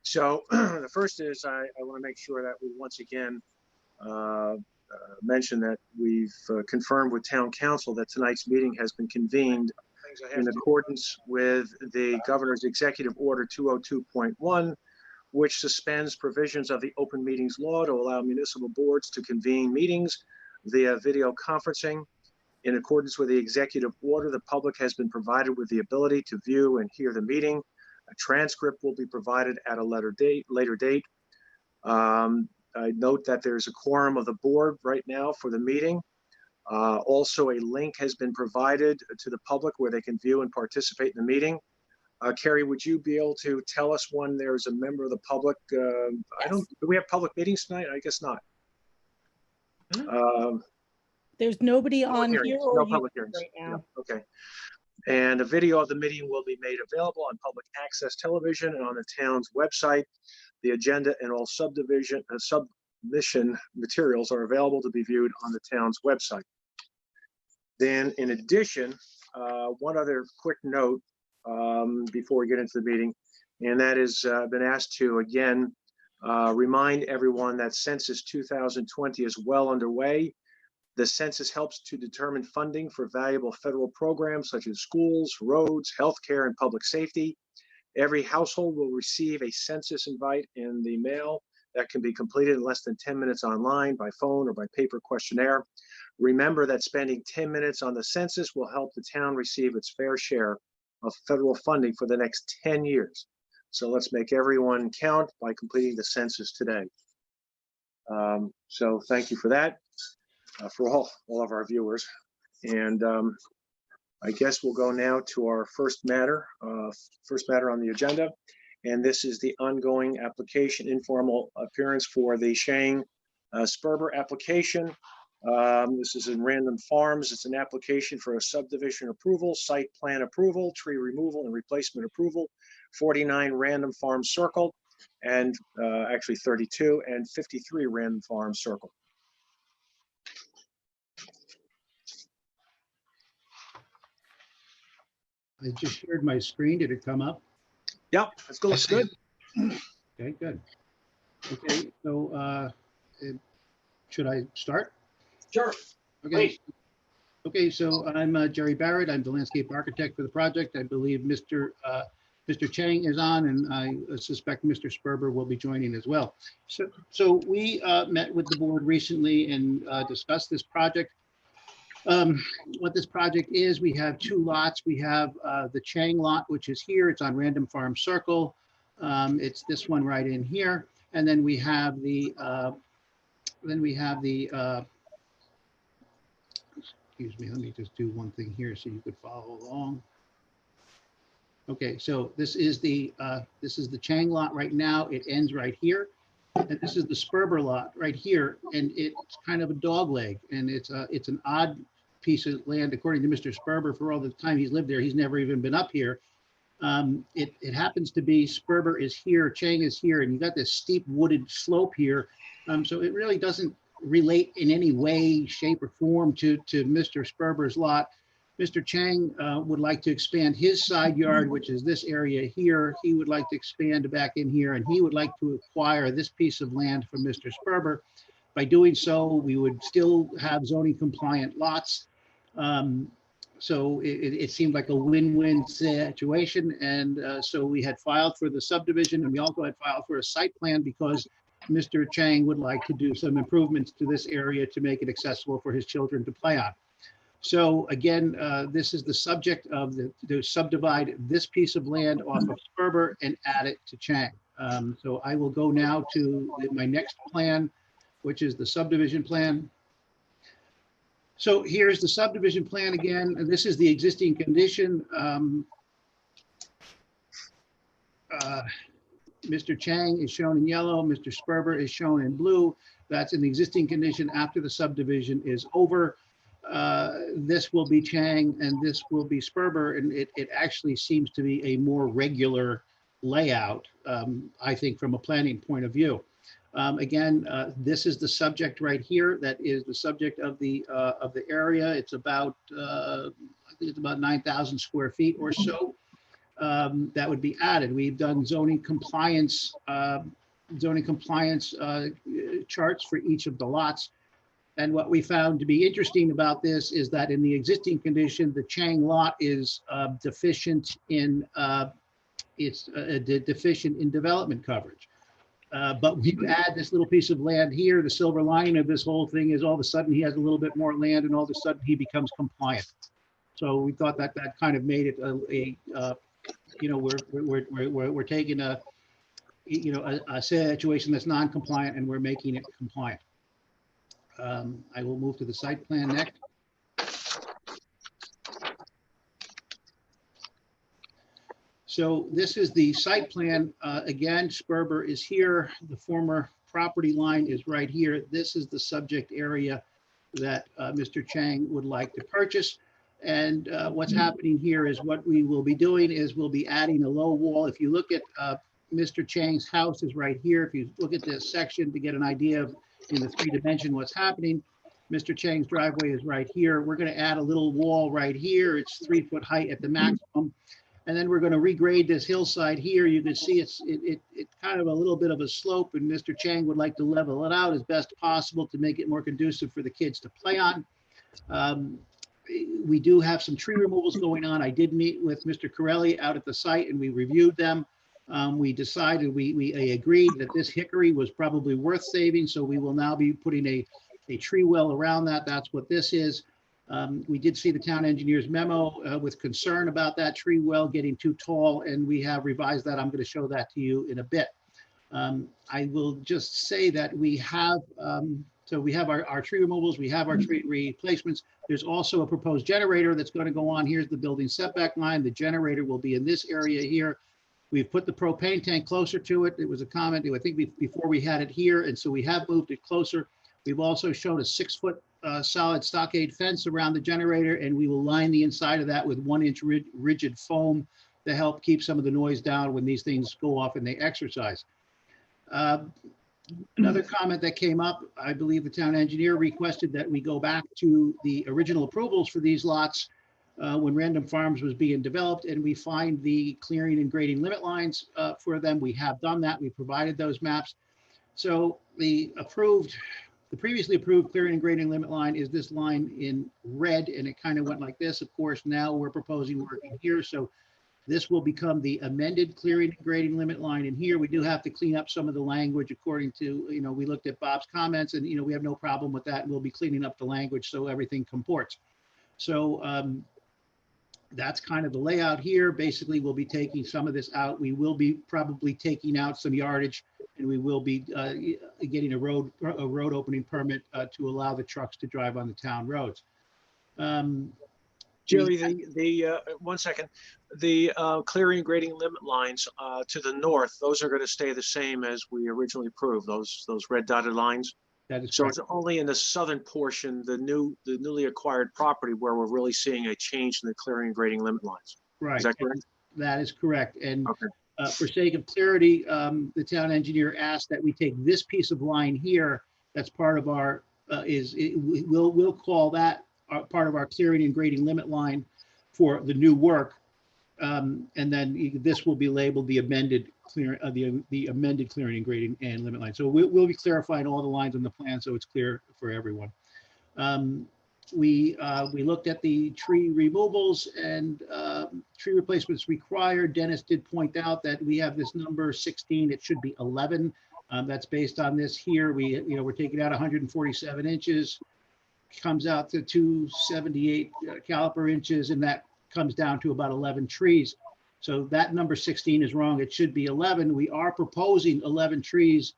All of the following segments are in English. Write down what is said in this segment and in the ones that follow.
So the first is I want to make sure that we once again mention that we've confirmed with Town Council that tonight's meeting has been convened in accordance with the Governor's Executive Order 202.1, which suspends provisions of the Open Meetings Law to allow municipal boards to convene meetings via video conferencing. In accordance with the executive order, the public has been provided with the ability to view and hear the meeting. A transcript will be provided at a later date. I note that there's a quorum of the board right now for the meeting. Also, a link has been provided to the public where they can view and participate in the meeting. Carrie, would you be able to tell us when there's a member of the public? Yes. Do we have public meetings tonight? I guess not. There's nobody on here or no public hearings right now. Yeah, okay. And a video of the meeting will be made available on public access television and on the town's website. The agenda and all submission materials are available to be viewed on the town's website. Then in addition, one other quick note before we get into the meeting, and that is been asked to again remind everyone that Census 2020 is well underway. The census helps to determine funding for valuable federal programs such as schools, roads, healthcare, and public safety. Every household will receive a census invite in the mail that can be completed in less than 10 minutes online, by phone, or by paper questionnaire. Remember that spending 10 minutes on the census will help the town receive its fair share of federal funding for the next 10 years. So let's make everyone count by completing the census today. So thank you for that. For all of our viewers. And I guess we'll go now to our first matter on the agenda. And this is the ongoing application, informal appearance for the Shane Sperber application. This is in Random Farms. It's an application for a subdivision approval, site plan approval, tree removal and replacement approval, 49 Random Farm Circle, and actually 32 and 53 Random Farm Circle. I just shared my screen. Did it come up? Yep, that's good. Looks good. Okay, good. Okay, so should I start? Sure. Okay. Please. Okay, so I'm Jerry Barrett. I'm the landscape architect for the project. I believe Mr. Chang is on, and I suspect Mr. Sperber will be joining as well. So we met with the board recently and discussed this project. What this project is, we have two lots. We have the Chang lot, which is here. It's on Random Farm Circle. It's this one right in here. And then we have the, excuse me, let me just do one thing here so you could follow along. Okay, so this is the Chang lot right now. It ends right here. And this is the Sperber lot right here. And it's kind of a dog leg. And it's an odd piece of land, according to Mr. Sperber. For all the time he's lived there, he's never even been up here. It happens to be Sperber is here, Chang is here, and you got this steep wooded slope here. So it really doesn't relate in any way, shape, or form to Mr. Sperber's lot. Mr. Chang would like to expand his side yard, which is this area here. He would like to expand back in here, and he would like to acquire this piece of land from Mr. Sperber. By doing so, we would still have zoning compliant lots. So it seemed like a win-win situation. And so we had filed for the subdivision, and we also had filed for a site plan because Mr. Chang would like to do some improvements to this area to make it accessible for his children to play on. So again, this is the subject of to subdivide this piece of land off of Sperber and add it to Chang. So I will go now to my next plan, which is the subdivision plan. So here's the subdivision plan again, and this is the existing condition. Mr. Chang is shown in yellow, Mr. Sperber is shown in blue. That's an existing condition after the subdivision is over. This will be Chang and this will be Sperber, and it actually seems to be a more regular layout, I think, from a planning point of view. Again, this is the subject right here. That is the subject of the area. It's about, I think it's about 9,000 square feet or so. that would be added. We've done zoning compliance charts for each of the lots. And what we found to be interesting about this is that in the existing condition, the Chang lot is deficient in deficient in development coverage. But we add this little piece of land here. The silver lining of this whole thing is all of a sudden he has a little bit more land, and all of a sudden he becomes compliant. So we thought that that kind of made it we're taking a situation that's non-compliant and we're making it compliant. I will move to the site plan next. So this is the site plan. Again, Sperber is here. The former property line is right here. This is the subject area that Mr. Chang would like to purchase. And what's happening here is what we will be doing is we'll be adding a low wall. If you look at Mr. Chang's house is right here. If you look at this section to get an idea of in the 3D what's happening, Mr. Chang's driveway is right here. We're going to add a little wall right here. It's 3 foot height at the maximum. And then we're going to regrade this hillside here. You can see it's kind of a little bit of a slope, and Mr. Chang would like to level it out as best possible to make it more conducive for the kids to play on. We do have some tree removals going on. I did meet with Mr. Corelli out at the site and we reviewed them. We decided, we agreed that this hickory was probably worth saving. So we will now be putting a tree well around that. That's what this is. We did see the town engineer's memo with concern about that tree well getting too tall, and we have revised that. I'm going to show that to you in a bit. I will just say that we have, so we have our tree removals, we have our tree replacements. There's also a proposed generator that's going to go on. Here's the building setback line. The generator will be in this area here. We've put the propane tank closer to it. It was a comment, I think before we had it here, and so we have moved it closer. We've also shown a 6 foot solid stockade fence around the generator, and we will line the inside of that with 1 inch rigid foam to help keep some of the noise down when these things go off and they exercise. Another comment that came up, I believe the town engineer requested that we go back to the original approvals for these lots when Random Farms was being developed, and we find the clearing and grading limit lines for them. We have done that. We provided those maps. So the previously approved clearing and grading limit line is this line in red, and it kind of went like this. Of course, now we're proposing working here. So this will become the amended clearing and grading limit line in here. We do have to clean up some of the language according to, we looked at Bob's comments, and, we have no problem with that. We'll be cleaning up the language so everything comports. So that's kind of the layout here. Basically, we'll be taking some of this out. We will be probably taking out some yardage, and we will be getting a road opening permit to allow the trucks to drive on the town roads. Jerry, the 1 second, the clearing and grading limit lines to the north, those are going to stay the same as we originally approved, those red dotted lines. That is So correct. it's only in the southern portion, the newly acquired property, where we're really seeing a change in the clearing and grading limit lines. Right. Is that correct? That is correct. And Okay. for sake of clarity, the town engineer asked that we take this piece of line here. That's part of our, we'll call that part of our clearing and grading limit line for the new work. And then this will be labeled the amended the amended clearing and grading and limit line. So we'll be clarifying all the lines on the plan so it's clear for everyone. We looked at the tree removals and tree replacements required. Dennis did point out that we have this number 16. It should be 11. That's based on this here. We're taking out 147 inches, comes out to 278 caliper inches, and that comes down to about 11 trees. So that number 16 is wrong. It should be 11. We are proposing 11 trees,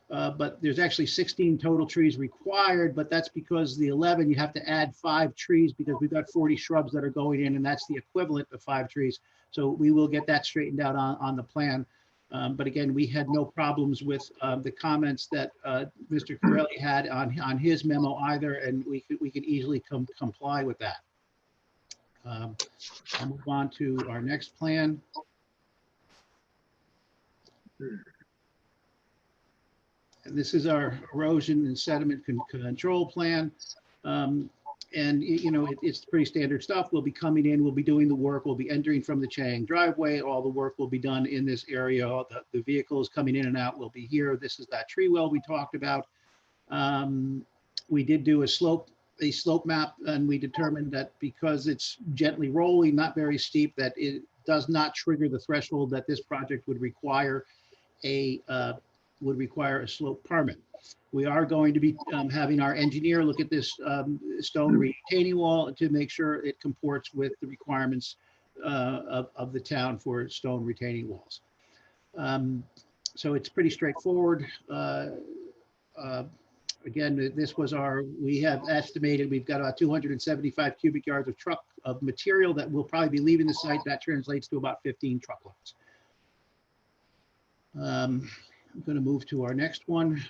but there's actually 16 total trees required, but that's because the 11, you have to add 5 trees because we've got 40 shrubs that are going in, and that's the equivalent of 5 trees. So we will get that straightened out on the plan. But again, we had no problems with the comments that Mr. Corelli had on his memo either, and we could easily comply with that. I'll move on to our next plan. And this is our erosion and sediment control plan. And, you know, it's pretty standard stuff. We'll be coming in, we'll be doing the work, we'll be entering from the Chang driveway. All the work will be done in this area. All the vehicles coming in and out will be here. This is that tree well we talked about. We did do a slope map, and we determined that because it's gently rolling, not very steep, that it does not trigger the threshold that this project would require a slope permit. We are going to be having our engineer look at this stone retaining wall to make sure it comports with the requirements of the town for stone retaining walls. So it's pretty straightforward. Again, this was we have estimated, we've got about 275 cubic yards of material that will probably be leaving the site. That translates to about 15 truckloads. I'm going to move to our next one.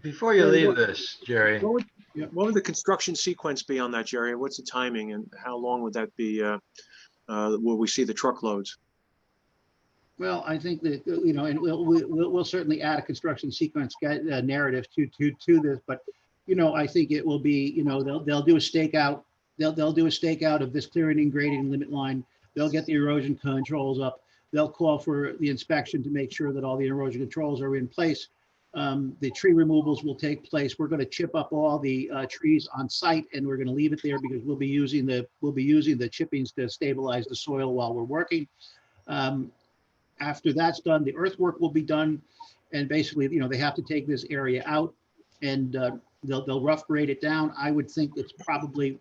Before you leave this, Jerry, What would the construction sequence be on that, Jerry? What's the timing and how long would that be? Will we see the truckloads? Well, I think that, you know, and we'll certainly add a construction sequence narrative to this, but, you know, I think it will be, you know, they'll do a stakeout. They'll do a stakeout of this clearing and grading limit line. They'll get the erosion controls up. They'll call for the inspection to make sure that all the erosion controls are in place. The tree removals will take place. We're going to chip up all the trees on site, and we're going to leave it there because we'll be using the chippings to stabilize the soil while we're working. After that's done, the earthwork will be done, and basically, you know, they have to take this area out, and they'll rough grade it down. I would think it's probably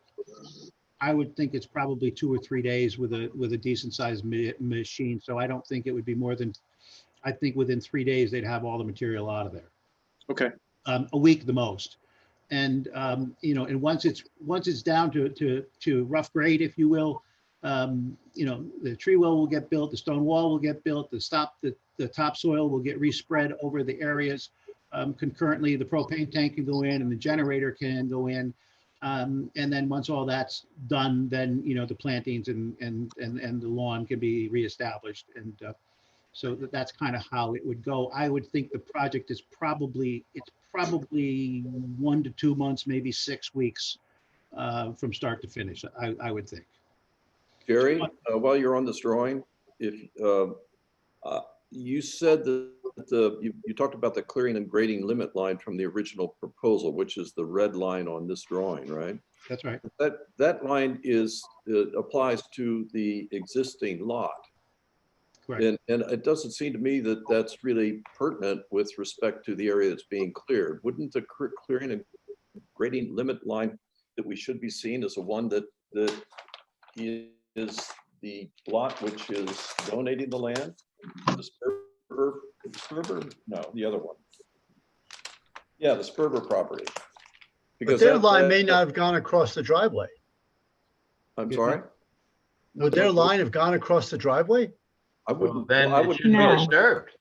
2 or 3 days with a decent sized machine. So I don't think it would be more than, I think within 3 days they'd have all the material out of there. Okay. A week the most. And you know, and once it's down to rough grade, if you will, you know, the tree well will get built, the stone wall will get built, the topsoil will get respread over the areas. Concurrently, the propane tank can go in and the generator can go in. And then once all that's done, then, you know, the plantings and the lawn can be reestablished. And so that's kind of how it would go. I would think the project is probably 1 to 2 months, maybe 6 weeks from start to finish, I would think. Jerry, while you're on this drawing, if you said that you talked about the clearing and grading limit line from the original proposal, which is the red line on this drawing, right? That's right. That line applies to the existing lot. Correct. And it doesn't seem to me that that's really pertinent with respect to the area that's being cleared. Wouldn't the clearing and grading limit line that we should be seeing as the one that is the lot which is donating the land? The Sperber? No, the other one. Yeah, the Sperber property. But their line may not have gone across the driveway. I'm sorry? Would their line have gone across the driveway? I wouldn't. then I it would. should be disturbed.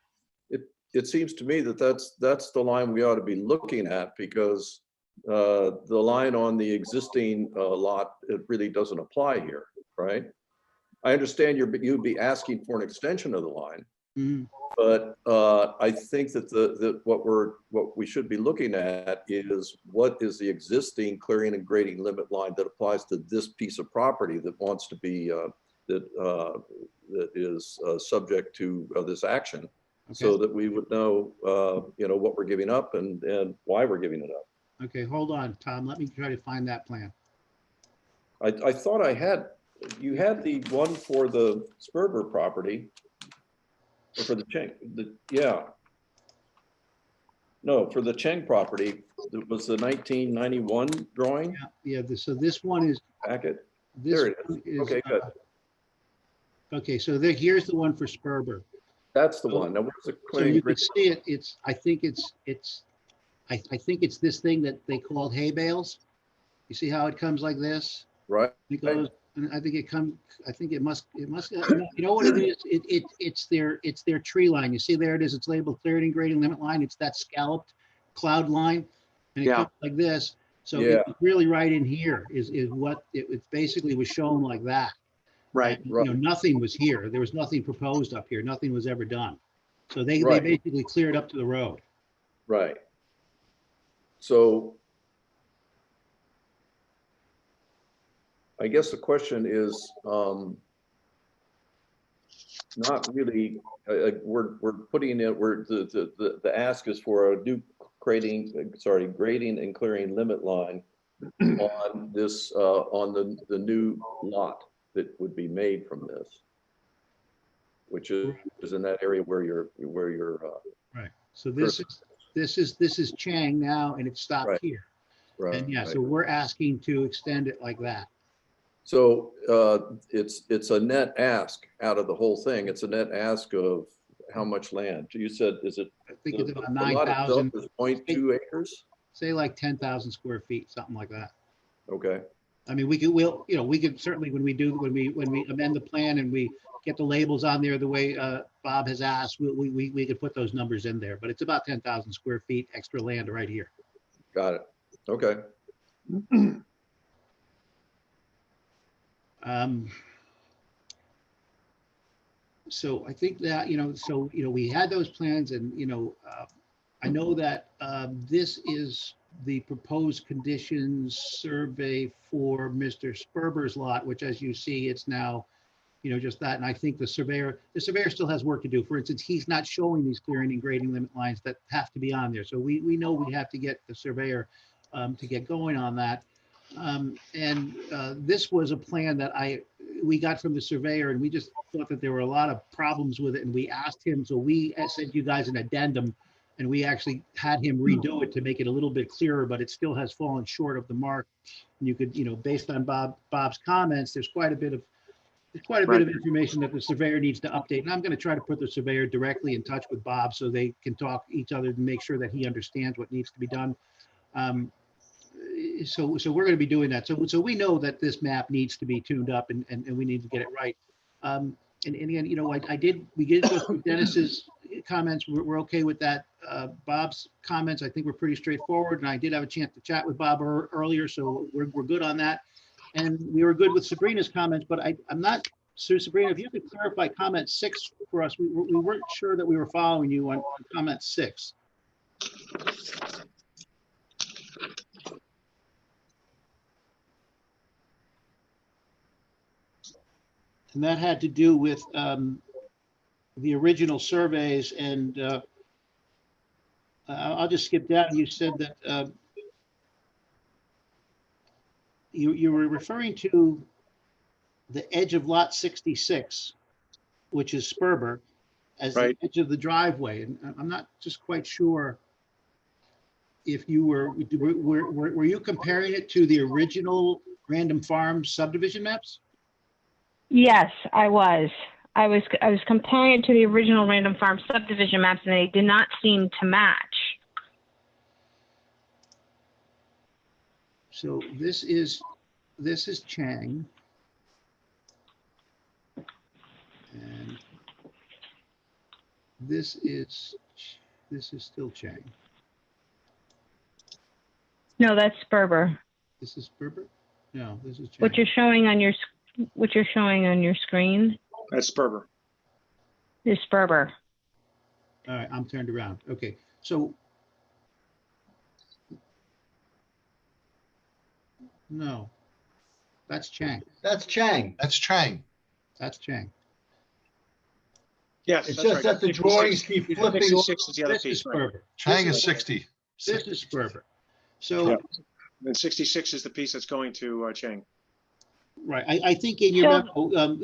It seems to me that that's the line we ought to be looking at, because the line on the existing lot, it really doesn't apply here, right? I understand you'd be asking for an extension of the line, but I think that what we should be looking at is what is the existing clearing and grading limit line that applies to this piece of property that wants to be that is subject to this action, so that we would know you know, what we're giving up and why we're giving it up. Okay, hold on, Tom. Let me try to find that plan. I thought you had the one for the Sperber property, or for the Cheng, no, for the Cheng property. It was the 1991 drawing Yeah. So this one is. packet. This There it one is. Okay, good. Okay, so here's the one for Sperber. That's the one. Now, where's the So clearing? you can see it. I think it's this thing that they called hay bales. You see how it comes like this? Right. It goes, and I think it must, you know what it is? It's their tree line. You see there it is. It's labeled clearing and grading limit line. It's that scalloped cloud line. And it comes like this. So it's really right in here is what it basically was shown like that. Right. And, you know, nothing was here. There was nothing proposed up here. Nothing was ever done. So they basically cleared up to the road. Right. So I guess the question is, not really, we're putting it, the ask is for a new grading and clearing limit line on this, on the new lot that would be made from this, which is in that area where you're, Right. So this is Chang now, and it stopped Right. here. right. And yeah, so we're asking to extend it like that. So it's a net ask out of the whole thing. It's a net ask of how much land? You said, is it? I think it's about the lot itself 9,000, is 0.2 acres? say like 10,000 square feet, something like that. Okay, I mean, we could certainly, when we amend the plan and we get the labels on there the way Bob has asked, we could put those numbers in there, but it's about 10,000 square feet extra land right here. got it. Okay, So I think that, we had those plans and, I know that this is the proposed conditions survey for Mr. Sperber's lot, which as you see, it's now, just that. And I think the surveyor still has work to do. For instance, he's not showing these clearing and grading limit lines that have to be on there. So we know we have to get the surveyor to get going on that. This was a plan that we got from the surveyor, and we just thought that there were a lot of problems with it, and we asked him, so we sent you guys an addendum, and we actually had him redo it to make it a little bit clearer, but it still has fallen short of the mark. And you could, based on Bob's comments, there's quite a bit of information that the surveyor needs to update, and I'm going to try to put the surveyor directly in touch with Bob so they can talk each other to make sure that he understands what needs to be done. So we're going to be doing that. So we know that this map needs to be tuned up and we need to get it right. And again, we did go through Dennis's comments. We're okay with that. Bob's comments, I think, were pretty straightforward. And I did have a chance to chat with Bob earlier, so we're good on that. And we were good with Sabrina's comments, but I'm not, so Sabrina, if you could clarify comment 6 for us. We weren't sure that we were following you on comment 6. And that had to do with the original surveys. And I'll just skip down. You said that you were referring to the edge of lot 66, which is Sperber, as Right. the edge of the driveway. And I'm not just quite sure if you were you comparing it to the original Random Farms subdivision maps? Yes, I was. I was comparing it to the original Random Farm subdivision maps, and they did not seem to match. So this is Chang. And this is still Chang. No, that's Sperber. This is Sperber? No, this is Chang. What you're showing on your screen That's Sperber. is Sperber. All right, I'm turned around. Okay, so. No, that's Chang. That's Chang. That's Chang. That's Chang. Yes, It's that's just right. that the 66. drawings keep flipping. 66 is the other This is piece, right? Sperber. Chang This is 60. This is Sperber. So, Yeah. And 66 is the piece that's going to Chang. right, I think in your So- memo,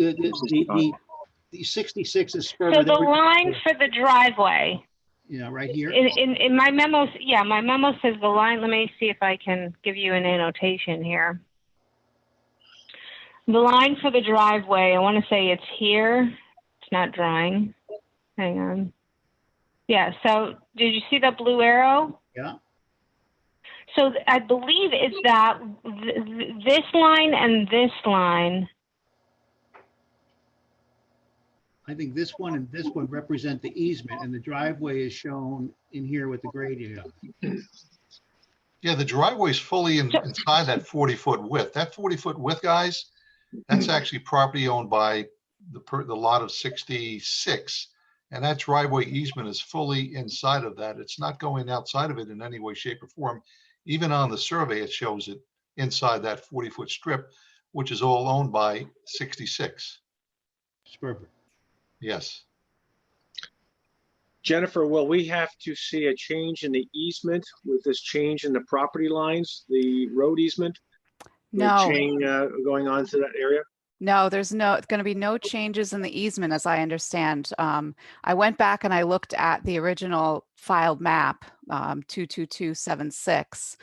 the 66 is Sperber. So Then the we- line for the driveway Yeah, right here. in my memo, my memo says the line. Let me see if I can give you an annotation here. The line for the driveway, I want to say it's here. It's not drawing. Hang on. Yeah, so did you see that blue arrow? Yeah. So I believe it's that this line and this line. I think this one and this one represent the easement, and the driveway is shown in here with the gradient on it. Yeah, the driveway's fully inside that 40-foot width. That 40-foot width, guys, that's actually property owned by the lot of 66. And that driveway easement is fully inside of that. It's not going outside of it in any way, shape, or form. Even on the survey, it shows it inside that 40-foot strip. which is all owned by 66. Sperber. Yes. Jennifer, will we have to see a change in the easement with this change in the property lines, the road easement? The No, chain going on to that area? no, there's going to be no changes in the easement, as I understand. I went back and I looked at the original filed map, 22276,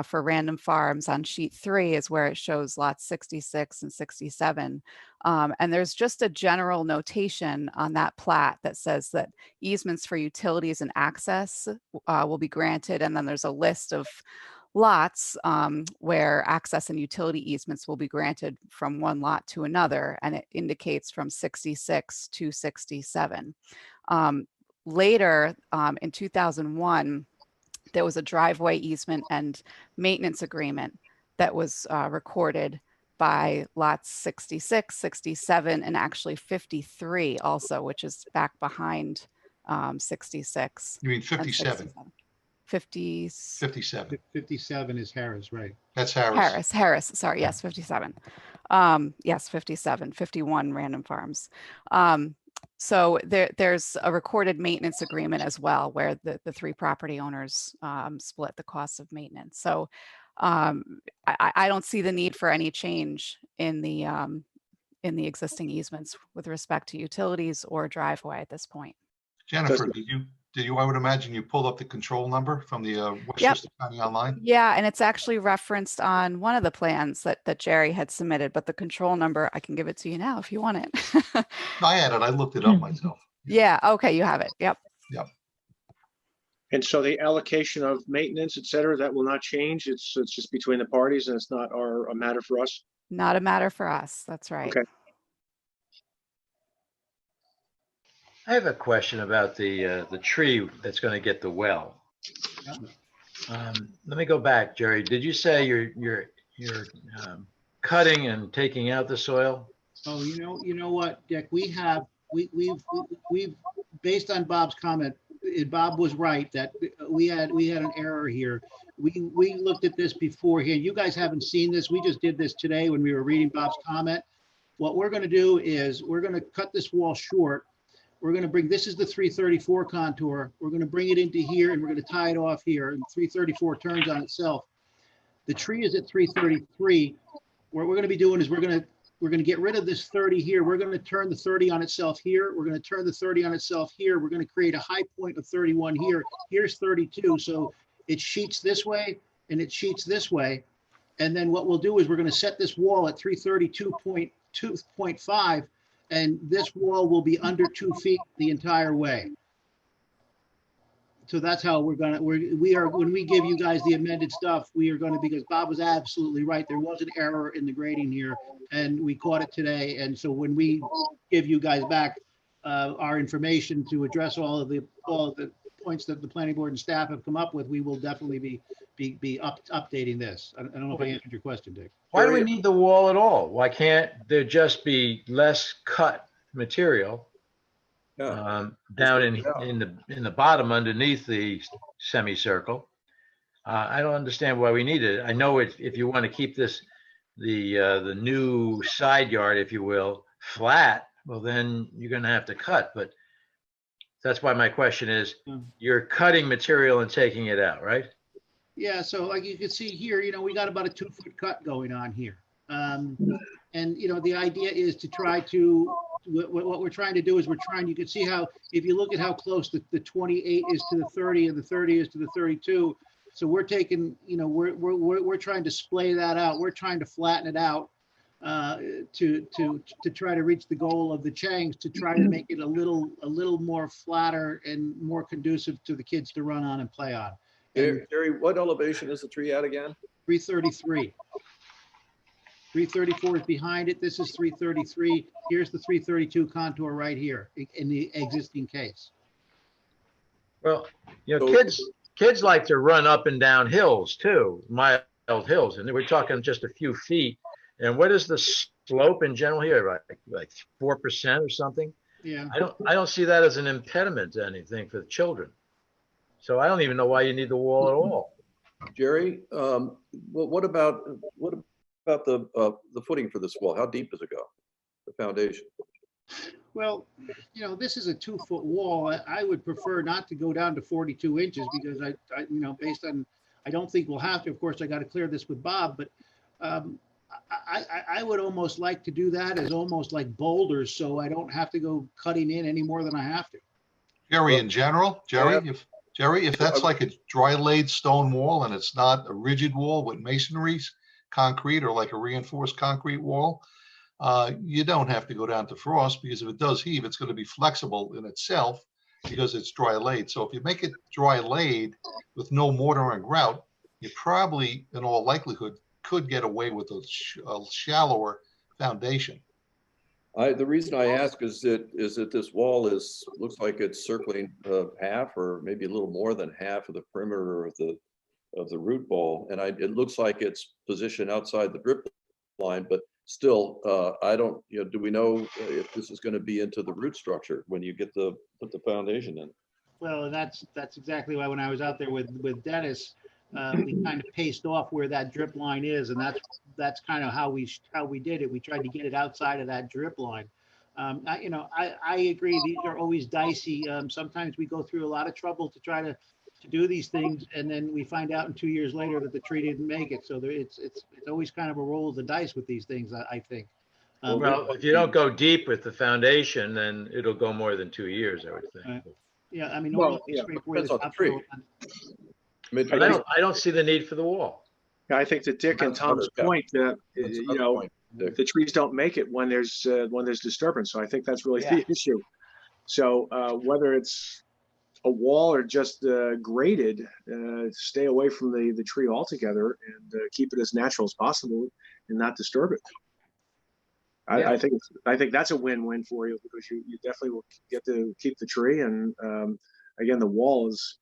for Random Farms on sheet 3 is where it shows lots 66 and 67. And there's just a general notation on that plat that says that easements for utilities and access will be granted. And then there's a list of lots where access and utility easements will be granted from one lot to another, and it indicates from 66 to 67. Later, in 2001, there was a driveway easement and maintenance agreement that was recorded by lots 66, 67, and actually 53 also, which is back behind 66. You mean and 57? 67. 50, 57. 57 is Harris, right? That's Harris. Harris, sorry, yes, 57. Yes, 57, 51 Random Farms. So there's a recorded maintenance agreement as well, where the three property owners split the costs of maintenance. So I don't see the need for any change in the existing easements with respect to utilities or driveway at this point. Jennifer, did you, I would imagine you pulled up the control number from the Westchester County Online? Yeah, and it's actually referenced on one of the plans that Jerry had submitted, but the control number, I can give it to you now if you want it. I had it. I looked it up myself. Yeah, okay, you have it. Yep. And so the allocation of maintenance, et cetera, that will not change. It's just between the parties and it's not a matter for us. Not a matter for us. That's right. Okay. I have a question about the tree that's going to get the well. Let me go back, Jerry. Did you say you're cutting and taking out the soil? Oh, you know what, Dick, we've based on Bob's comment, Bob was right that we had an error here. We looked at this before here. You guys haven't seen this. We just did this today when we were reading Bob's comment. What we're going to do is we're going to cut this wall short. We're going to bring, this is the 334 contour. We're going to bring it into here and we're going to tie it off here. And 334 turns on itself. The tree is at 333. What we're going to be doing is we're going to get rid of this 30 here. We're going to turn the 30 on itself here. We're going to turn the 30 on itself here. We're going to create a high point of 31 here. Here's 32. So it sheets this way and it sheets this way. And then what we'll do is we're going to set this wall at 332.2.5. And this wall will be under 2 feet the entire way. So that's how when we give you guys the amended stuff, we are going to, because Bob was absolutely right. There was an error in the grading here and we caught it today. And so when we give you guys back our information to address all of the points that the planning board and staff have come up with, we will definitely be updating this. I don't know if I answered your question, Dick. Why do we need the wall at all? Why can't there just be less cut material down in the bottom underneath the semicircle? I don't understand why we need it. I know if you want to keep this the new side yard, if you will, flat, well then you're going to have to cut. But that's why my question is, you're cutting material and taking it out, right? Yeah, so like you can see here, we got about a 2-foot cut going on here. And, the idea is to try to, what we're trying to do is you can see how, if you look at how close the 28 is to the 30 and the 30 is to the 32. So we're taking, we're trying to splay that out. We're trying to flatten it out to try to reach the goal of the Changs, to try to make it a little more flatter and more conducive to the kids to run on and play on. Jerry, what elevation is the tree at again? 333. 334 is behind it. This is 333. Here's the 332 contour right here in the existing case. Well, kids like to run up and down hills too, mild hills, and we're talking just a few feet. And what is the slope in general here? Like 4% or something? Yeah. I don't see that as an impediment to anything for the children. So I don't even know why you need the wall at all. Jerry, what about About the footing for this wall, how deep does it go? The foundation? Well, this is a 2-foot wall. I would prefer not to go down to 42 inches because based on, I don't think we'll have to. Of course, I got to clear this with Bob, but I would almost like to do that as almost like boulders, so I don't have to go cutting in any more than I have to. Jerry, in general, Jerry, if that's like a dry laid stone wall and it's not a rigid wall with masonry, concrete, or like a reinforced concrete wall, you don't have to go down to frost, because if it does heave, it's going to be flexible in itself because it's dry laid. So if you make it dry laid with no mortar and grout, you probably, in all likelihood, could get away with a shallower foundation. The reason I ask is that this wall looks like it's circling half or maybe a little more than half of the perimeter of the root ball, and it looks like it's positioned outside the drip line, but still, I don't. Do we know if this is going to be into the root structure when you put the foundation in? Well, that's exactly why when I was out there with Dennis, we kind of paced off where that drip line is, and that's kind of how we did it. We tried to get it outside of that drip line. I agree. These are always dicey. Sometimes we go through a lot of trouble to try to do these things, and then we find out in 2 years later that the tree didn't make it. So it's always kind of a roll of the dice with these things, I think. Well, if you don't go deep with the foundation, then it'll go more than 2 years, I would think. Yeah, I mean, Well, normally depends on the tree. But I don't see the need for the wall. I think that Dick and Tom's point that, the trees don't make it when there's disturbance. So I think that's really the issue. So whether it's a wall or just graded, stay away from the tree altogether and keep it as natural as possible and not disturb it. I think that's a win-win for you, because you definitely will get to keep the tree. And again, the wall is,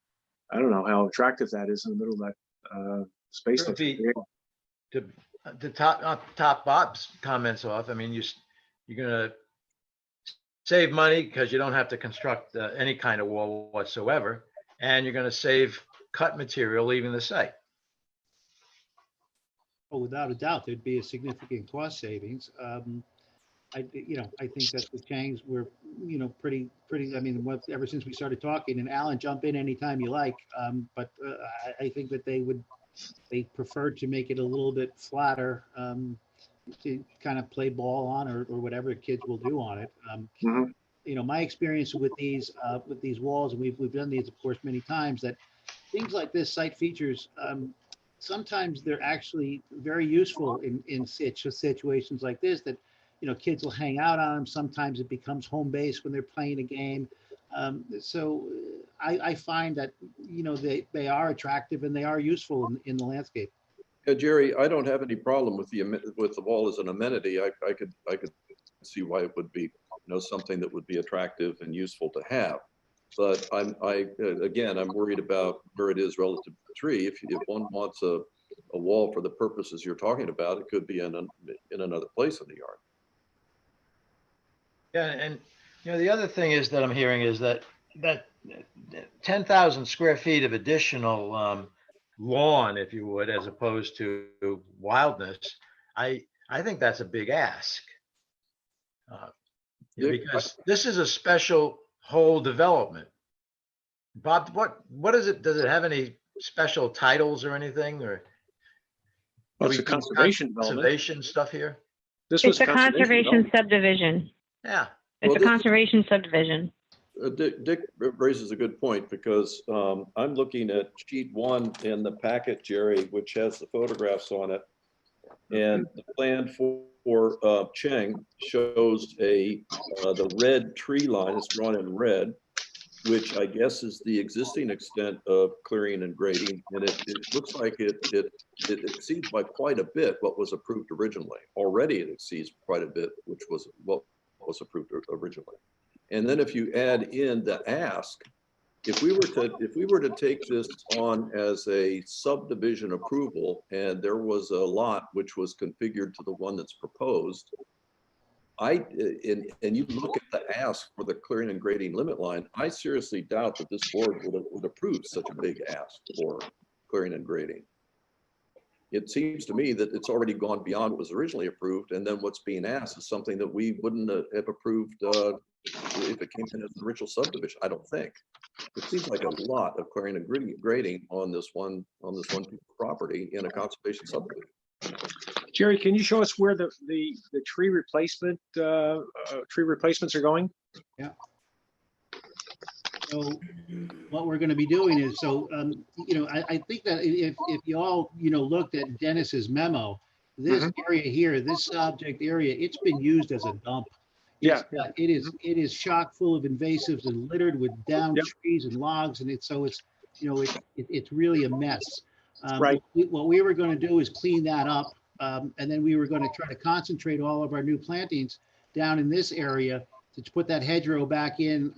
I don't know how attractive that is in the middle of that space. To top Bob's comments off, I mean, you're going to save money because you don't have to construct any kind of wall whatsoever, and you're going to save cut material leaving the site. Oh, without a doubt, there'd be a significant cost savings. I think that the Changs were, pretty. I mean, ever since we started talking, and Alan, jump in anytime you like. But I think that they preferred to make it a little bit flatter, to kind of play ball on, or whatever kids will do on it. My experience with these walls, and we've done these, of course, many times, that things like this, site features, sometimes they're actually very useful in situations like this, that kids will hang out on them. Sometimes it becomes home base when they're playing a game. So I find that they are attractive and they are useful in the landscape. Yeah, Jerry, I don't have any problem with the wall as an amenity. I could see why it would be something that would be attractive and useful to have. But I'm worried about where it is relative to the tree. If one wants a wall for the purposes you're talking about, it could be in another place in the yard. Yeah, and the other thing is that I'm hearing is that 10,000 square feet of additional lawn, if you would, as opposed to wildness, I think that's a big ask. Because this is a special whole development. Bob, what is it? Does it have any special titles or anything? Or it's a conservation stuff here? It's a conservation subdivision. Yeah. It's a conservation subdivision. Dick raises a good point, because I'm looking at sheet 1 in the packet, Jerry, which has the photographs on it. And the plan for Chang shows the red tree line is drawn in red, which I guess is the existing extent of clearing and grading. And it looks like it exceeds by quite a bit what was approved originally. Already it exceeds quite a bit, which was what was approved originally. And then if you add in the ask, if we were to take this on as a subdivision approval, and there was a lot which was configured to the one that's proposed, and you look at the ask for the clearing and grading limit line, I seriously doubt that this board would approve such a big ask for clearing and grading. it seems to me that it's already gone beyond what was originally approved. And then what's being asked is something that we wouldn't have approved if it came in as an original subdivision, I don't think. It seems like a lot of clearing and grading on this one piece of property in a conservation subdivision. Jerry, can you show us where the tree replacements are going? So what we're going to be doing is, I think that if you all, looked at Dennis's memo, this area here, this subject area, it's been used as a dump. Yeah. It is chock full of invasives and littered with downed trees and logs, and it's really a mess. Right. What we were going to do is clean that up, and then we were going to try to concentrate all of our new plantings down in this area to put that hedgerow back in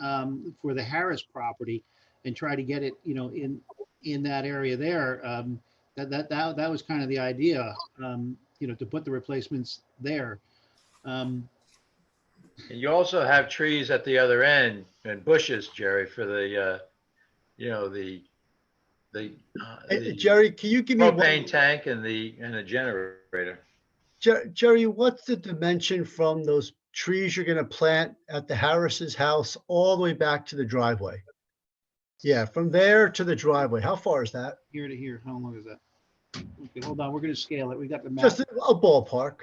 for the Harris property and try to get it, in that area there. That was kind of the idea, to put the replacements there. And you also have trees at the other end and bushes, Jerry, for the Jerry, can you give me propane tank and a generator. Jerry, what's the dimension from those trees you're going to plant at the Harris's house all the way back to the driveway? Yeah, from there to the driveway. How far is that? Here to here. How long is that? Okay, hold on. We're going to scale it. We got the map. Just a ballpark.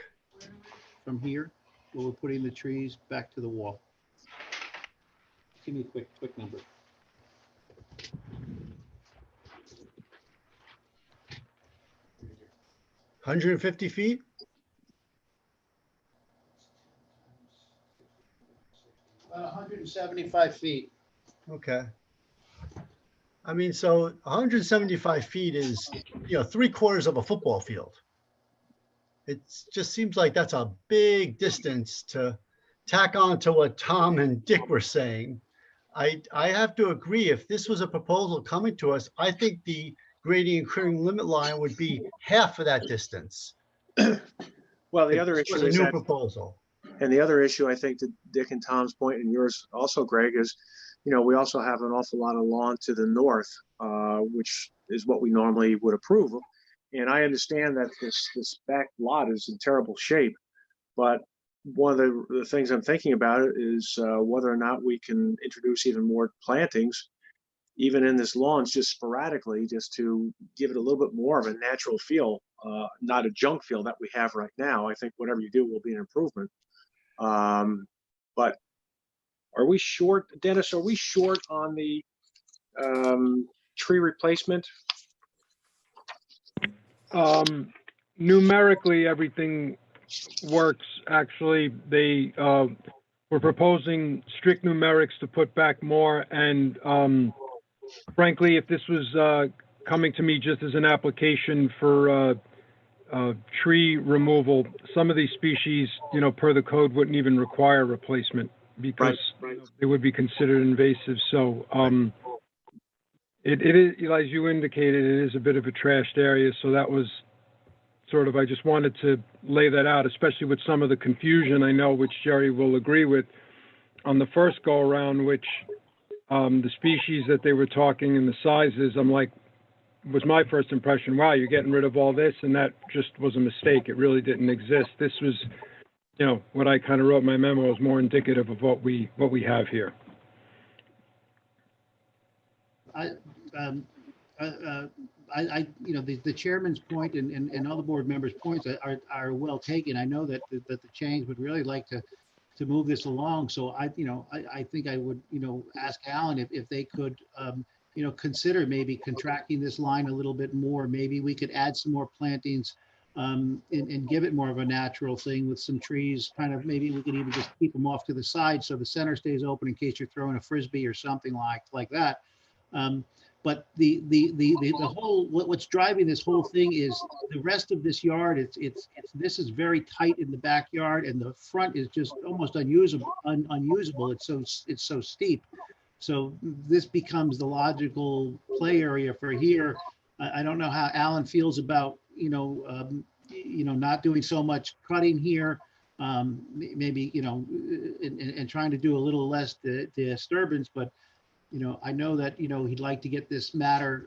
From here, where we're putting the trees back to the wall. Give me a quick number. $150 feet? About 175 feet. Okay. I mean, so 175 feet is, 3/4 of a football field. It just seems like that's a big distance to tack on to what Tom and Dick were saying. I have to agree, if this was a proposal coming to us, I think the grading and clearing limit line would be half of that distance. Well, the other It was issue a is new that, proposal. and the other issue, I think, to Dick and Tom's point, and yours also, Greg, is, we also have an awful lot of lawn to the north, which is what we normally would approve of. And I understand that this back lot is in terrible shape, but one of the things I'm thinking about it is whether or not we can introduce even more plantings, even in this lawns, just sporadically, just to give it a little bit more of a natural feel, not a junk feel that we have right now. I think whatever you do will be an improvement. But are we short, Dennis? Are we short on the tree replacement? Numerically, everything works. Actually, they were proposing strict numerics to put back more. And frankly, if this was coming to me just as an application for tree removal, some of these species, per the code, wouldn't even require replacement because they would be considered invasive. So it is, as you indicated, it is a bit of a trashed area. So that was sort of, I just wanted to lay that out, especially with some of the confusion I know, which Jerry will agree with, on the first go around, which the species that they were talking and the sizes, I'm like, was my first impression, wow, you're getting rid of all this, and that just was a mistake. It really didn't exist. This was, what I kind of wrote in my memo is more indicative of what we have here. The chairman's point and all the board members' points are well taken. I know that the Changs would really like to move this along. So I think I would, ask Alan if they could, consider maybe contracting this line a little bit more. Maybe we could add some more plantings and give it more of a natural thing with some trees. Kind of, maybe we could even just keep them off to the side so the center stays open in case you're throwing a Frisbee or something like that. But the whole, what's driving this whole thing is the rest of this yard. This is very tight in the backyard, and the front is just almost unusable. It's so steep. So this becomes the logical play area for here. I don't know how Alan feels about not doing so much cutting here. Maybe and trying to do a little less disturbance, but. I know that, he'd like to get this matter,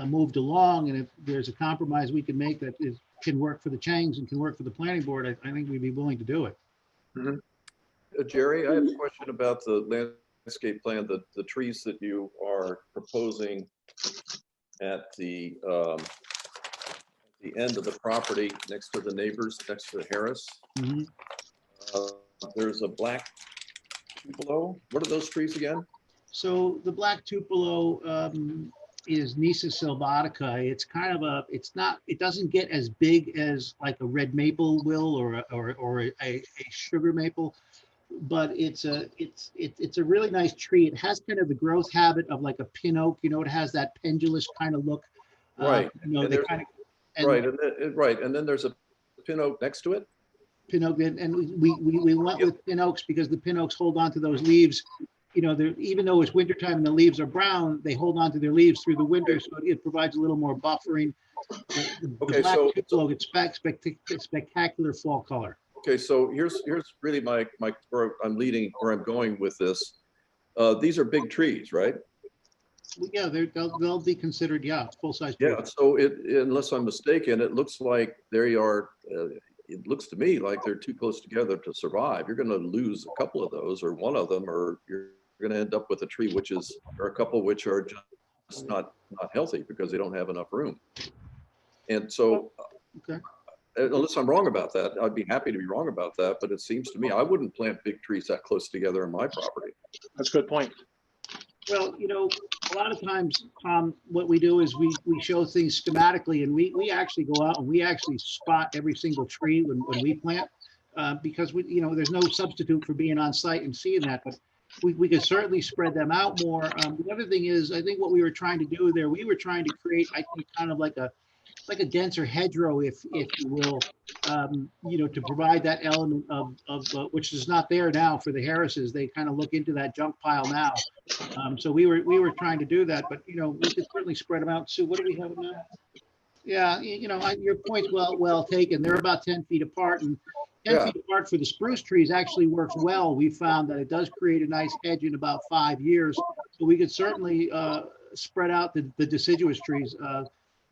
moved along, and if there's a compromise we can make that can work for the Changs and can work for the planning board, I think we'd be willing to do it. Jerry, I have a question about the landscape plan, the trees that you are proposing at the end of the property next to the neighbors, next to the Harris. Mhm. There's a black tupelo. What are those trees again? So the black tupelo is Nisus sylvatica. It's kind of it doesn't get as big as like a red maple will or a sugar maple, but it's a really nice tree. It has kind of the growth habit of like a pin oak. You know, it has that pendulous kind of look. Right. You know, And they there's- kind of Right, and then there's a pin oak next to it. pin oak, and we went with pin oaks because the pin oaks hold on to those leaves. You know, even though it's wintertime and the leaves are brown, they hold on to their leaves through the winter, so it provides a little more buffering. The Okay, black so- tupelo, it's spectacular fall color. Okay, so here's really where I'm leading, where I'm going with this. These are big trees, right? Well, yeah, they'll be considered, full-size trees. Yeah, so unless I'm mistaken, it looks like they are, it looks to me like they're too close together to survive. You're gonna lose a couple of those or one of them, or you're gonna end up with a tree or a couple which are just not healthy because they don't have enough room. And so, Okay. unless I'm wrong about that, I'd be happy to be wrong about that, but it seems to me I wouldn't plant big trees that close together on my property. That's a good point. Well, you know, a lot of times, Tom, what we do is we show things schematically, and we actually go out and we actually spot every single tree when we plant, because there's no substitute for being on site and seeing that, but we could certainly spread them out more. The other thing is, I think what we were trying to do there, we were trying to create, I think, kind of like a denser hedgerow, if you will, to provide that element of which is not there now for the Harrises. They kind of look into that junk pile now. So we were trying to do that, but we could certainly spread them out. Sue, what do we have now? Yeah, your point's well taken. They're about 10 feet apart, and 10 feet apart for the spruce trees actually works well. We found that it does create a nice hedge in about 5 years. So we could certainly spread out the deciduous trees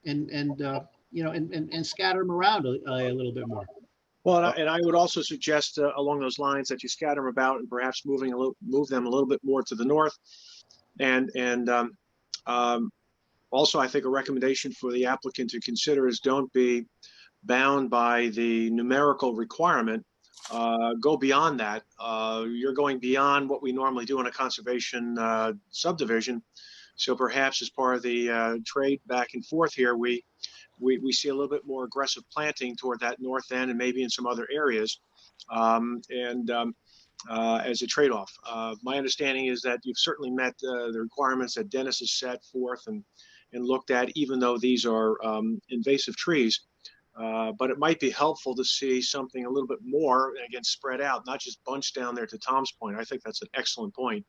and scatter them around a little bit more. Well, and I would also suggest along those lines that you scatter them about and perhaps move them a little bit more to the north. And also, I think a recommendation for the applicant to consider is don't be bound by the numerical requirement. Go beyond that. You're going beyond what we normally do in a conservation subdivision. So perhaps as part of the trade back and forth here, we see a little bit more aggressive planting toward that north end and maybe in some other areas, as a trade-off. My understanding is that you've certainly met the requirements that Dennis has set forth and looked at, even though these are invasive trees. But it might be helpful to see something a little bit more, again, spread out, not just bunched down there to Tom's point. I think that's an excellent point.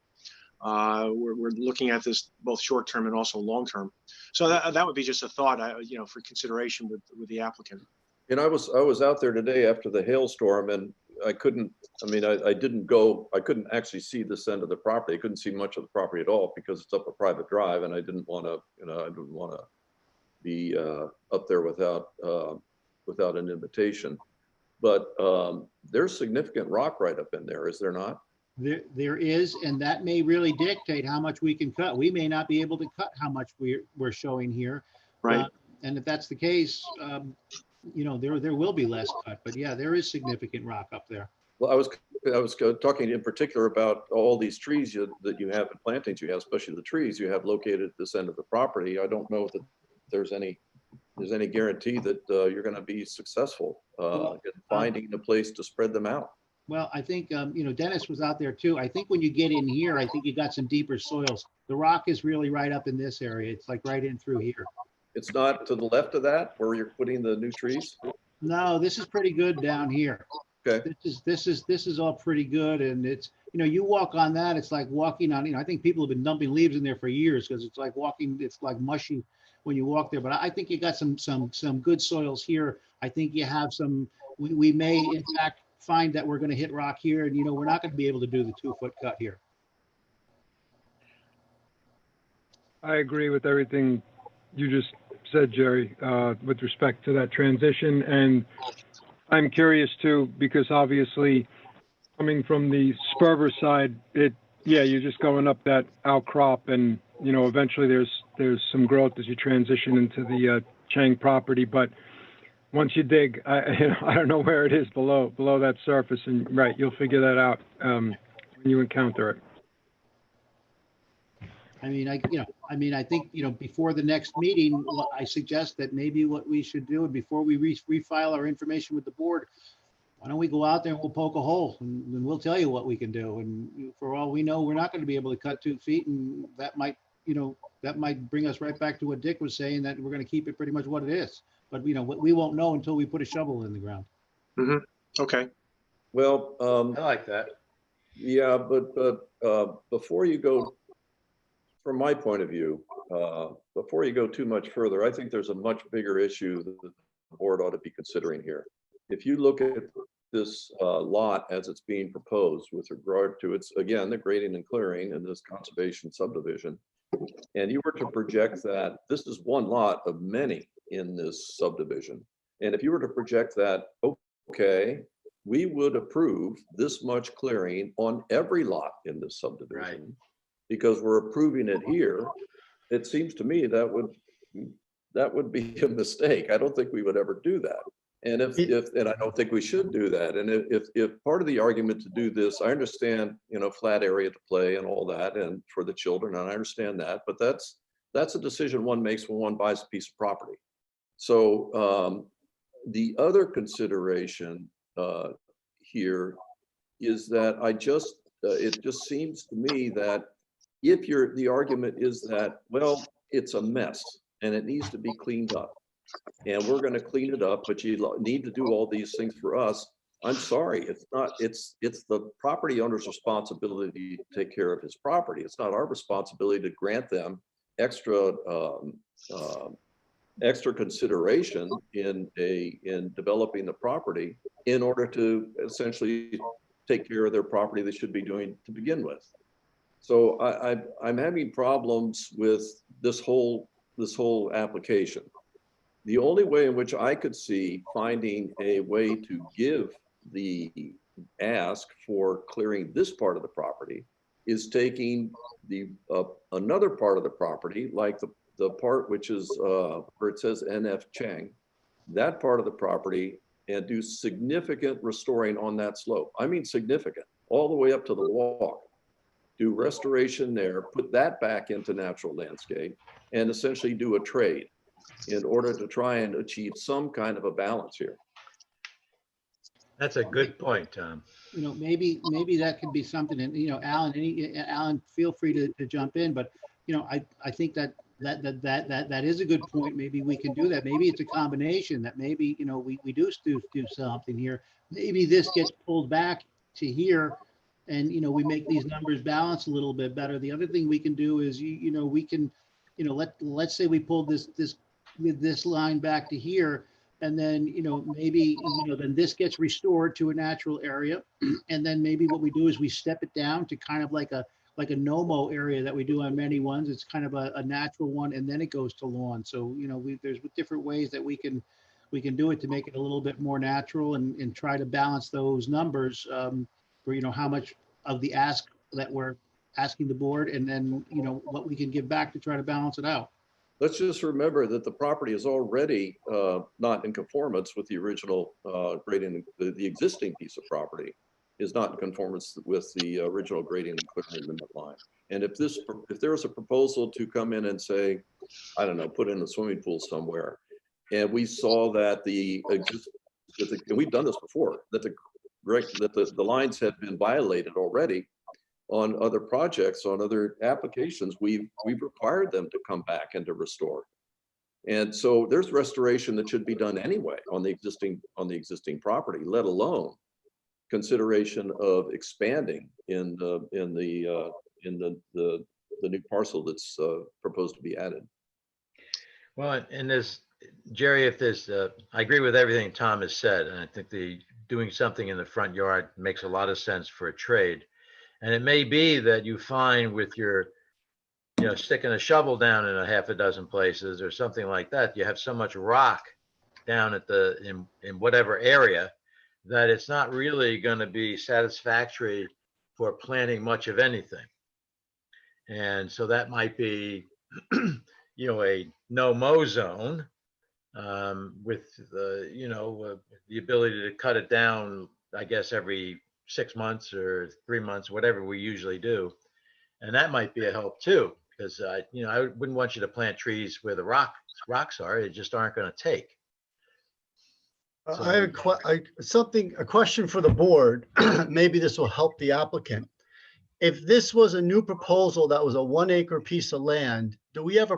We're looking at this both short term and also long term. So that would be just a thought, for consideration with the applicant. And I was out there today after the hailstorm, and I couldn't actually see this end of the property. I couldn't see much of the property at all because it's up a private drive, and I didn't want to be up there without an invitation. But there's significant rock right up in there, is there not? There is, and that may really dictate how much we can cut. We may not be able to cut how much we're showing here. Right. And if that's the case, there will be less cut. But yeah, there is significant rock up there. Well, I was talking in particular about all these trees that you have and plantings you have, especially the trees you have located at this end of the property. I don't know that there's any guarantee that you're going to be successful in finding a place to spread them out. Well, I think, Dennis was out there too. I think when you get in here, I think you got some deeper soils. The rock is really right up in this area. It's like right in through here. It's not to the left of that where you're putting the new trees? No, this is pretty good down here. Okay. This is all pretty good. And it's, you walk on that, it's like walking on, I think people have been dumping leaves in there for years because it's like it's like mushy when you walk there. But I think you got some good soils here. I think you have we may in fact find that we're going to hit rock here, and we're not going to be able to do the 2-foot cut here. I agree with everything you just said, Jerry, with respect to that transition. And I'm curious too, because obviously coming from the Sperber side, you're just going up that outcrop, and eventually there's some growth as you transition into the Chang property. But once you dig, I don't know where it is below that surface, and right, you'll figure that out when you encounter it. I think, before the next meeting, I suggest that maybe what we should do, before we refile our information with the board, why don't we go out there and we'll poke a hole and we'll tell you what we can do. And for all we know, we're not going to be able to cut 2 feet, and that might bring us right back to what Dick was saying, that we're going to keep it pretty much what it is. But we won't know until we put a shovel in the ground. Mm-hmm. Okay. Well, I like that. yeah, but before you go, from my point of view, before you go too much further, I think there's a much bigger issue that the board ought to be considering here. If you look at this lot as it's being proposed with regard to its, again, the grading and clearing in this conservation subdivision, and you were to project that this is one lot of many in this subdivision, and if you were to project that, okay, we would approve this much clearing on every lot in this subdivision, right, because we're approving it here, it seems to me that would be a mistake. I don't think we would ever do that. And and I don't think we should do that. And if part of the argument to do this, I understand, flat area to play and all that, and for the children, and I understand that, but that's a decision one makes when one buys a piece of property. So the other consideration here is that it just seems to me that if the argument is that, well, it's a mess and it needs to be cleaned up, and we're going to clean it up, but you need to do all these things for us. I'm sorry, it's not. It's the property owner's responsibility to take care of his property. It's not our responsibility to grant them extra consideration in developing the property in order to essentially take care of their property they should be doing to begin with. So I'm having problems with this whole application. The only way in which I could see finding a way to give the ask for clearing this part of the property is taking the another part of the property, like the part which is where it says NF Chang, that part of the property, and do significant restoring on that slope. I mean significant, all the way up to the walk. Do restoration there, put that back into natural landscape, and essentially do a trade in order to try and achieve some kind of a balance here. That's a good point, Tom. Maybe that could be something, and Alan, feel free to jump in, but I think that is a good point. Maybe we can do that. Maybe it's a combination that maybe we do something here. Maybe this gets pulled back to here, and we make these numbers balance a little bit better. The other thing we can do is we can let's say we pull this line back to here, and then maybe then this gets restored to a natural area, and then maybe what we do is we step it down to kind of like a no-mow area that we do on many ones. It's kind of a natural one, and then it goes to lawn. So there's different ways that we can do it to make it a little bit more natural, and try to balance those numbers for how much of the ask that we're asking the board, and then what we can give back to try to balance it out. Let's just remember that the property is already not in conformance with the original grading. The existing piece of property is not in conformance with the original grading and clearing limit line. And if there was a proposal to come in and say, I don't know, put in a swimming pool somewhere, and we saw that and we've done this before, that the lines had been violated already on other projects, on other applications, we've required them to come back and to restore. And so there's restoration that should be done anyway on the existing property, let alone consideration of expanding in the new parcel that's proposed to be added. Well, and Jerry, I agree with everything Tom has said, and I think doing something in the front yard makes a lot of sense for a trade. And it may be that you find with your sticking a shovel down in a half a dozen places or something like that. You have so much rock down at in whatever area that it's not really going to be satisfactory for planting much of anything. And so that might be, a no-mow zone with the ability to cut it down, I guess, every 6 months or 3 months, whatever we usually do. And that might be a help too, because I wouldn't want you to plant trees where the rocks are. They just aren't going to take. I have a question for the board. Maybe this will help the applicant. If this was a new proposal that was a 1 acre piece of land, do we have a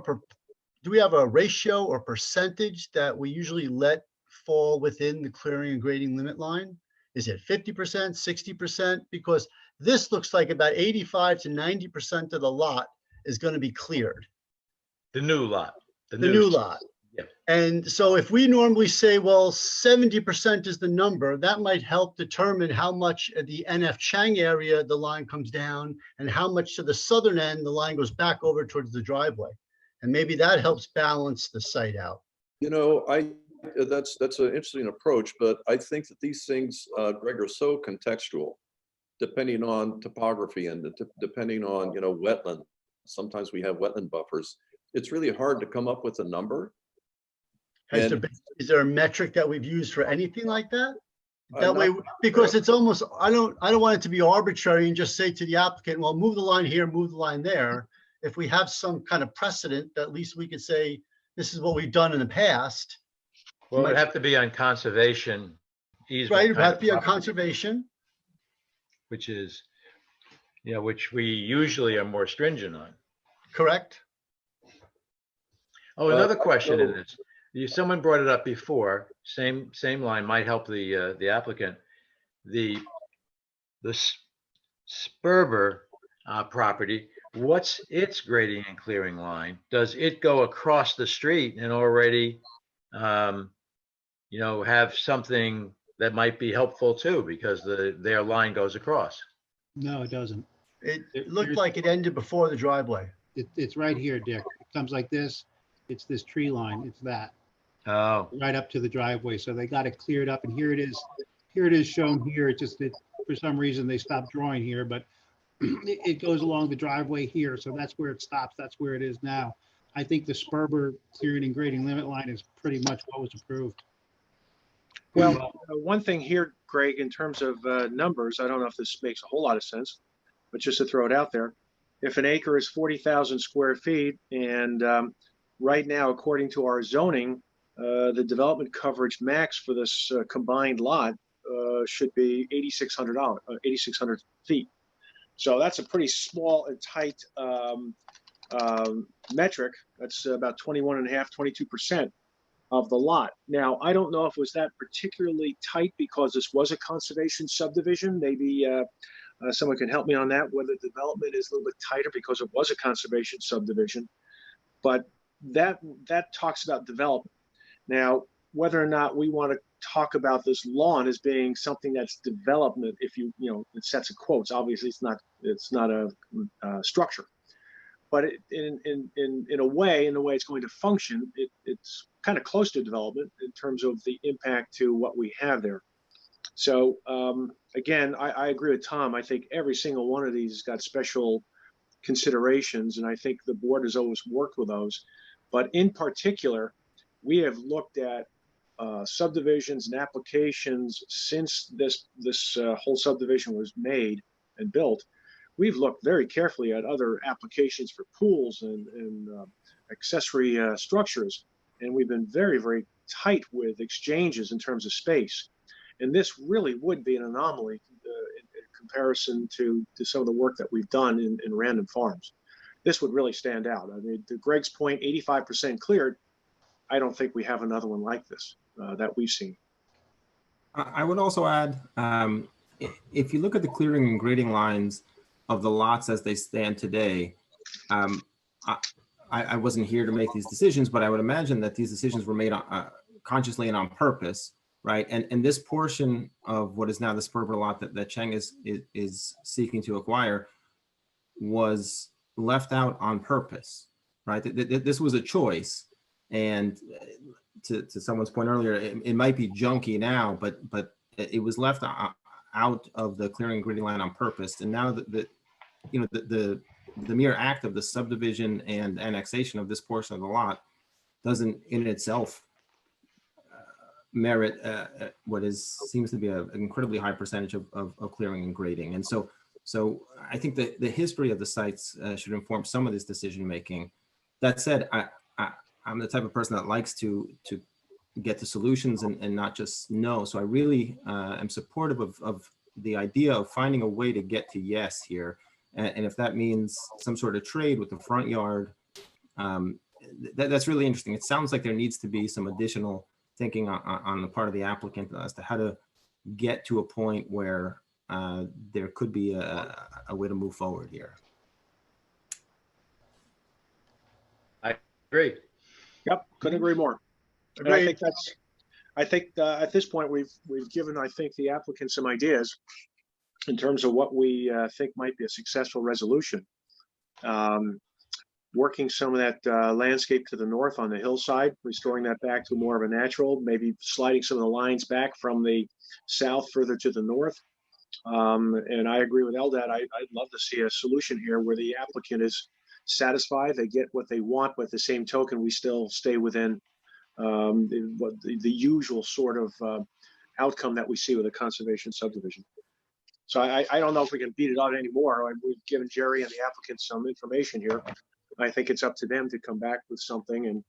ratio or percentage that we usually let fall within the clearing and grading limit line? Is it 50%, 60%? Because this looks like about 85 to 90% of the lot is going to be cleared. The new lot. The new lot. Yep. And so if we normally say, well, 70% is the number, that might help determine how much at the NF Chang area the line comes down and how much to the southern end the line goes back over towards the driveway. And maybe that helps balance the site out. That's an interesting approach, but I think that these things, Greg, are so contextual, depending on topography and depending on, wetland. Sometimes we have wetland buffers. It's really hard to come up with a number. Is there a metric that we've used for anything like that? That way, because it's almost, I don't want it to be arbitrary and just say to the applicant, well, move the line here, move the line there. If we have some kind of precedent, at least we could say, this is what we've done in the past. Well, it would have to be on conservation easement. Right, it would have to be on conservation. Which is, which we usually are more stringent on. Correct. Oh, another question in this. Someone brought it up before. Same line might help the applicant. The Sperber property. What's its grading and clearing line? Does it go across the street and already, have something that might be helpful too, because their line goes across? No, it doesn't. It looked like it ended before the driveway. It's right here, Dick. It comes like this. It's this tree line. It's that. Oh. Right up to the driveway. So they got it cleared up, and here it is. Here it is shown here. It just, for some reason, they stopped drawing here, but it goes along the driveway here. So that's where it stops. That's where it is now. I think the Sperber clearing and grading limit line is pretty much what was approved. Well, one thing here, Greg, in terms of numbers, I don't know if this makes a whole lot of sense, but just to throw it out there, if an acre is 40,000 square feet, and right now, according to our zoning, the development coverage max for this combined lot should be 8,600 feet. So that's a pretty small and tight metric. That's about 21.5, 22% of the lot. Now, I don't know if it was that particularly tight because this was a conservation subdivision. Maybe someone can help me on that, whether development is a little bit tighter because it was a conservation subdivision. But that talks about development. Now, whether or not we want to talk about this lawn as being something that's development, if it sets of quotes, obviously it's not a structure. But in a way, it's going to function, it's kind of close to development in terms of the impact to what we have there. So again, I agree with Tom. I think every single one of these has got special considerations, and I think the board has always worked with those. But in particular, we have looked at subdivisions and applications since this whole subdivision was made and built. We've looked very carefully at other applications for pools and accessory structures, and we've been very, very tight with exchanges in terms of space. And this really would be an anomaly in comparison to some of the work that we've done in Random Farms. This would really stand out. I mean, to Greg's point, 85% cleared. I don't think we have another one like this that we've seen. I would also add, if you look at the clearing and grading lines of the lots as they stand today, I wasn't here to make these decisions, but I would imagine that these decisions were made consciously and on purpose, right? And this portion of what is now the Sperber lot that Chang is seeking to acquire was left out on purpose, right? This was a choice. And to someone's point earlier, it might be junky now, but it was left out of the clearing and grading line on purpose. And now the mere act of the subdivision and annexation of this portion of the lot doesn't in itself merit what seems to be an incredibly high percentage of clearing and grading. And so I think that the history of the sites should inform some of this decision making. That said, I'm the type of person that likes to get to solutions and not just no. So I really am supportive of the idea of finding a way to get to yes here. And if that means some sort of trade with the front yard, that's really interesting. It sounds like there needs to be some additional thinking on the part of the applicant as to how to get to a point where there could be a way to move forward here. I agree. Yep, couldn't agree more. And I think at this point we've given, I think, the applicant some ideas in terms of what we think might be a successful resolution. Working some of that landscape to the north on the hillside, restoring that back to more of a natural, maybe sliding some of the lines back from the south further to the north. And I agree with Eldad. I'd love to see a solution here where the applicant is satisfied, they get what they want, but at the same token, we still stay within the usual sort of outcome that we see with a conservation subdivision. So I don't know if we can beat it out anymore. We've given Jerry and the applicant some information here. I think it's up to them to come back with something. And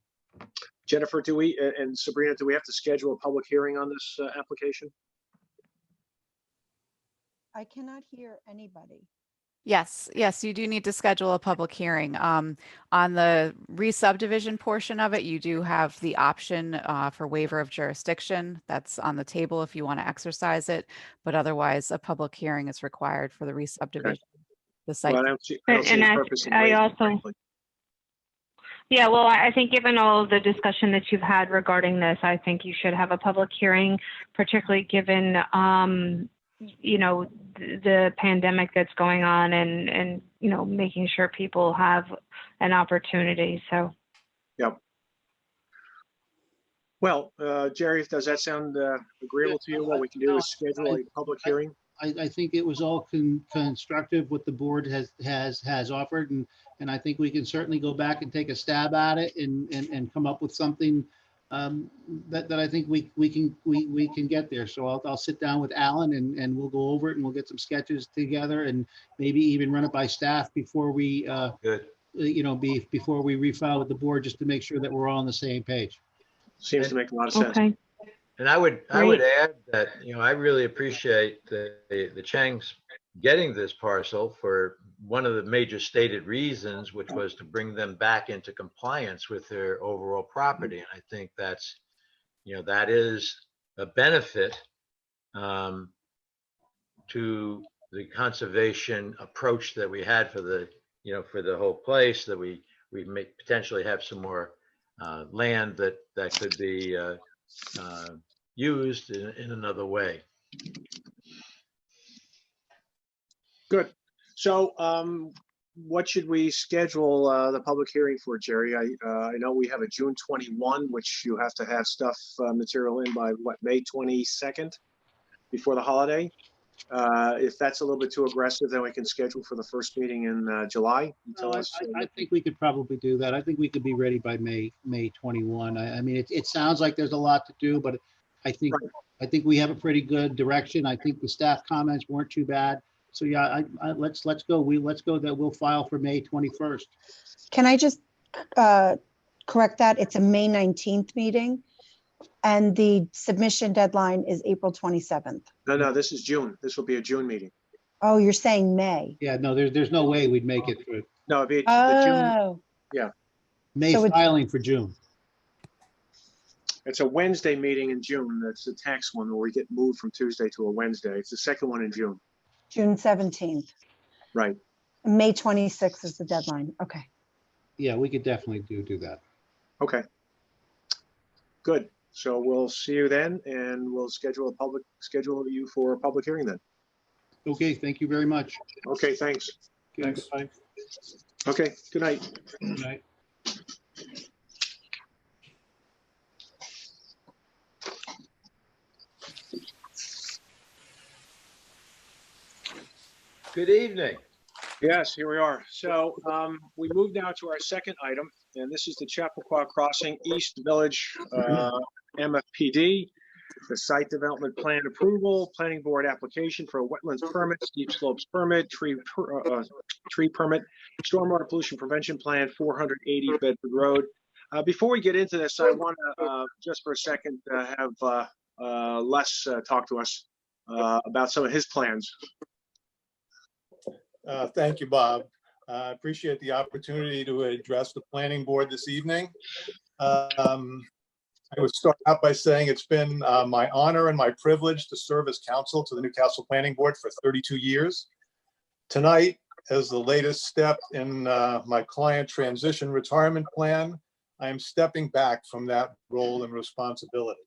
Jennifer, and Sabrina, do we have to schedule a public hearing on this application? I cannot hear anybody. Yes, you do need to schedule a public hearing. On the re-subdivision portion of it, you do have the option for waiver of jurisdiction. That's on the table if you want to exercise it, but otherwise a public hearing is required for the re-subdivision. Okay. The site. Well, I don't see any purpose in waiving it, frankly. Yeah, well, I think given all the discussion that you've had regarding this, I think you should have a public hearing, particularly given, the pandemic that's going on and making sure people have an opportunity. So. Yep. Well, Jerry, does that sound agreeable to you? What we can do is schedule a public hearing. I think it was all constructive what the board has offered, and I think we can certainly go back and take a stab at it and come up with something that I think we can get there. So I'll sit down with Alan and we'll go over it and we'll get some sketches together and maybe even run it by staff before we before we refile with the board, just to make sure that we're all on the same page. Seems to make a lot of sense. Okay. And I would add that, I really appreciate the Changs getting this parcel for one of the major stated reasons, which was to bring them back into compliance with their overall property. And I think that's, that is a benefit to the conservation approach that we had for the, for the whole place, that we may potentially have some more land that could be used in another way. Good. So what should we schedule the public hearing for, Jerry? I know we have a June 21, which you have to have stuff material in by May 22nd before the holiday. If that's a little bit too aggressive, then we can schedule for the first meeting in July. I think we could probably do that. I think we could be ready by May 21. I mean, it sounds like there's a lot to do, but I think we have a pretty good direction. I think the staff comments weren't too bad. So yeah, let's go. Let's go that we'll file for May 21st. Can I just correct that? It's a May 19th meeting and the submission deadline is April 27th. No, this is June. This will be a June meeting. Oh, you're saying May. Yeah, no, there's no way we'd make it through. No, it'd be the June. Oh, Yeah, May So filing for June. it's a Wednesday meeting in June. That's the tax one where we get moved from Tuesday to a Wednesday. It's the second one in June. June 17th. Right. May 26th is the deadline. Okay. Yeah, we could definitely do that. Okay. Good. So we'll see you then, and we'll schedule you for a public hearing then. Okay, thank you very much. Okay, thanks. Thanks. Bye. Okay, good night. Right. Good evening. Yes, here we are. So we move now to our second item, and this is the Chappaqua Crossing East Village MFPD, the site development plan approval, planning board application for a wetlands permit, steep slopes permit, tree permit, stormwater pollution prevention plan, 480 Bedford Road. Before we get into this, I want to just for a second have Les talk to us about some of his plans. Thank you, Bob. I appreciate the opportunity to address the planning board this evening. I would start out by saying it's been my honor and my privilege to serve as counsel to the Newcastle Planning Board for 32 years. Tonight, as the latest step in my client transition retirement plan, I am stepping back from that role and responsibility.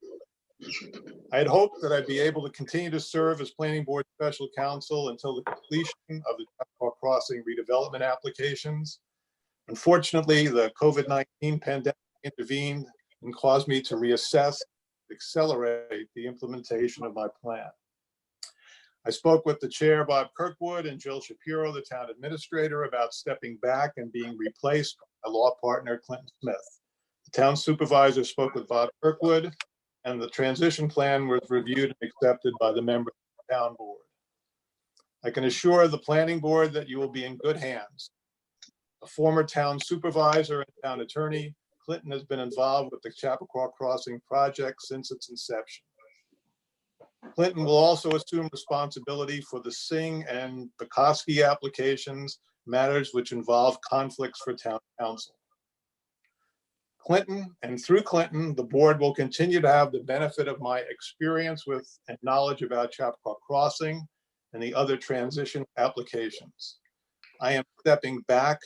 I had hoped that I'd be able to continue to serve as planning board special counsel until the completion of the Chappaqua Crossing redevelopment applications. Unfortunately, the COVID-19 pandemic intervened and caused me to reassess, accelerate the implementation of my plan. I spoke with the chair, Bob Kirkwood, and Jill Shapiro, the town administrator, about stepping back and being replaced by my law partner, Clinton Smith. The town supervisor spoke with Bob Kirkwood, and the transition plan was reviewed and accepted by the members of the town board. I can assure the planning board that you will be in good hands. A former town supervisor and town attorney, Clinton has been involved with the Chappaqua Crossing project since its inception. Clinton will also assume responsibility for the Singh and Bukowski applications, matters which involve conflicts for town council. Clinton, and through Clinton, the board will continue to have the benefit of my experience with and knowledge about Chappaqua Crossing and the other transition applications. I am stepping back,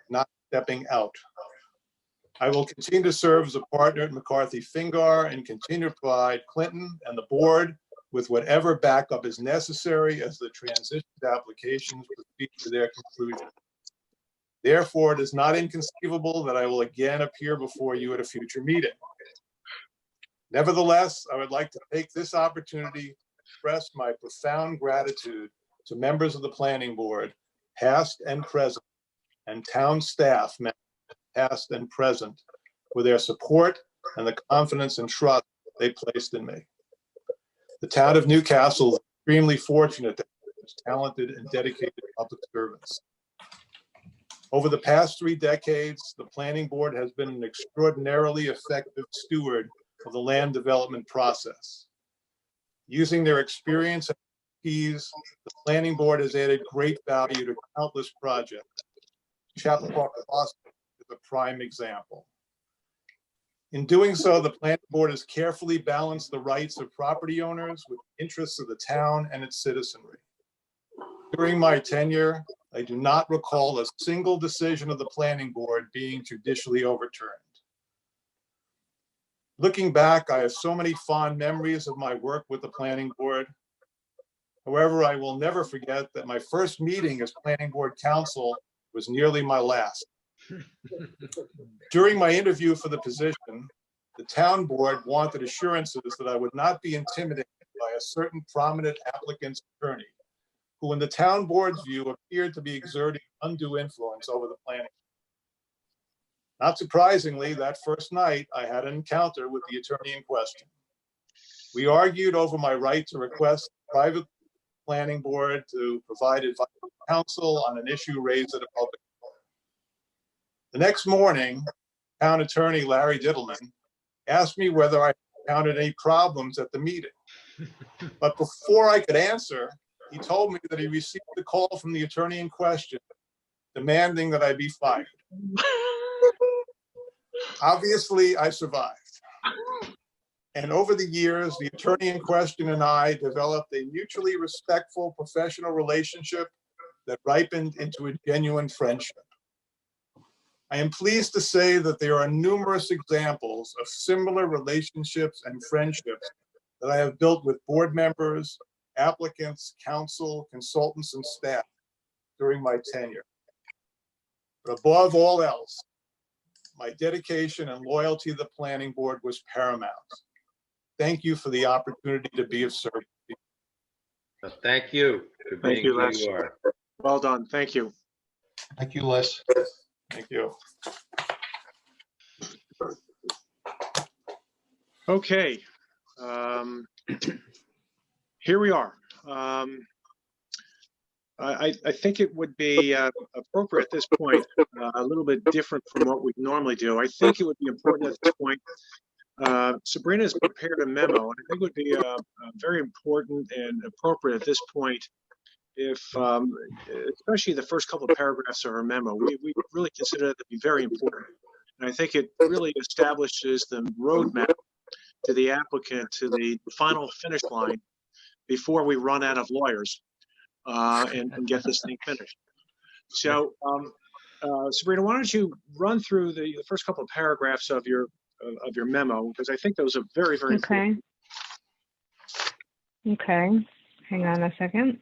not stepping out. I will continue to serve as a partner at McCarthy Fingar and continue to provide Clinton and the board with whatever backup is necessary as the transition applications proceed to their conclusion. Therefore, it is not inconceivable that I will again appear before you at a future meeting. Nevertheless, I would like to take this opportunity to express my profound gratitude to members of the planning board, past and present, and town staff, past and present, for their support and the confidence and trust they placed in me. The town of Newcastle is extremely fortunate to have talented and dedicated public servants. Over the past 3 decades, the planning board has been an extraordinarily effective steward of the land development process. Using their experience and expertise, the planning board has added great value to countless projects. Chappaqua Crossing is a prime example. In doing so, the planning board has carefully balanced the rights of property owners with the interests of the town and its citizenry. During my tenure, I do not recall a single decision of the planning board being judicially overturned. Looking back, I have so many fond memories of my work with the planning board. However, I will never forget that my first meeting as planning board counsel was nearly my last. During my interview for the position, the town board wanted assurances that I would not be intimidated by a certain prominent applicant's attorney, who in the town board's view appeared to be exerting undue influence over the planning. Not surprisingly, that first night, I had an encounter with the attorney in question. We argued over my right to request the private planning board to provide advice to counsel on an issue raised at a public forum. The next morning, town attorney Larry Diddleman asked me whether I encountered any problems at the meeting. But before I could answer, he told me that he received a call from the attorney in question demanding that I be fired. Obviously, I survived. And over the years, the attorney in question and I developed a mutually respectful professional relationship that ripened into a genuine friendship. I am pleased to say that there are numerous examples of similar relationships and friendships that I have built with board members, applicants, counsel, consultants, and staff during my tenure. But above all else, my dedication and loyalty to the planning board was paramount. Thank you for the opportunity to be of service. Well, thank you for Thank being you, who Les. you are. Well done. Thank you. Thank you, Les. Thank you. Okay. Here we are. I think it would be appropriate at this point, a little bit different from what we normally do. I think it would be important at this point. Sabrina has prepared a memo, and I think it would be very important and appropriate at this point if, especially the first couple of paragraphs of her memo, we really consider that to be very important. And I think it really establishes the roadmap to the applicant to the final finish line before we run out of lawyers and get this thing finished. So, Sabrina, why don't you run through the first couple of paragraphs of your memo, because I think those are very, very important. Okay. Hang on a second.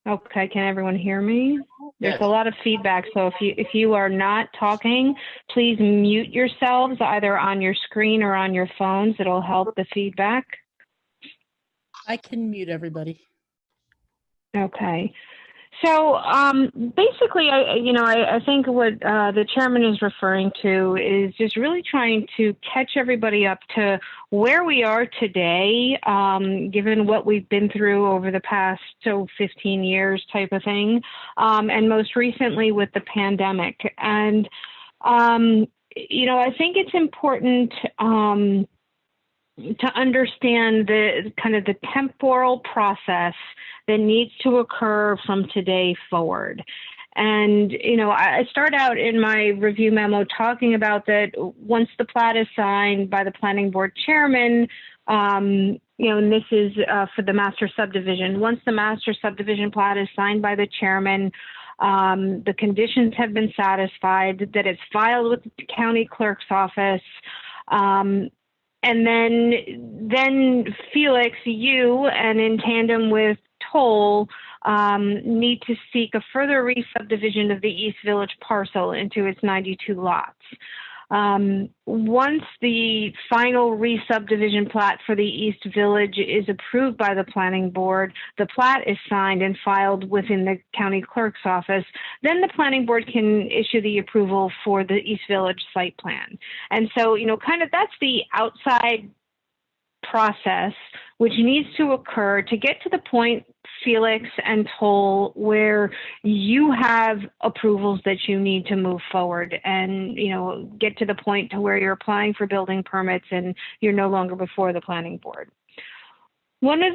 Okay, can everyone hear me? There's Yes. a lot of feedback, so if you are not talking, please mute yourselves either on your screen or on your phones. It'll help the feedback. I can mute everybody. Okay. So basically, I think what the chairman is referring to is just really trying to catch everybody up to where we are today, given what we've been through over the past 15 years type of thing, and most recently with the pandemic. And, I think it's important to understand the kind of the temporal process that needs to occur from today forward. And, I start out in my review memo talking about that once the plat is signed by the planning board chairman, and this is for the master subdivision. Once the master subdivision plat is signed by the chairman, the conditions have been satisfied, that it's filed with the county clerk's office, and then Felix, you, and in tandem with Toll, need to seek a further re-subdivision of the East Village parcel into its 92 lots. Once the final re-subdivision plat for the East Village is approved by the planning board, the plat is signed and filed within the county clerk's office, then the planning board can issue the approval for the East Village site plan. And so, kind of that's the outside process which needs to occur to get to the point, Felix and Toll, where you have approvals that you need to move forward and, get to the point to where you're applying for building permits and you're no longer before the planning board. One of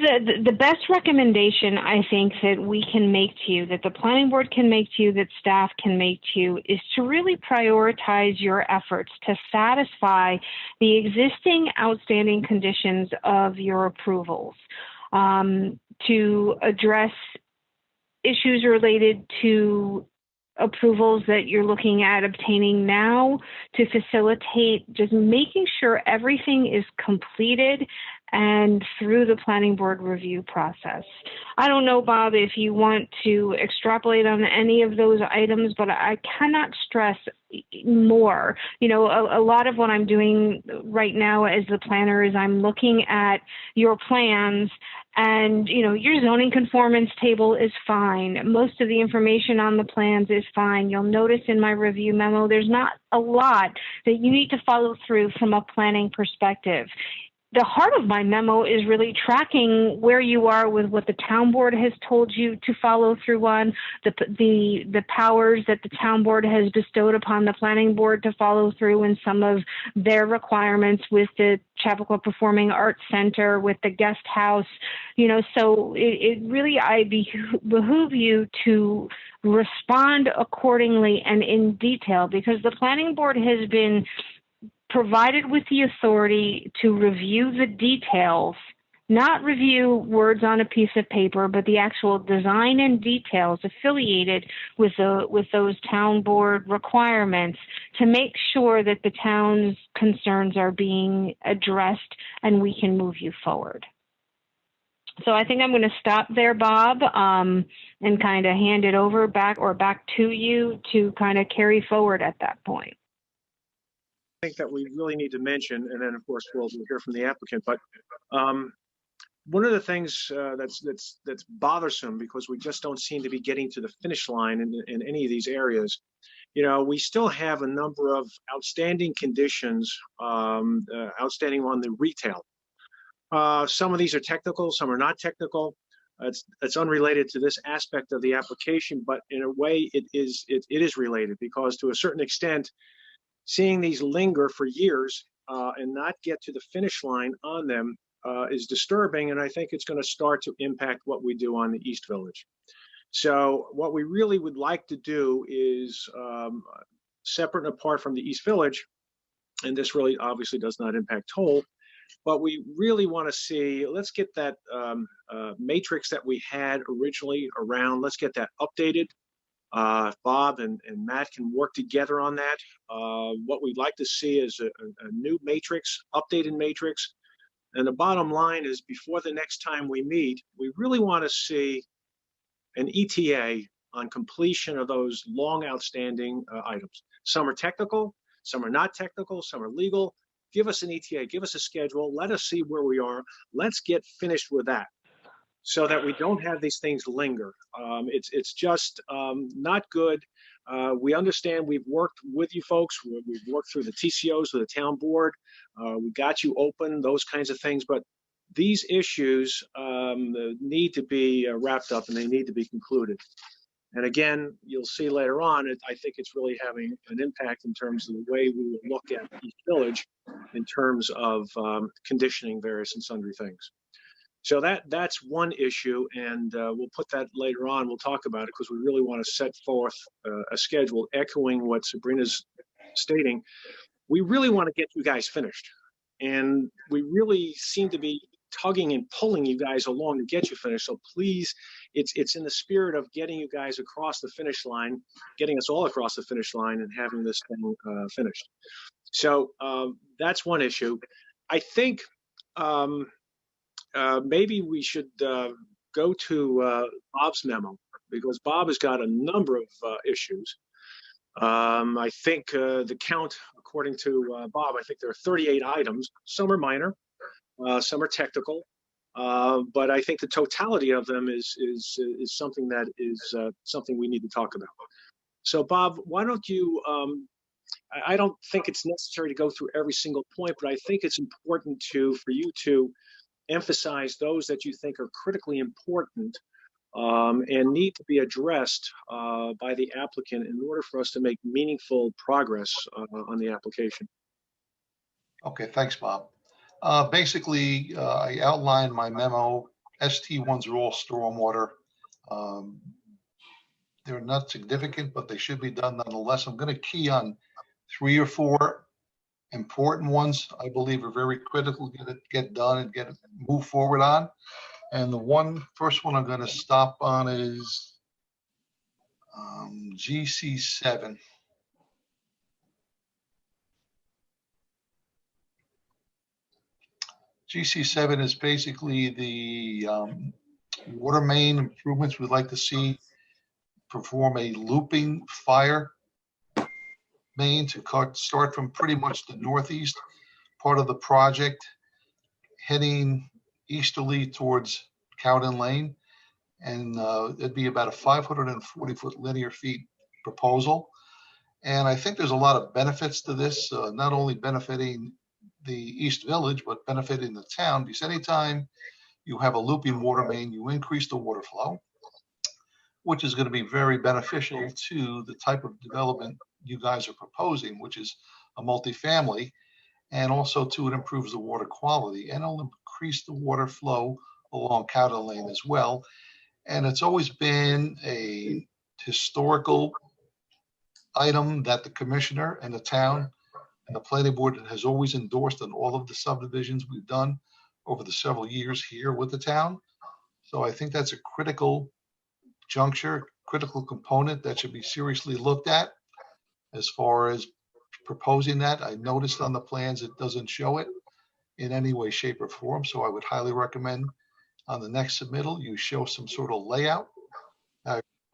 the best recommendation I think that we can make to you, that the planning board can make to you, that staff can make to you, is to really prioritize your efforts to satisfy the existing outstanding conditions of your approvals, to address issues related to approvals that you're looking at obtaining now, to facilitate just making sure everything is completed and through the planning board review process. I don't know, Bob, if you want to extrapolate on any of those items, but I cannot stress more. A lot of what I'm doing right now as the planner is I'm looking at your plans, and, your zoning conformance table is fine. Most of the information on the plans is fine. You'll notice in my review memo, there's not a lot that you need to follow through from a planning perspective. The heart of my memo is really tracking where you are with what the town board has told you to follow through on, the powers that the town board has bestowed upon the planning board to follow through in some of their requirements with the Chappaqua Performing Arts Center, with the guest house, so it really, behoove you to respond accordingly and in detail, because the planning board has been provided with the authority to review the details not review words on a piece of paper, but the actual design and details affiliated with those town board requirements to make sure that the town's concerns are being addressed and we can move you forward. So I think I'm going to stop there, Bob, and kind of hand it over back to you to kind of carry forward at that point. I think that we really need to mention, and then of course we'll hear from the applicant, but one of the things that's bothersome, because we just don't seem to be getting to the finish line in any of these areas. You know, we still have a number of outstanding conditions outstanding on the retail. Some of these are technical, some are not technical. It's unrelated to this aspect of the application, but in a way it is related, because to a certain extent, seeing these linger for years and not get to the finish line on them is disturbing, and I think it's going to start to impact what we do on the East Village. So what we really would like to do is separate and apart from the East Village, and this really obviously does not impact Toll, but we really want to see, let's get that matrix that we had originally around, let's get that updated. Bob and Matt can work together on that. What we'd like to see is a new matrix, updated matrix. And the bottom line is, before the next time we meet, we really want to see an ETA on completion of those long outstanding items. Some are technical, some are not technical, some are legal. Give us an ETA, give us a schedule, let us see where we are. Let's get finished with that, so that we don't have these things linger. It's just not good. We understand, we've worked with you folks. We've worked through the TCOs, with the town board. We got you open, those kinds of things. But these issues need to be wrapped up, and they need to be concluded. And again, you'll see later on, I think it's really having an impact in terms of the way we will look at East Village in terms of conditioning various and sundry things. So that's one issue, and we'll put that later on. We'll talk about it, because we really want to set forth a schedule echoing what Sabrina's stating. We really want to get you guys finished, and we really seem to be tugging and pulling you guys along to get you finished. So please, it's in the spirit of getting you guys across the finish line, getting us all across the finish line, and having this thing finished. So that's one issue. I think maybe we should go to Bob's memo, because Bob has got a number of issues. I think the count, according to Bob, I think there are 38 items. Some are minor, some are technical, but I think the totality of them is something that is something we need to talk about. So Bob, why don't you, I don't think it's necessary to go through every single point, but I think it's important for you to emphasize those that you think are critically important and need to be addressed by the applicant in order for us to make meaningful progress on the application. Okay, thanks, Bob. Basically, I outlined my memo. ST1s are all stormwater. They're not significant, but they should be done nonetheless. I'm going to key on 3 or 4 important ones I believe are very critical to get done and move forward on. And the first one I'm going to stop on is GC7. GC7 is basically the water main improvements. We'd like to see perform a looping fire main to start from pretty much the northeast part of the project, heading easterly towards Cowden Lane. And it'd be about a 540-foot linear feet proposal. And I think there's a lot of benefits to this, not only benefiting the East Village, but benefiting the town, because anytime you have a looping water main, you increase the water flow, which is going to be very beneficial to the type of development you guys are proposing, which is a multifamily, and also too, it improves the water quality, and it'll increase the water flow along Cowden Lane as well. And it's always been a historical item that the commissioner and the town and the planning board has always endorsed in all of the subdivisions we've done over the several years here with the town. So I think that's a critical juncture, critical component that should be seriously looked at as far as proposing that. I noticed on the plans it doesn't show it in any way, shape, or form. So I would highly recommend on the next submittal, you show some sort of layout.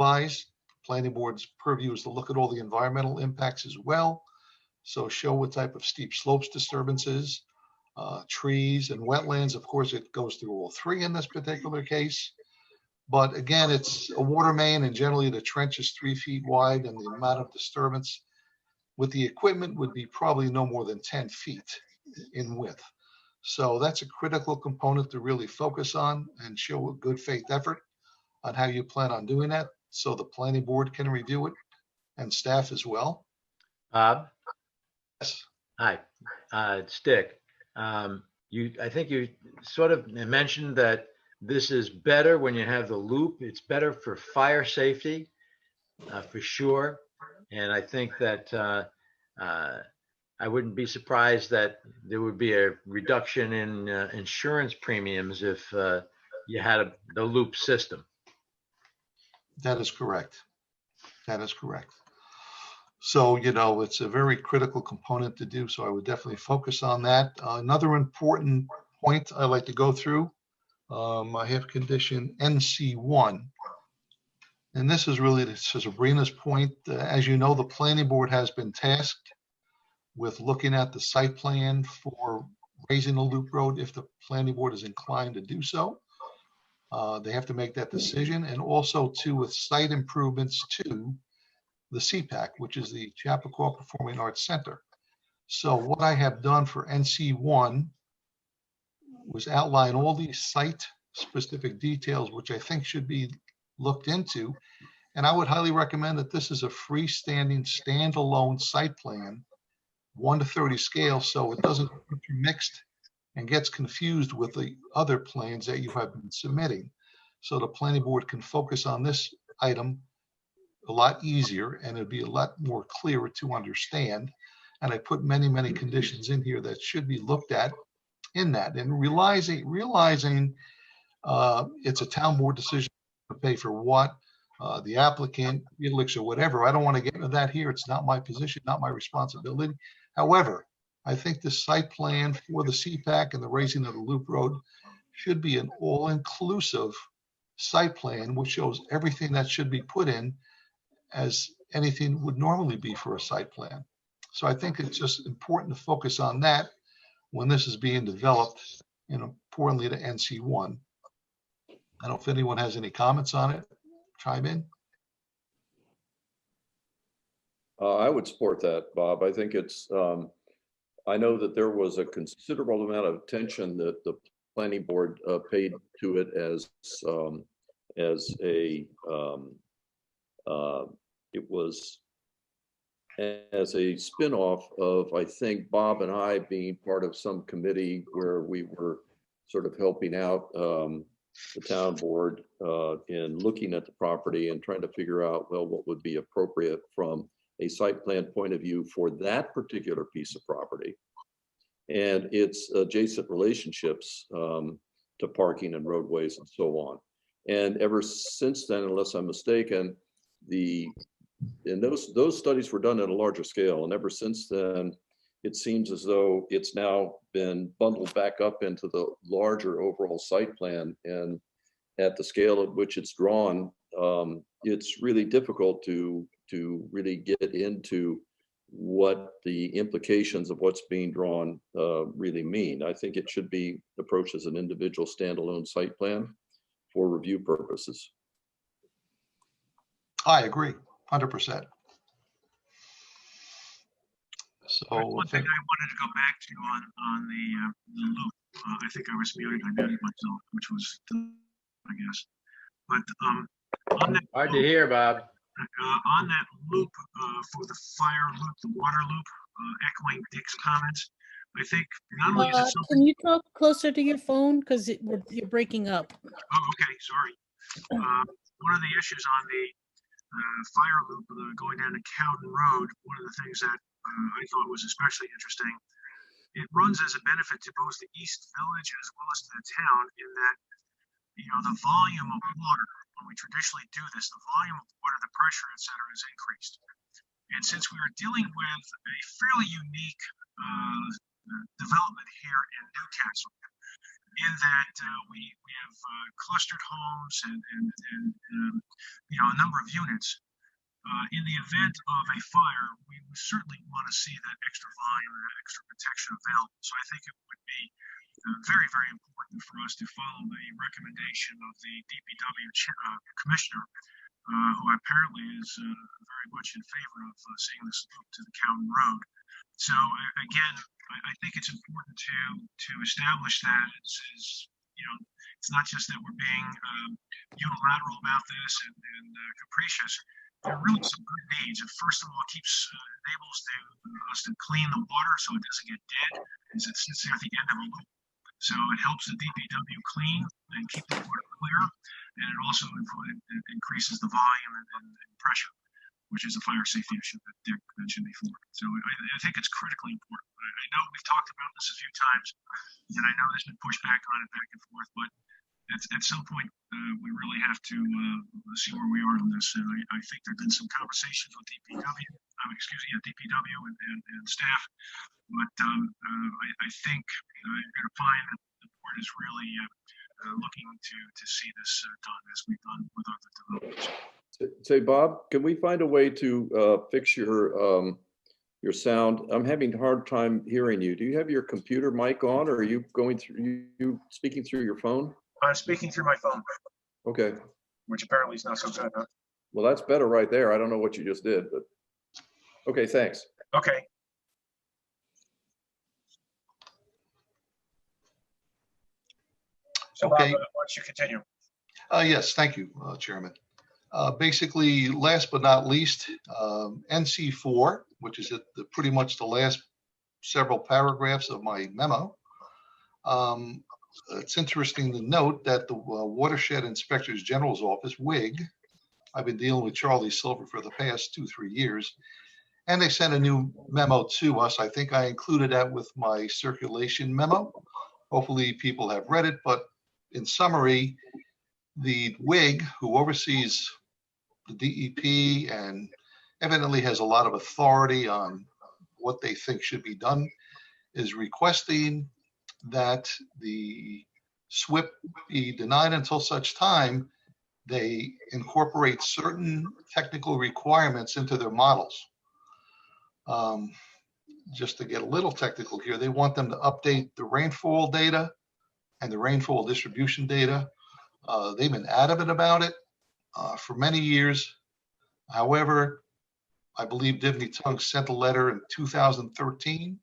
Realize planning board's purview is to look at all the environmental impacts as well. So show what type of steep slopes disturbances, trees and wetlands. Of course, it goes through all three in this particular case. But again, it's a water main, and generally the trench is 3 feet wide, and the amount of disturbance with the equipment would be probably no more than 10 feet in width. So that's a critical component to really focus on and show a good faith effort on how you plan on doing that, so the planning board can review it and staff as well. Bob? Yes. Hi, it's Dick. I think you sort of mentioned that this is better when you have the loop. It's better for fire safety, for sure. And I think that I wouldn't be surprised that there would be a reduction in insurance premiums if you had the loop system. That is correct. That is correct. So, you know, it's a very critical component to do. So I would definitely focus on that. Another important point I like to go through, I have condition NC1. And this is really to Sabrina's point. As you know, the planning board has been tasked with looking at the site plan for raising the loop road if the planning board is inclined to do so. They have to make that decision, and also too with site improvements to the CPAC, which is the Chappaqua Performing Arts Center. So what I have done for NC1 was outline all these site specific details, which I think should be looked into. And I would highly recommend that this is a freestanding standalone site plan, 1:30 scale, so it doesn't get mixed and gets confused with the other plans that you have been submitting. So the planning board can focus on this item a lot easier, and it'd be a lot more clearer to understand. And I put many, many conditions in here that should be looked at in that, and realizing it's a town board decision to pay for what, the applicant, Felix or whatever. I don't want to get into that here. It's not my position, not my responsibility. However, I think the site plan for the CPAC and the raising of the loop road should be an all-inclusive site plan, which shows everything that should be put in as anything would normally be for a site plan. So I think it's just important to focus on that when this is being developed, and importantly to NC1. I don't know if anyone has any comments on it. Chime in. I would support that, Bob. I think it's, I know that there was a considerable amount of attention that the planning board paid to it as a spin-off of, I think, Bob and I being part of some committee where we were sort of helping out the town board in looking at the property and trying to figure out, well, what would be appropriate from a site plan point of view for that particular piece of property and its adjacent relationships to parking and roadways and so on. And ever since then, unless I'm mistaken, those studies were done at a larger scale. And ever since then, it seems as though it's now been bundled back up into the larger overall site plan. And at the scale at which it's drawn, it's really difficult to really get into what the implications of what's being drawn really mean. I think it should be approached as an individual standalone site plan for review purposes. I agree, 100%. So one thing I wanted to go back to on the loop, I think I was muted. I muted myself, which was, I guess. But on that hard to hear, Bob. On that loop for the fire loop, the water loop, echoing Dick's comments, I think not only is it something. Can you talk closer to your phone because you're breaking up? Oh, okay, sorry. One of the issues on the fire loop going down to Cowden Road, one of the things that I thought was especially interesting it runs as a benefit to both the East Village as well as to the town in that, the volume of water, when we traditionally do this, the volume of water, the pressure, et cetera, is increased. And since we are dealing with a fairly unique development here in Newcastle, in that we have clustered homes and a number of units. In the event of a fire, we certainly want to see that extra volume and that extra protection available. So I think it would be very, very important for us to follow the recommendation of the DPW commissioner, who apparently is very much in favor of seeing this loop to the County Road. So again, I think it's important to establish that it's not just that we're being unilateral about this and capricious. There are really some good needs. And first of all, it enables us to clean the water so it doesn't get dead as it sits there at the end of a loop. So it helps the DPW clean and keep the water clear, and it also increases the volume and pressure, which is a fire safety issue that Dick mentioned before. So I think it's critically important. I know we've talked about this a few times, and I know there's been pushback on it back and forth, but at some point, we really have to see where we are on this. And I think there have been some conversations with DPW and staff, but I think you're going to find that the board is really looking to see this done as we've done with other developments. Say, Bob, can we find a way to fix your sound? I'm having a hard time hearing you. Do you have your computer mic on, or are you you speaking through your phone? I'm speaking through my phone. Okay. Which apparently is not so good, huh? Well, that's better right there. I don't know what you just did, but okay, thanks. Okay. So Okay. Bob, why don't you continue? Yes, thank you, Chairman. Basically, last but not least, NC4, which is pretty much the last several paragraphs of my memo. It's interesting to note that the Watershed Inspector General's Office, WIG, I've been dealing with Charlie Silver for the past 2-3 years, and they sent a new memo to us. I think I included that with my circulation memo. Hopefully people have read it, but in summary, the WIG, who oversees the DEP and evidently has a lot of authority on what they think should be done, is requesting that the SWIP be denied until such time they incorporate certain technical requirements into their models. Just to get a little technical here, they want them to update the rainfall data and the rainfall distribution data. They've been adamant about it for many years. However, I believe Divney Tung sent a letter in 2013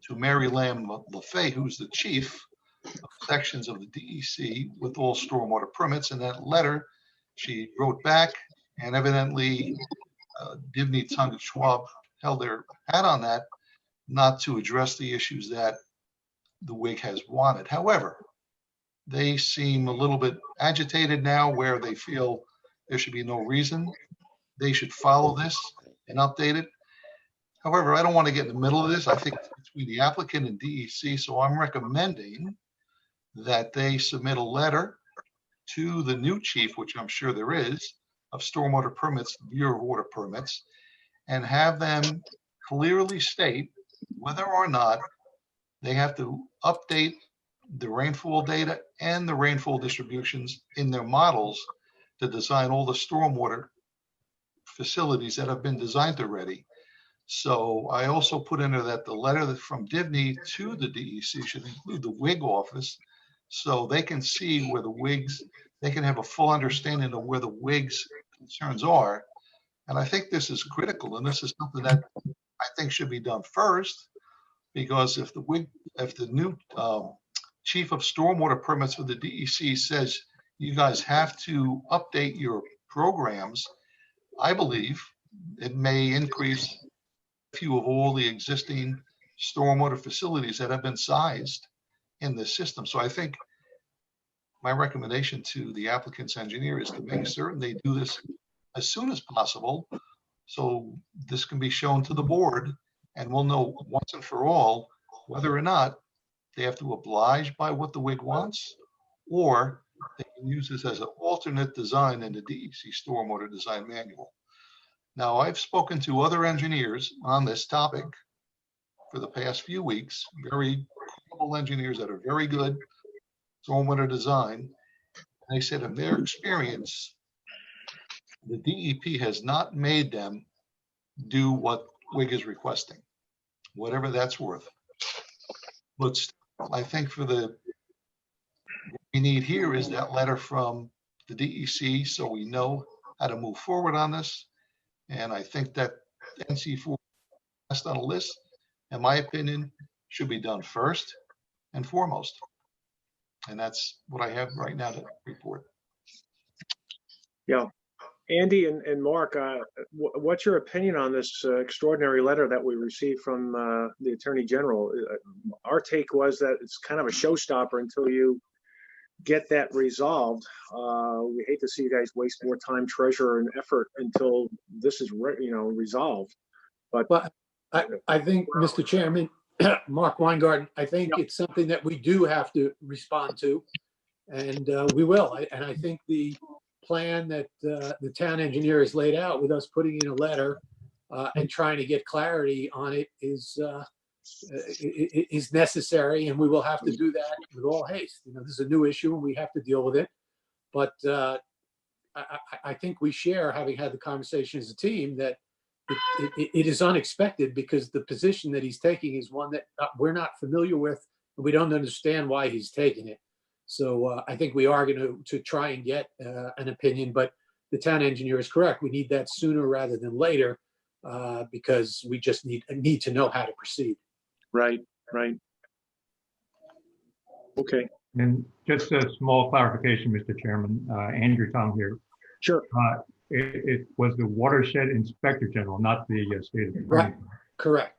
to Mary Lam LaFay, who's the chief of sections of the DEC with all stormwater permits. In that letter, she wrote back, and evidently Divney Tung and Schwab held their hat on that, not to address the issues that the WIG has wanted. However, they seem a little bit agitated now, where they feel there should be no reason they should follow this and update it. However, I don't want to get in the middle of this. I think it's between the applicant and DEC, so I'm recommending that they submit a letter to the new chief, which I'm sure there is, of stormwater permits, Bureau of Water Permits, and have them clearly state whether or not they have to update the rainfall data and the rainfall distributions in their models to design all the stormwater facilities that have been designed already. So I also put in there that the letter from Divney to the DEC should include the WIG office, so they can see where the WIGs, they can have a full understanding of where the WIGs concerns are. And I think this is critical, and this is something that I think should be done first, because if the WIG, if the new chief of stormwater permits for the DEC says you guys have to update your programs, I believe it may increase a few of all the existing stormwater facilities that have been sized in this system. So I think my recommendation to the applicant's engineer is to make certain they do this as soon as possible, so this can be shown to the board, and we'll know once and for all whether or not they have to oblige by what the WIG wants, or they can use this as an alternate design in the DEC Stormwater Design Manual. Now, I've spoken to other engineers on this topic for the past few weeks, very capable engineers that are very good stormwater design. And they said in their experience, the DEP has not made them do what WIG is requesting, whatever that's worth. But I think for what we need here is that letter from the DEC so we know how to move forward on this. And I think that NC4 last on the list, in my opinion, should be done first and foremost. And that's what I have right now to report. Yeah. Andy and Mark, what's your opinion on this extraordinary letter that we received from the Attorney General? Our take was that it's kind of a showstopper until you get that resolved. We hate to see you guys waste more time, treasure, and effort until this is resolved. But well, I think, Mr. Chairman, Mark Weingarten, I think it's something that we do have to respond to, and we will. And I think the plan that the town engineer has laid out with us putting in a letter and trying to get clarity on it is necessary, and we will have to do that with all haste. This is a new issue and we have to deal with it. But I think we share, having had the conversation as a team, that it is unexpected because the position that he's taking is one that we're not familiar with, and we don't understand why he's taking it. So I think we are going to try and get an opinion, but the town engineer is correct. We need that sooner rather than later because we just need to know how to proceed. Right. Okay. And just a small clarification, Mr. Chairman, Andrew Tong here. Sure. It was the Watershed Inspector General, not the state attorney. Right. Correct.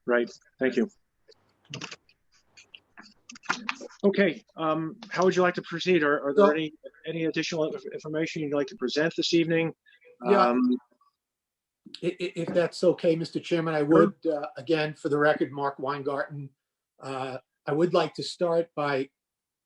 Right. Thank you. Okay, how would you like to proceed? Are there any additional information you'd like to present this evening? Yeah. If that's okay, Mr. Chairman, I would, again, for the record, Mark Weingarten, I would like to start by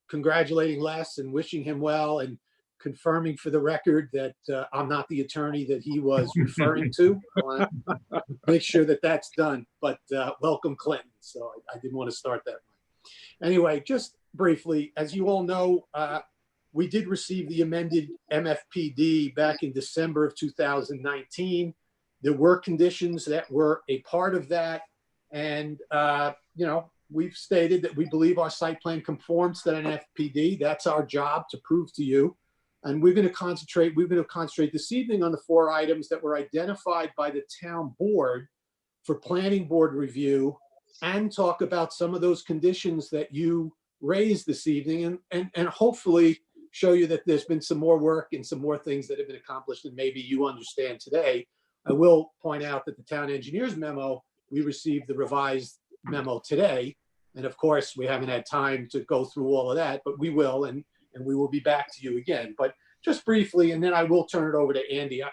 congratulating Les and wishing him well and confirming for the record that I'm not the attorney that he was referring to. I want to make sure that that's done, but welcome Clinton. So I didn't want to start that way. Anyway, just briefly, as you all know, we did receive the amended MFPD back in December of 2019. There were conditions that were a part of that. And, we've stated that we believe our site plan conforms to an FPD. That's our job to prove to you. And we're going to concentrate this evening on the 4 items that were identified by the town board for planning board review, and talk about some of those conditions that you raised this evening, and hopefully show you that there's been some more work and some more things that have been accomplished than maybe you understand today. I will point out that the town engineer's memo, we received the revised memo today. And of course, we haven't had time to go through all of that, but we will, and we will be back to you again. But just briefly, and then I will turn it over to Andy.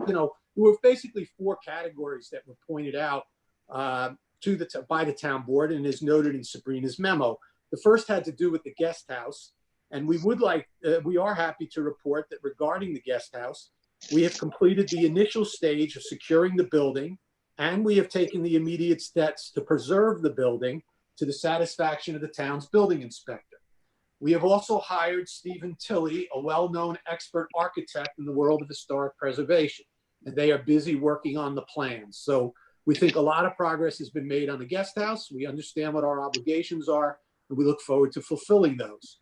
There were basically 4 categories that were pointed out by the town board, and is noted in Sabrina's memo. The first had to do with the guest house, and we are happy to report that regarding the guest house, we have completed the initial stage of securing the building, and we have taken the immediate steps to preserve the building to the satisfaction of the town's building inspector. We have also hired Stephen Tilley, a well-known expert architect in the world of historic preservation, and they are busy working on the plans. So we think a lot of progress has been made on the guest house. We understand what our obligations are, and we look forward to fulfilling those.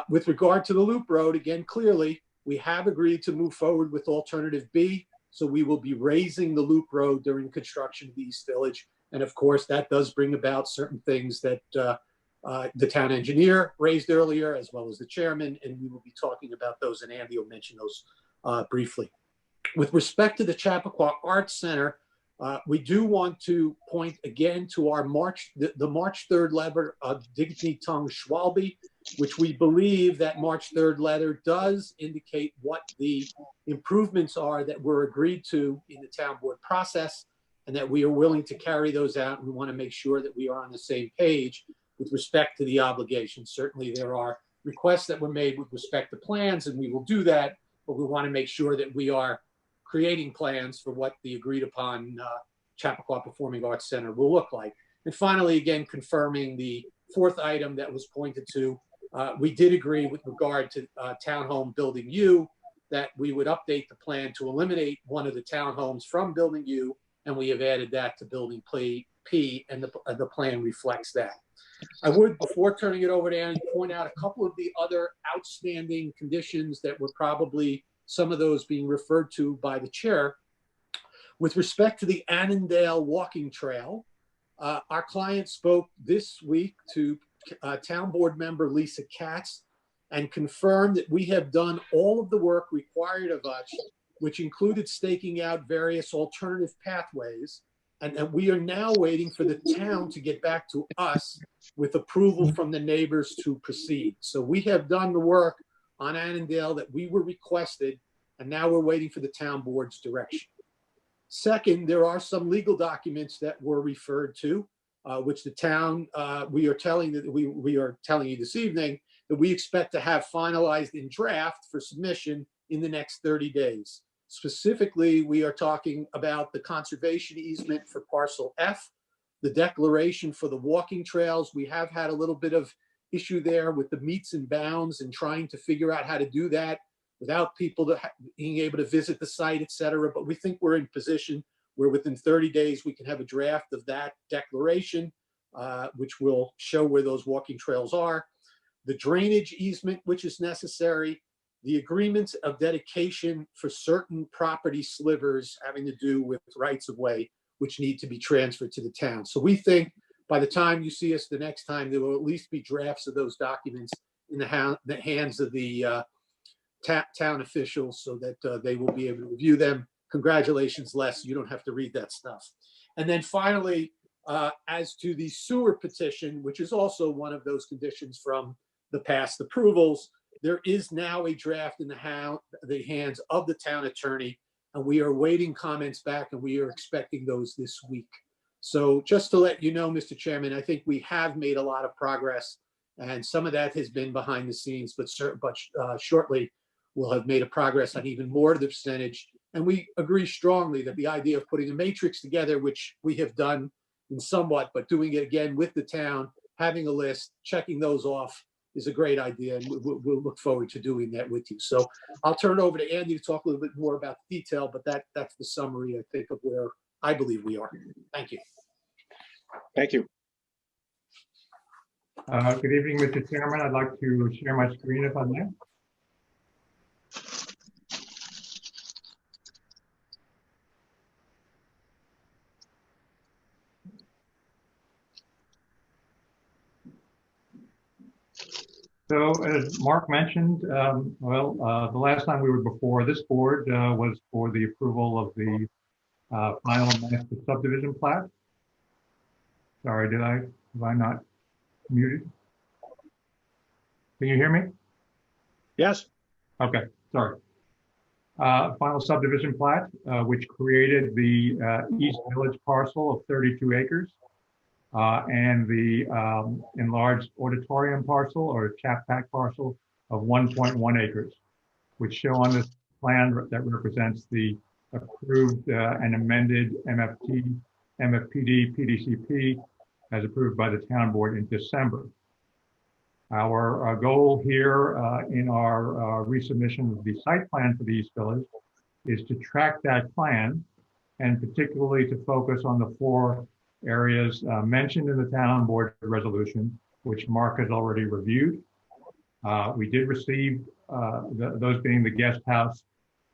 With regard to the Loop Road, again, clearly, we have agreed to move forward with alternative B. So we will be raising the Loop Road during construction of the East Village. And of course, that does bring about certain things that the town engineer raised earlier, as well as the chairman, and we will be talking about those, and Andy will mention those briefly. With respect to the Chappaqua Arts Center, we do want to point again to our the March 3rd letter of Dignity Tung Schwalbe, which we believe that March 3rd letter does indicate what the improvements are that were agreed to in the town board process. and that we are willing to carry those out. We want to make sure that we are on the same page with respect to the obligations. Certainly there are requests that were made with respect to plans, and we will do that, but we want to make sure that we are creating plans for what the agreed upon Chappaqua Performing Arts Center will look like. And finally, again, confirming the fourth item that was pointed to, we did agree with regard to Townhome Building U that we would update the plan to eliminate one of the townhomes from Building U, and we have added that to Building P, and the plan reflects that. I would, before turning it over to Annie, point out a couple of the other outstanding conditions that were probably some of those being referred to by the chair. With respect to the Annandale walking trail, our client spoke this week to Town Board member Lisa Katz and confirmed that we have done all of the work required of us, which included staking out various alternative pathways, and that we are now waiting for the town to get back to us with approval from the neighbors to proceed. So we have done the work on Annandale that we were requested, and now we're waiting for the town board's direction. Second, there are some legal documents that were referred to, which the town, we are telling you this evening that we expect to have finalized in draft for submission in the next 30 days. Specifically, we are talking about the conservation easement for parcel F, the declaration for the walking trails. We have had a little bit of issue there with the meets and bounds and trying to figure out how to do that without people being able to visit the site, et cetera. But we think we're in position where within 30 days, we can have a draft of that declaration, which will show where those walking trails are. The drainage easement, which is necessary, the agreements of dedication for certain property slivers having to do with rights of way, which need to be transferred to the town. So we think by the time you see us the next time, there will at least be drafts of those documents in the hands of the town officials so that they will be able to review them. Congratulations, Les, you don't have to read that stuff. And then finally, as to the sewer petition, which is also one of those conditions from the past approvals, there is now a draft in the hands of the town attorney, and we are waiting comments back, and we are expecting those this week. So just to let you know, Mr. Chairman, I think we have made a lot of progress, and some of that has been behind the scenes, but shortly we'll have made a progress on even more of the percentage. And we agree strongly that the idea of putting a matrix together, which we have done in somewhat, but doing it again with the town, having a list, checking those off is a great idea. And we'll look forward to doing that with you. So I'll turn it over to Andy to talk a little bit more about the detail, but that's the summary, I think, of where I believe we are. Thank you. Thank you. Good evening, Mr. Chairman. I'd like to share my screen if I may. So as Mark mentioned, the last time we were before this board was for the approval of the final master subdivision plat. Sorry, have I not muted? Can you hear me? Yes. Okay, sorry. Final subdivision plat, which created the East Village parcel of 32 acres. And the enlarged auditorium parcel or Chappaqua parcel of 1.1 acres, which show on this plan that represents the approved and amended MFPD, PDCP as approved by the town board in December. Our goal here in our resubmission of the site plan for the East Village is to track that plan and particularly to focus on the 4 areas mentioned in the town board resolution, which Mark has already reviewed. We did receive those being the guest house,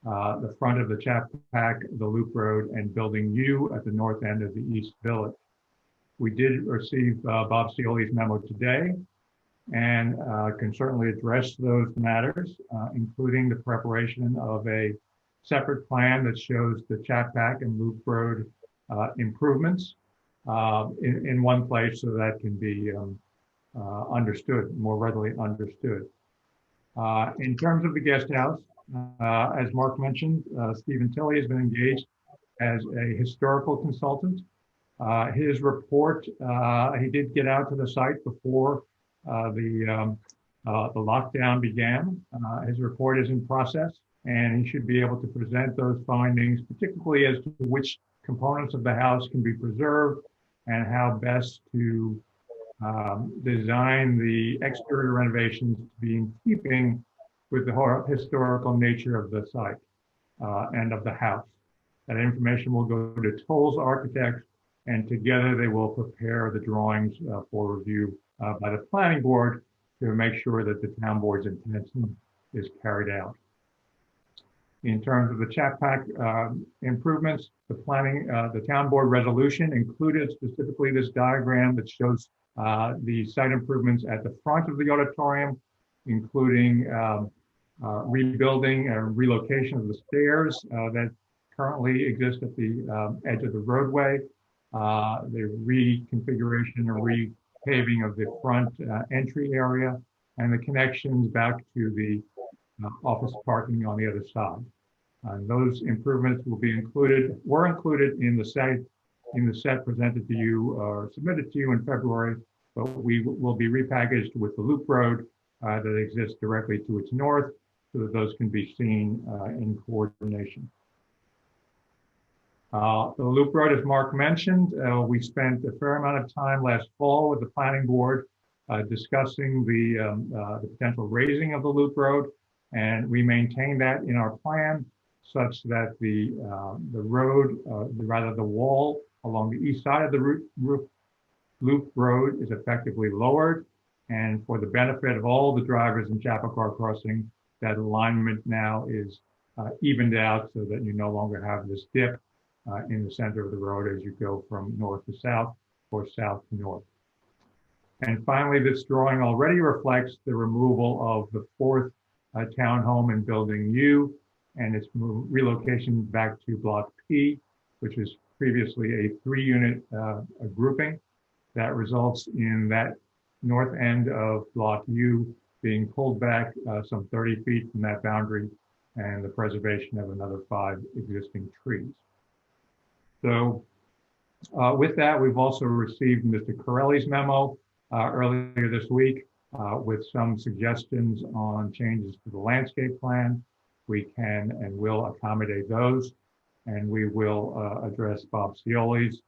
the front of the Chappaqua, the Loop Road, and Building U at the north end of the East Village. We did receive Bob Cioli's memo today and can certainly address those matters, including the preparation of a separate plan that shows the Chappaqua and Loop Road improvements in one place so that can be understood, more readily understood. In terms of the guest house, as Mark mentioned, Stephen Tilley has been engaged as a historical consultant. His report, he did get out to the site before the lockdown began. His report is in process, and he should be able to present those findings, particularly as to which components of the house can be preserved and how best to design the exterior renovations to be in keeping with the historical nature of the site and of the house. That information will go to Toll's architects, and together they will prepare the drawings for review by the planning board to make sure that the town board's intention is carried out. In terms of the Chapac improvements, the town board resolution included specifically this diagram that shows the site improvements at the front of the auditorium, including rebuilding and relocation of the stairs that currently exist at the edge of the roadway, the reconfiguration and repaving of the front entry area, and the connections back to the office parking on the other side. Those improvements were included in the set presented to you or submitted to you in February, but we will be repackaged with the loop road that exists directly to its north, so that those can be seen in coordination. The loop road, as Mark mentioned, we spent a fair amount of time last fall with the planning board discussing the potential raising of the loop road, and we maintain that in our plan such that the road, rather the wall along the east side of the loop road is effectively lowered, and for the benefit of all the drivers in Chappaqua Crossing, that alignment now is evened out so that you no longer have this dip in the center of the road as you go from north to south or south to north. And finally, this drawing already reflects the removal of the fourth townhome in Building U and its relocation back to Block P, which was previously a 3-unit grouping. That results in that north end of Block U being pulled back some 30 feet from that boundary, and the preservation of another 5 existing trees. So with that, we've also received Mr. Corelli's memo earlier this week with some suggestions on changes to the landscape plan. We can and will accommodate those, and we will address Bob Cioli's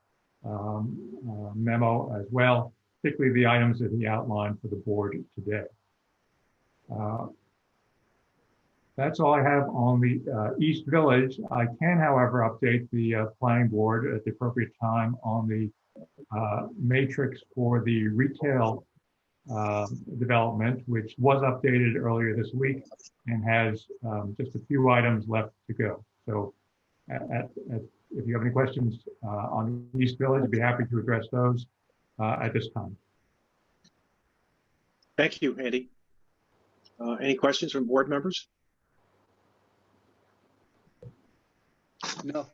memo as well, particularly the items that he outlined for the board today. That's all I have on the East Village. I can, however, update the planning board at the appropriate time on the matrix for the retail development, which was updated earlier this week and has just a few items left to go. So if you have any questions on East Village, I'd be happy to address those at this time. Thank you, Andy. Any questions from board members? No.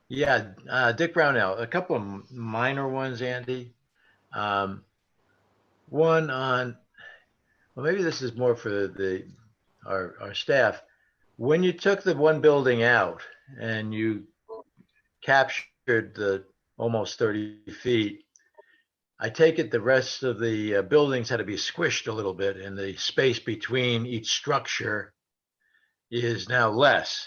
Yeah, Dick Brownell, a couple of minor ones, Andy. One on, well, maybe this is more for our staff. When you took the one building out and you captured the almost 30 feet, I take it the rest of the buildings had to be squished a little bit, and the space between each structure is now less.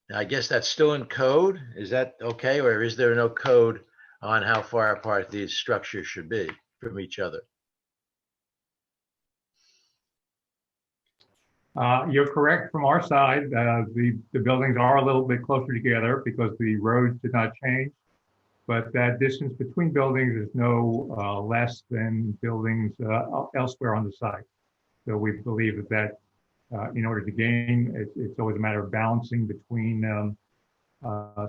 Now, I guess that's still in code. Is that okay? Or is there no code on how far apart these structures should be from each other? You're correct from our side. The buildings are a little bit closer together because the roads did not change, but that distance between buildings is no less than buildings elsewhere on the site. So we believe that in order to gain, it's always a matter of balancing between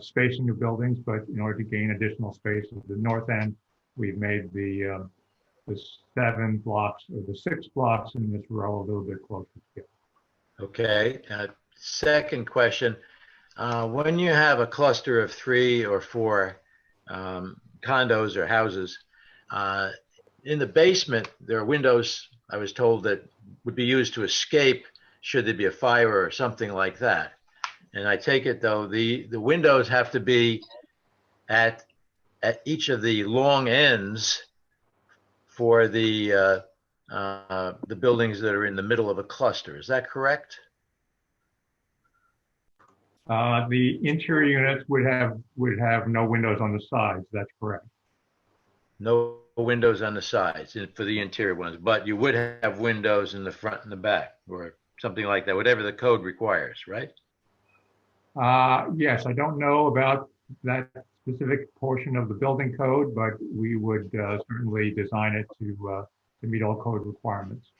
spacing of buildings, but in order to gain additional space at the north end, we've made the 7 blocks or the 6 blocks in this row a little bit closer together. Okay. Second question, when you have a cluster of 3 or 4 condos or houses, in the basement, there are windows, I was told, that would be used to escape should there be a fire or something like that. And I take it though, the windows have to be at each of the long ends for the buildings that are in the middle of a cluster. Is that correct? The interior units would have no windows on the sides. That's correct. No windows on the sides for the interior ones, but you would have windows in the front and the back or something like that, whatever the code requires, right? Yes, I don't know about that specific portion of the building code, but we would certainly design it to meet all code requirements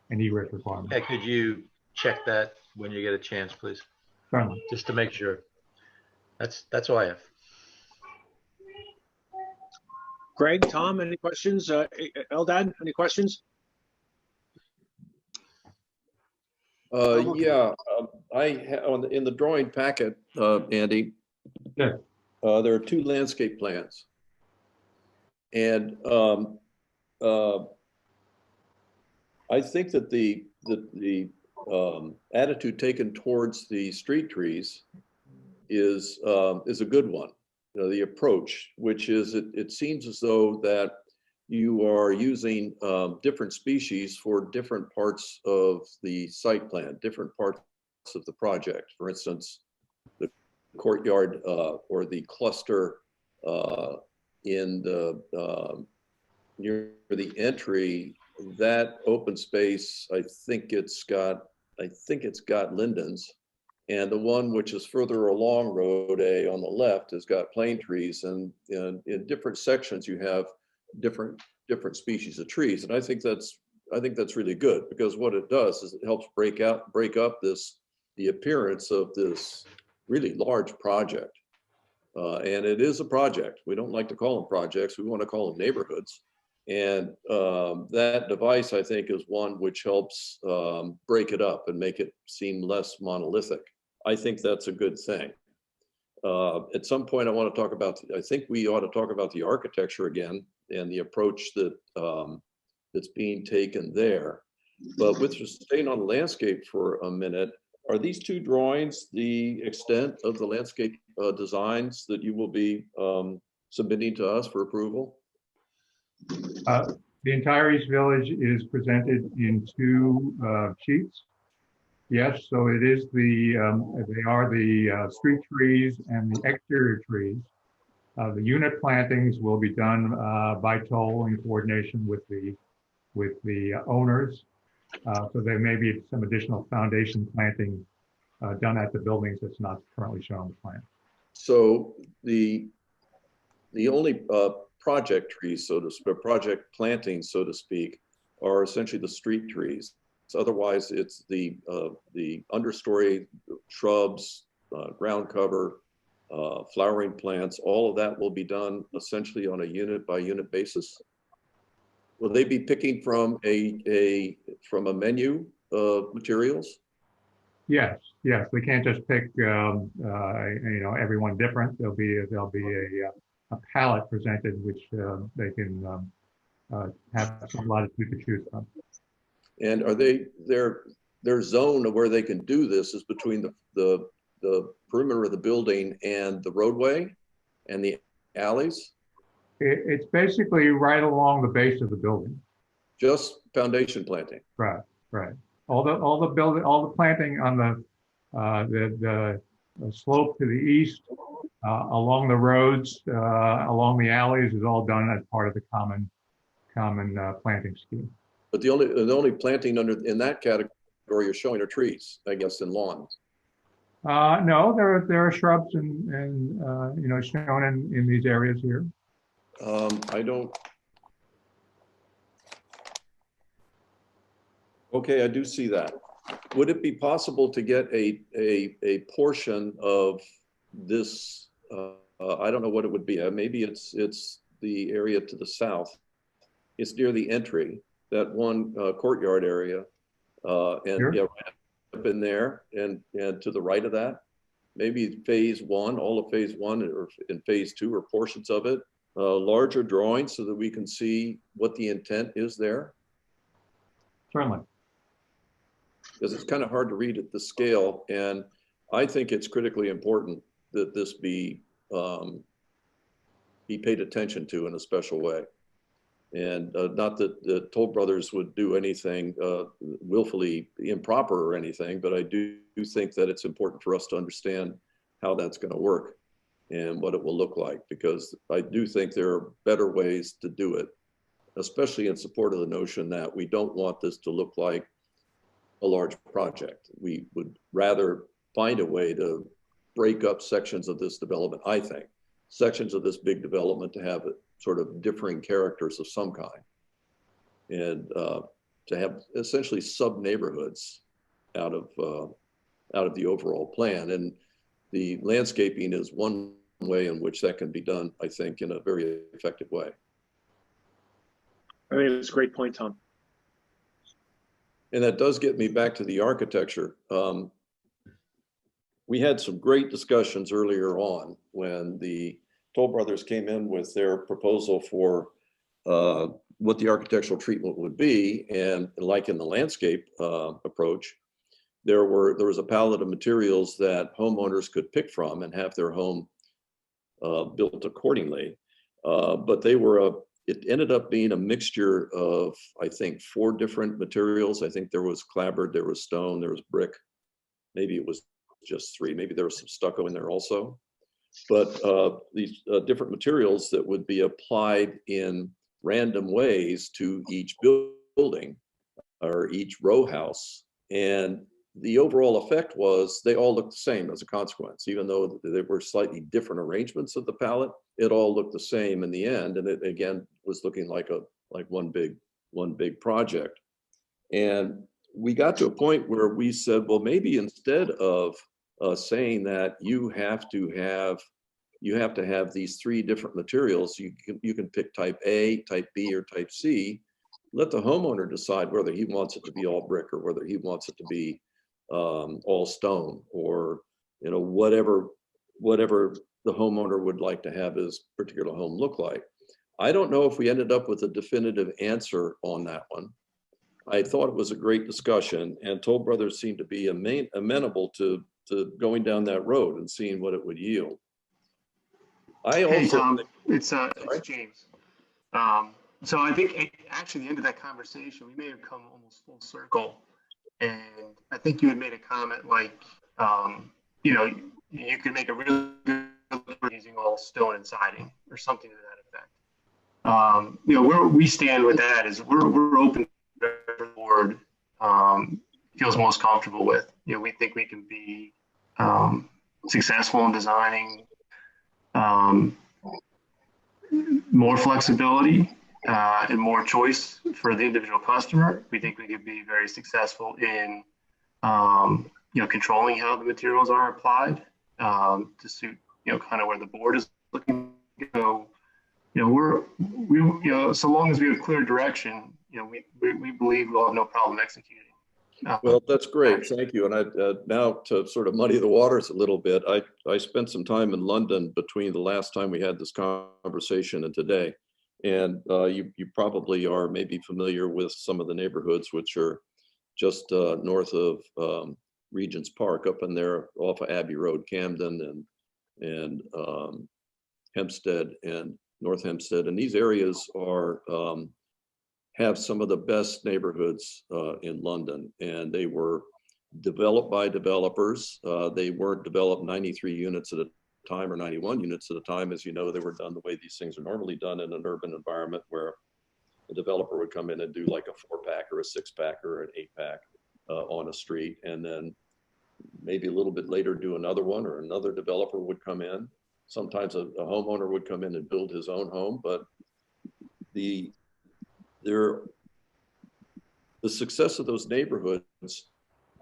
and egress requirements. Yeah, could you check that when you get a chance, please? Certainly. Just to make sure. That's all I have. Greg, Tom, any questions? Eldad, any questions? Yeah, in the drawing packet, Andy, yeah. There are two landscape plans. And I think that the attitude taken towards the street trees is a good one. You know, the approach, which is it seems as though that you are using different species for different parts of the site plan, different parts of the project. For instance, the courtyard or the cluster in the near the entry, that open space, I think it's got lindens. And the one which is further along Road A on the left has got plane trees, and in different sections you have different species of trees. And I think that's really good, because what it does is it helps break up the appearance of this really large project. And it is a project. We don't like to call them projects. We want to call them neighborhoods. And that device, I think, is one which helps break it up and make it seem less monolithic. I think that's a good thing. At some point, I think we ought to talk about the architecture again and the approach that that's being taken there. But with staying on the landscape for a minute, are these two drawings the extent of the landscape designs that you will be submitting to us for approval? The entire East Village is presented in two sheets. Yes, so it is they are the street trees and the exterior trees. The unit plantings will be done by Toll in coordination with the owners. So there may be some additional foundation planting done at the buildings that's not currently shown on the plan. So the only project trees, so to speak, project plantings, so to speak, are essentially the street trees. So otherwise, it's the understory shrubs, ground cover, flowering plants. All of that will be done essentially on a unit by unit basis. Will they be picking from a menu of materials? Yes, yes. We can't just pick everyone different. There'll be a palette presented which they can have some latitude to choose from. And are their zone of where they can do this is between the perimeter of the building and the roadway and the alleys? It's basically right along the base of the building. Just foundation planting. Right, right. All the planting on the slope to the east, along the roads, along the alleys is all done as part of the common planting scheme. But the only planting in that category you're showing are trees, I guess, and lawns. No, there are shrubs and shown in these areas here. Okay, I do see that. Would it be possible to get a portion of this? I don't know what it would be. Maybe it's the area to the south. It's near the entry, that one courtyard area, and sure. Yeah, right up in there, and to the right of that, maybe phase one, all of phase one, or in phase two, or portions of it, larger drawings so that we can see what the intent is there. Certainly. Because it's kind of hard to read at the scale, and I think it's critically important that this be paid attention to in a special way. And not that the Toll Brothers would do anything willfully improper or anything, but I do think that it's important for us to understand how that's going to work and what it will look like, because I do think there are better ways to do it, especially in support of the notion that we don't want this to look like a large project. We would rather find a way to break up sections of this development, I think, sections of this big development to have it sort of differing characters of some kind, and to have essentially sub-neighborhoods out of the overall plan. And the landscaping is one way in which that can be done, I think, in a very effective way. I think it's a great point, Tom. And that does get me back to the architecture. We had some great discussions earlier on when the Toll Brothers came in with their proposal for what the architectural treatment would be. And like in the landscape approach, there was a palette of materials that homeowners could pick from and have their home built accordingly. But it ended up being a mixture of, I think, 4 different materials. I think there was clapboard, there was stone, there was brick. Maybe it was just 3. Maybe there was some stucco in there also. But these different materials that would be applied in random ways to each building or each row house. And the overall effect was they all looked the same as a consequence. Even though there were slightly different arrangements of the palette, it all looked the same in the end. And it again was looking like one big project. And we got to a point where we said, well, maybe instead of saying that you have to have these 3 different materials, you can pick type A, type B, or type C. Let the homeowner decide whether he wants it to be all brick or whether he wants it to be all stone, or whatever the homeowner would like to have his particular home look like. I don't know if we ended up with a definitive answer on that one. I thought it was a great discussion, and Toll Brothers seemed to be amenable to going down that road and seeing what it would yield. Hey, Tom, it's James. So I think actually the end of that conversation, we may have come almost full circle. And I think you had made a comment like, you could make a really good using all stone and siding or something to that effect. Where we stand with that is we're open to whatever the board feels most comfortable with. We think we can be successful in designing more flexibility and more choice for the individual customer. We think we could be very successful in controlling how the materials are applied to suit kind of where the board is looking to go. So long as we have clear direction, we believe we'll have no problem executing. Well, that's great. Thank you. And now to sort of muddy the waters a little bit, I spent some time in London between the last time we had this conversation and today. And you probably are maybe familiar with some of the neighborhoods which are just north of Regent's Park, up in there off of Abbey Road, Camden and Hempstead and North Hempstead. And these areas have some of the best neighborhoods in London, and they were developed by developers. They weren't developed 93 units at a time or 91 units at a time. As you know, they were done the way these things are normally done in an urban environment, where the developer would come in and do like a 4-pack or a 6-pack or an 8-pack on a street, and then maybe a little bit later do another one, or another developer would come in. Sometimes a homeowner would come in and build his own home, but the success of those neighborhoods,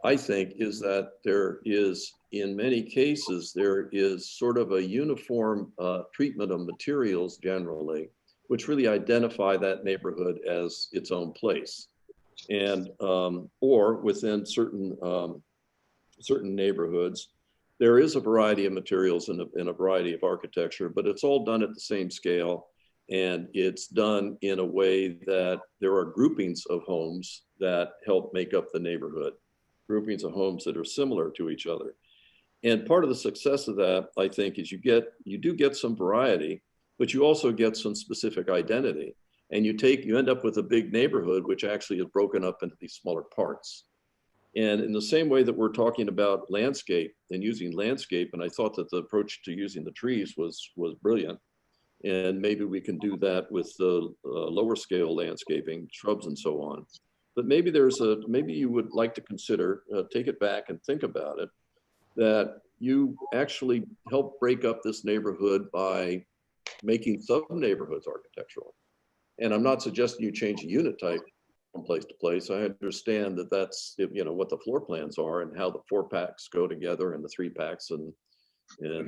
I think, is that there is, in many cases, there is sort of a uniform treatment of materials generally, which really identify that neighborhood as its own place. And, or within certain neighborhoods, there is a variety of materials and a variety of architecture, but it's all done at the same scale. And it's done in a way that there are groupings of homes that help make up the neighborhood, groupings of homes that are similar to each other. And part of the success of that, I think, is you do get some variety, but you also get some specific identity. And you end up with a big neighborhood, which actually is broken up into these smaller parts. And in the same way that we're talking about landscape and using landscape, and I thought that the approach to using the trees was brilliant. And maybe we can do that with the lower scale landscaping, shrubs and so on. But maybe maybe you would like to consider, take it back and think about it, that you actually help break up this neighborhood by making some neighborhoods architectural. And I'm not suggesting you change the unit type from place to place. I understand that that's, you know, what the floor plans are and how the 4-packs go together and the 3-packs and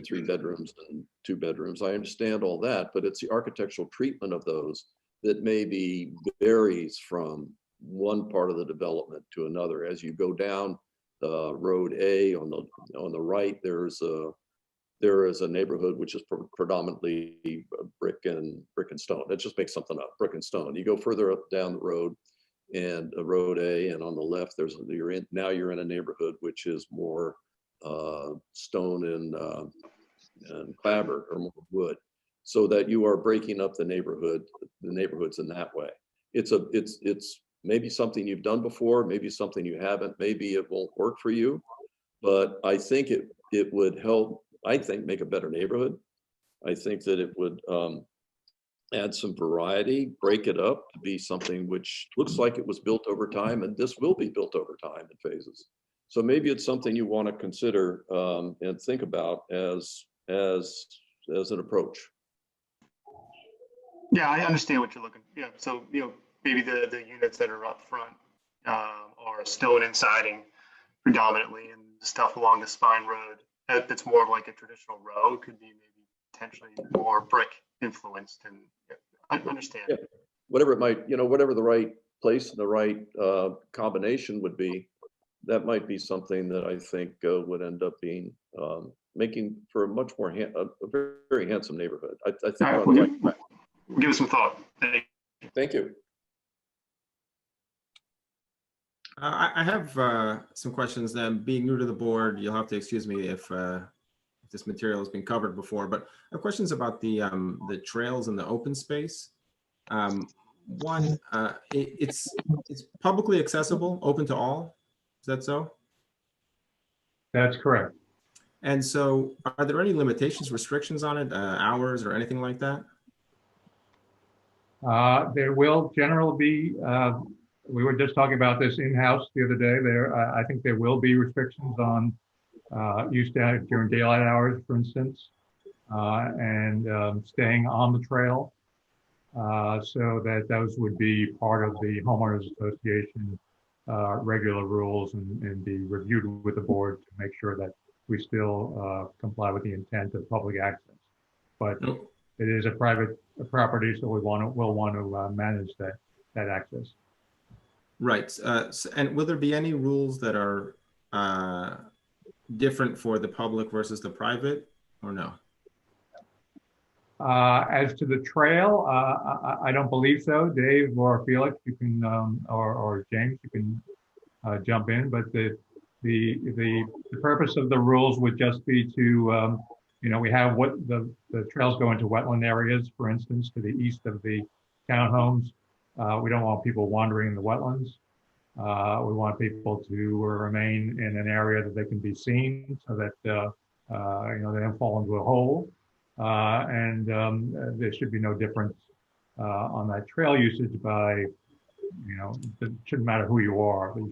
3 bedrooms and 2 bedrooms. I understand all that, but it's the architectural treatment of those that maybe varies from one part of the development to another. As you go down Road A on the right, there is a neighborhood which is predominantly brick and stone. It just makes something up, brick and stone. You go further up down the road and Road A, and on the left you're in a neighborhood which is more stone and clapboard or more wood, so that you are breaking up the neighborhoods in that way. It's maybe something you've done before, maybe something you haven't, maybe it won't work for you, but I think it would help, I think, make a better neighborhood. I think that it would add some variety, break it up to be something which looks like it was built over time, and this will be built over time in phases. So maybe it's something you want to consider and think about as an approach. Yeah, I understand what you're looking. Yeah, so maybe the units that are up front are stone and siding predominantly, and the stuff along the spine road that's more of like a traditional row could be maybe potentially more brick influenced. And I understand. Yeah. Whatever it might, whatever the right place and the right combination would be, that might be something that I think would end up being making for a much more a very handsome neighborhood. I think. All right, we'll give it some thought. Thank you. I have some questions. Being new to the board, you'll have to excuse me if this material has been covered before, but I have questions about the trails and the open space. One, it's publicly accessible, open to all. Is that so? That's correct. And so are there any limitations, restrictions on it, hours or anything like that? There will generally be, we were just talking about this in-house the other day. I think there will be restrictions on use during daylight hours, for instance, and staying on the trail, so that those would be part of the homeowners association regular rules and be reviewed with the board to make sure that we still comply with the intent of public access. But it is a private property, so we'll want to manage that access. Right. And will there be any rules that are different for the public versus the private, or no? As to the trail, I don't believe so. Dave or Felix, you can, or James, you can jump in. But the purpose of the rules would just be to, we have what the trails go into wetland areas, for instance, to the east of the townhomes. We don't want people wandering in the wetlands. We want people to remain in an area that they can be seen, so that they don't fall into a hole. And there should be no difference on that trail usage by, it shouldn't matter who you are, but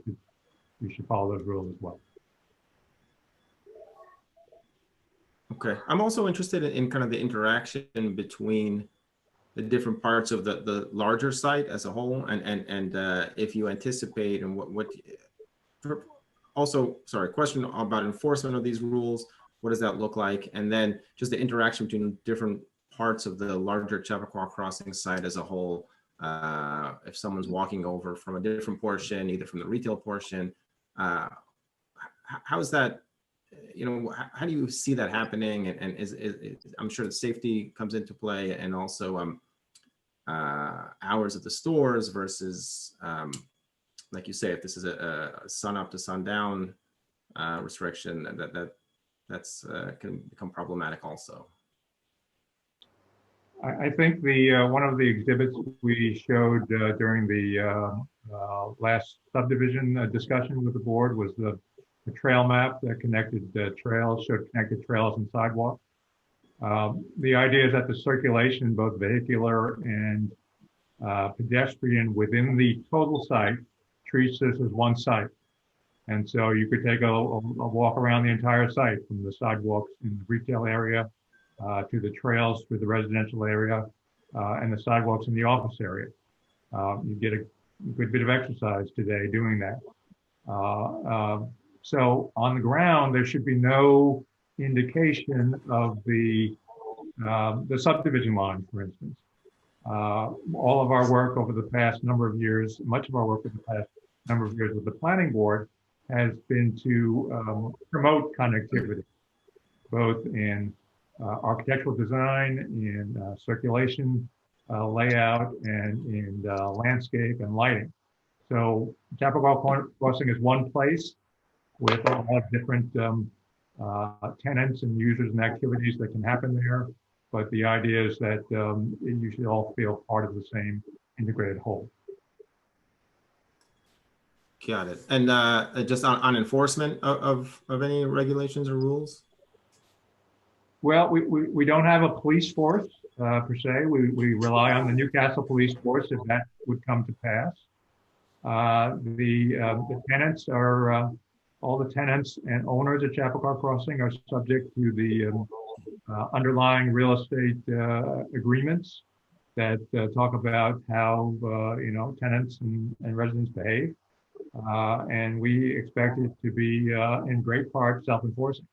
you should follow those rules as well. Okay. I'm also interested in kind of the interaction between the different parts of the larger site as a whole, and if you anticipate and also, sorry, question about enforcement of these rules. What does that look like? And then just the interaction between different parts of the larger Chappaqua Crossing site as a whole. If someone's walking over from a different portion, either from the retail portion, how is that, how do you see that happening? And is I'm sure that safety comes into play, and also hours of the stores versus, like you say, if this is a sun up to sundown restriction, that's can become problematic also. I think the one of the exhibits we showed during the last subdivision discussion with the board was the trail map that connected trails, showed connected trails and sidewalks. The idea is that the circulation, both vehicular and pedestrian within the total site, treats this as one site. And so you could take a walk around the entire site, from the sidewalks in the retail area to the trails through the residential area and the sidewalks in the office area. You get a good bit of exercise today doing that. So on the ground, there should be no indication of the subdivision line, for instance. All of our work over the past number of years, much of our work over the past number of years with the planning board has been to promote connectivity, both in architectural design, in circulation, layout, and in landscape and lighting. So Chappaqua Crossing is one place with a lot of different tenants and users and activities that can happen there. But the idea is that you should all feel part of the same integrated whole. Got it. And just on enforcement of any regulations or rules? Well, we don't have a police force per se. We rely on the Newcastle Police Force if that would come to pass. The tenants are, all the tenants and owners at Chappaqua Crossing are subject to the underlying real estate agreements that talk about how, tenants and residents behave. And we expect it to be in great part self-enforcing.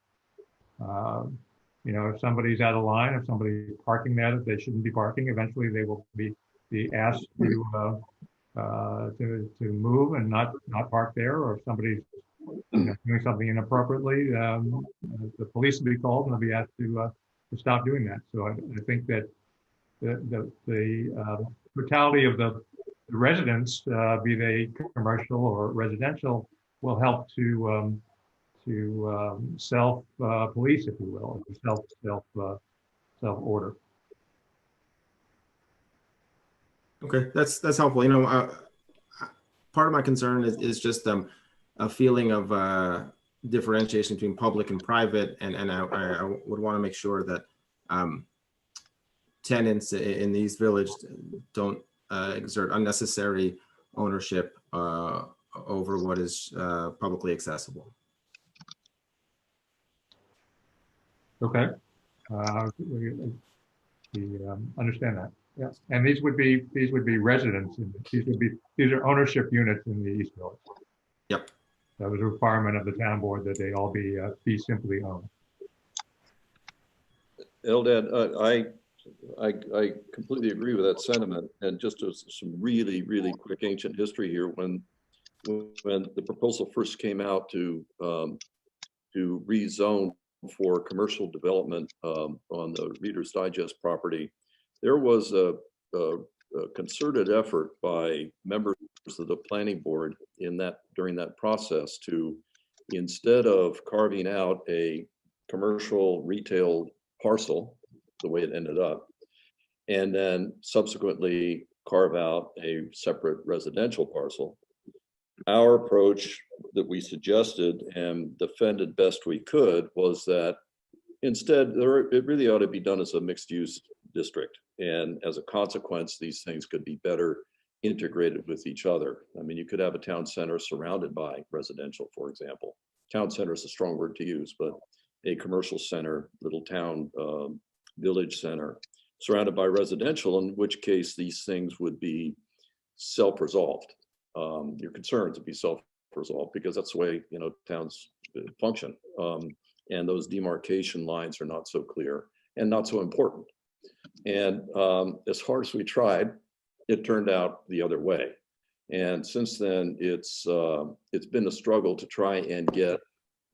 If somebody's out of line, if somebody's parking there that they shouldn't be parking, eventually they will be asked to move and not park there. Or if somebody's doing something inappropriately, the police will be called and they'll be asked to stop doing that. So I think that the totality of the residents, be they commercial or residential, will help to self-police, if you will, self-order. Okay, that's helpful. Part of my concern is just a feeling of differentiation between public and private, and I would want to make sure that tenants in these villages don't exert unnecessary ownership over what is publicly accessible. Okay, we understand that. Yes, and these would be residents, and these are ownership units in the East Village. Yep. That was a requirement of the town board that they all be simply owned. Eldad, I completely agree with that sentiment. And just some really, really quick ancient history here. When the proposal first came out to rezone for commercial development on the Reader's Digest property, there was a concerted effort by members of the planning board during that process to, instead of carving out a commercial retail parcel the way it ended up, and then subsequently carve out a separate residential parcel, our approach that we suggested and defended best we could was that instead it really ought to be done as a mixed use district. And as a consequence, these things could be better integrated with each other. I mean, you could have a town center surrounded by residential, for example. Town center is a strong word to use, but a commercial center, little town village center surrounded by residential, in which case these things would be self-resolved. Your concerns would be self-resolved because that's the way, towns function. And those demarcation lines are not so clear and not so important. And as hard as we tried, it turned out the other way. And since then, it's been a struggle to try and get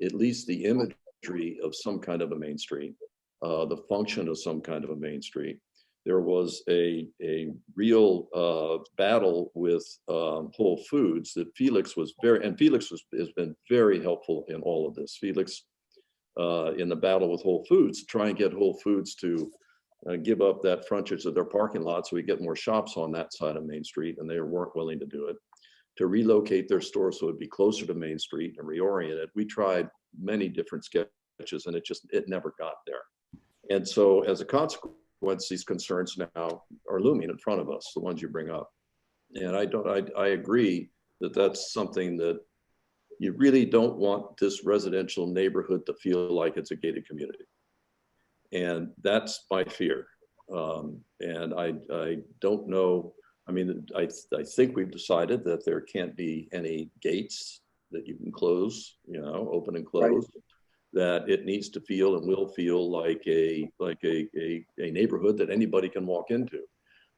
at least the imagery of some kind of a main street, the function of some kind of a main street. There was a real battle with Whole Foods that Felix was has been very helpful in all of this. Felix in the battle with Whole Foods, try and get Whole Foods to give up that frontage of their parking lot so we get more shops on that side of Main Street, and they weren't willing to do it. To relocate their store so it'd be closer to Main Street and reorient it. We tried many different sketches and it never got there. And so as a consequence, these concerns now are looming in front of us, the ones you bring up. And I agree that that's something that you really don't want this residential neighborhood to feel like it's a gated community. And that's my fear. And I don't know. I mean, I think we've decided that there can't be any gates that you can close, you know, open and close. Right. That it needs to feel and will feel like a neighborhood that anybody can walk into.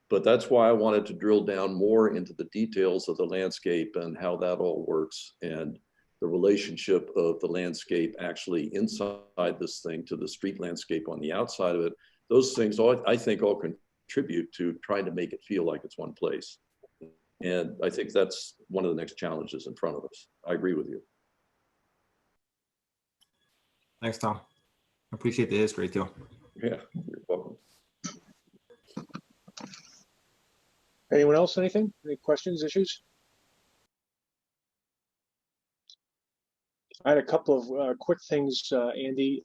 But that's why I wanted to drill down more into the details of the landscape and how that all works, and the relationship of the landscape actually inside this thing to the street landscape on the outside of it. Those things all, I think, all contribute to trying to make it feel like it's one place. And I think that's one of the next challenges in front of us. I agree with you. Thanks, Tom. I appreciate the history too. Yeah, you're welcome. Anyone else, anything? Any questions, issues? I had a couple of quick things, Andy.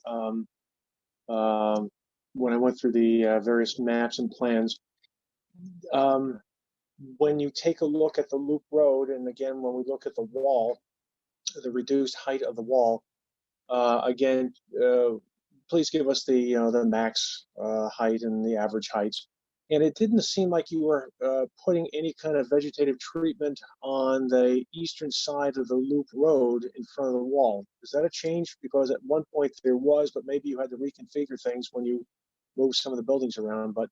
When I went through the various maps and plans, when you take a look at the loop road, and again, when we look at the wall, the reduced height of the wall, again, please give us the max height and the average heights. And it didn't seem like you were putting any kind of vegetative treatment on the eastern side of the loop road in front of the wall. Is that a change? Because at one point there was, but maybe you had to reconfigure things when you moved some of the buildings around. But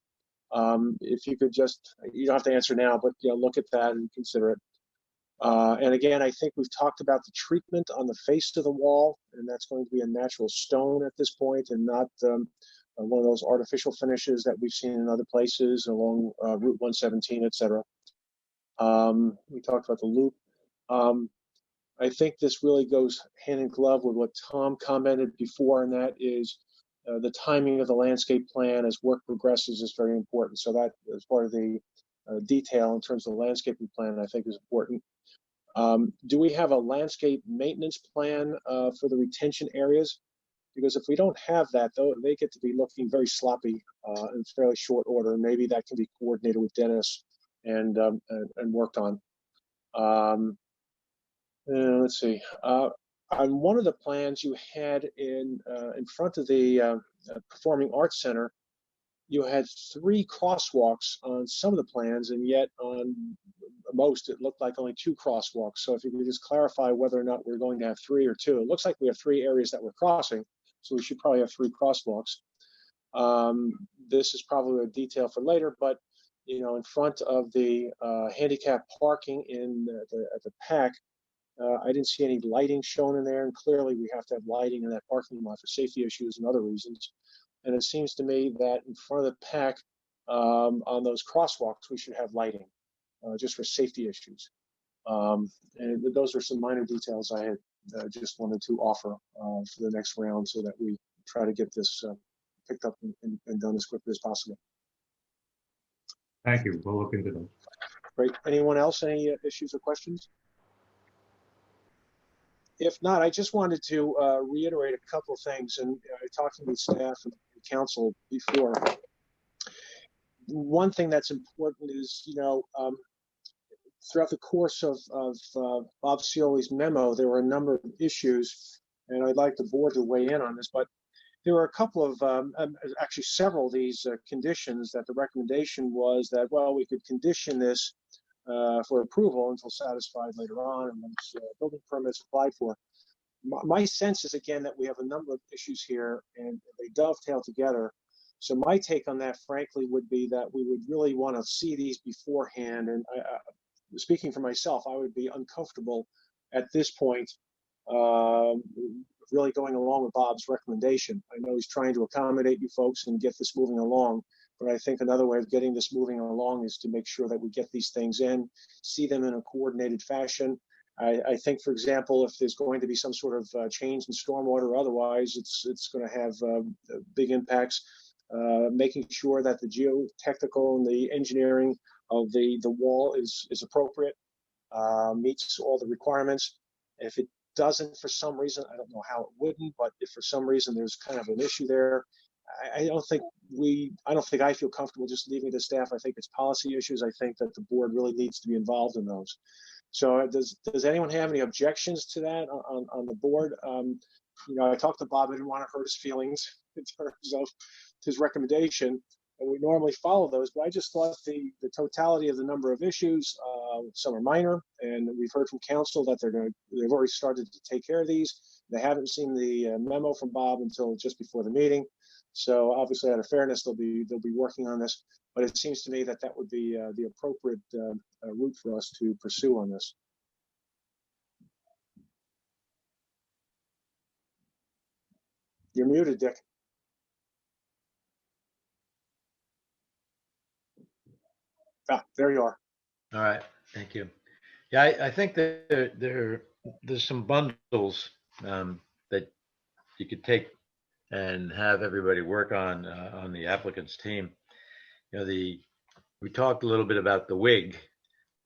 if you could just, you don't have to answer now, but look at that and consider it. And again, I think we've talked about the treatment on the face of the wall, and that's going to be a natural stone at this point and not one of those artificial finishes that we've seen in other places along Route 117, et cetera. We talked about the loop. I think this really goes hand in glove with what Tom commented before, and that is the timing of the landscape plan as work progresses is very important. So that as part of the detail in terms of the landscaping plan, I think is important. Do we have a landscape maintenance plan for the retention areas? Because if we don't have that, though, they get to be looking very sloppy in fairly short order. Maybe that can be coordinated with Dennis and worked on. Let's see. On one of the plans you had in front of the Performing Arts Center, you had 3 crosswalks on some of the plans, and yet on most it looked like only 2 crosswalks. So if you could just clarify whether or not we're going to have 3 or 2. It looks like we have 3 areas that we're crossing, so we should probably have 3 crosswalks. This is probably a detail for later, but in front of the handicap parking at the PAC, I didn't see any lighting shown in there, and clearly we have to have lighting in that parking lot for safety issues and other reasons. And it seems to me that in front of the PAC, on those crosswalks, we should have lighting, just for safety issues. And those are some minor details I had just wanted to offer for the next round, so that we try to get this picked up and done as quickly as possible. Thank you. We'll look into them. Great. Anyone else? Any issues or questions? If not, I just wanted to reiterate a couple of things, and talking with staff and council before. One thing that's important is, throughout the course of Bob Cioli's memo, there were a number of issues, and I'd like the board to weigh in on this, but there were a couple of, actually several of these conditions that the recommendation was that, well, we could condition this for approval until satisfied later on, and once building permits applied for. My sense is, again, that we have a number of issues here and they dovetail together. So my take on that, frankly, would be that we would really want to see these beforehand. And speaking for myself, I would be uncomfortable at this point really going along with Bob's recommendation. I know he's trying to accommodate you folks and get this moving along, but I think another way of getting this moving along is to make sure that we get these things in, see them in a coordinated fashion. I think, for example, if there's going to be some sort of change in stormwater or otherwise, it's going to have big impacts. Making sure that the geotechnical and the engineering of the wall is appropriate, meets all the requirements. If it doesn't, for some reason, I don't know how it wouldn't, but if for some reason there's kind of an issue there, I don't think I feel comfortable just leaving it to staff. I think it's policy issues. I think that the board really needs to be involved in those. So does anyone have any objections to that on the board? I talked to Bob. I didn't want to hurt his feelings in terms of his recommendation, and we normally follow those, but I just thought the totality of the number of issues, some are minor, and we've heard from council that they've already started to take care of these. They haven't seen the memo from Bob until just before the meeting. So obviously, out of fairness, they'll be working on this. But it seems to me that would be the appropriate route for us to pursue on this. You're muted, Dick. Ah, there you are. All right, thank you. Yeah, I think that there's some bundles that you could take and have everybody work on the applicant's team. We talked a little bit about the WIG,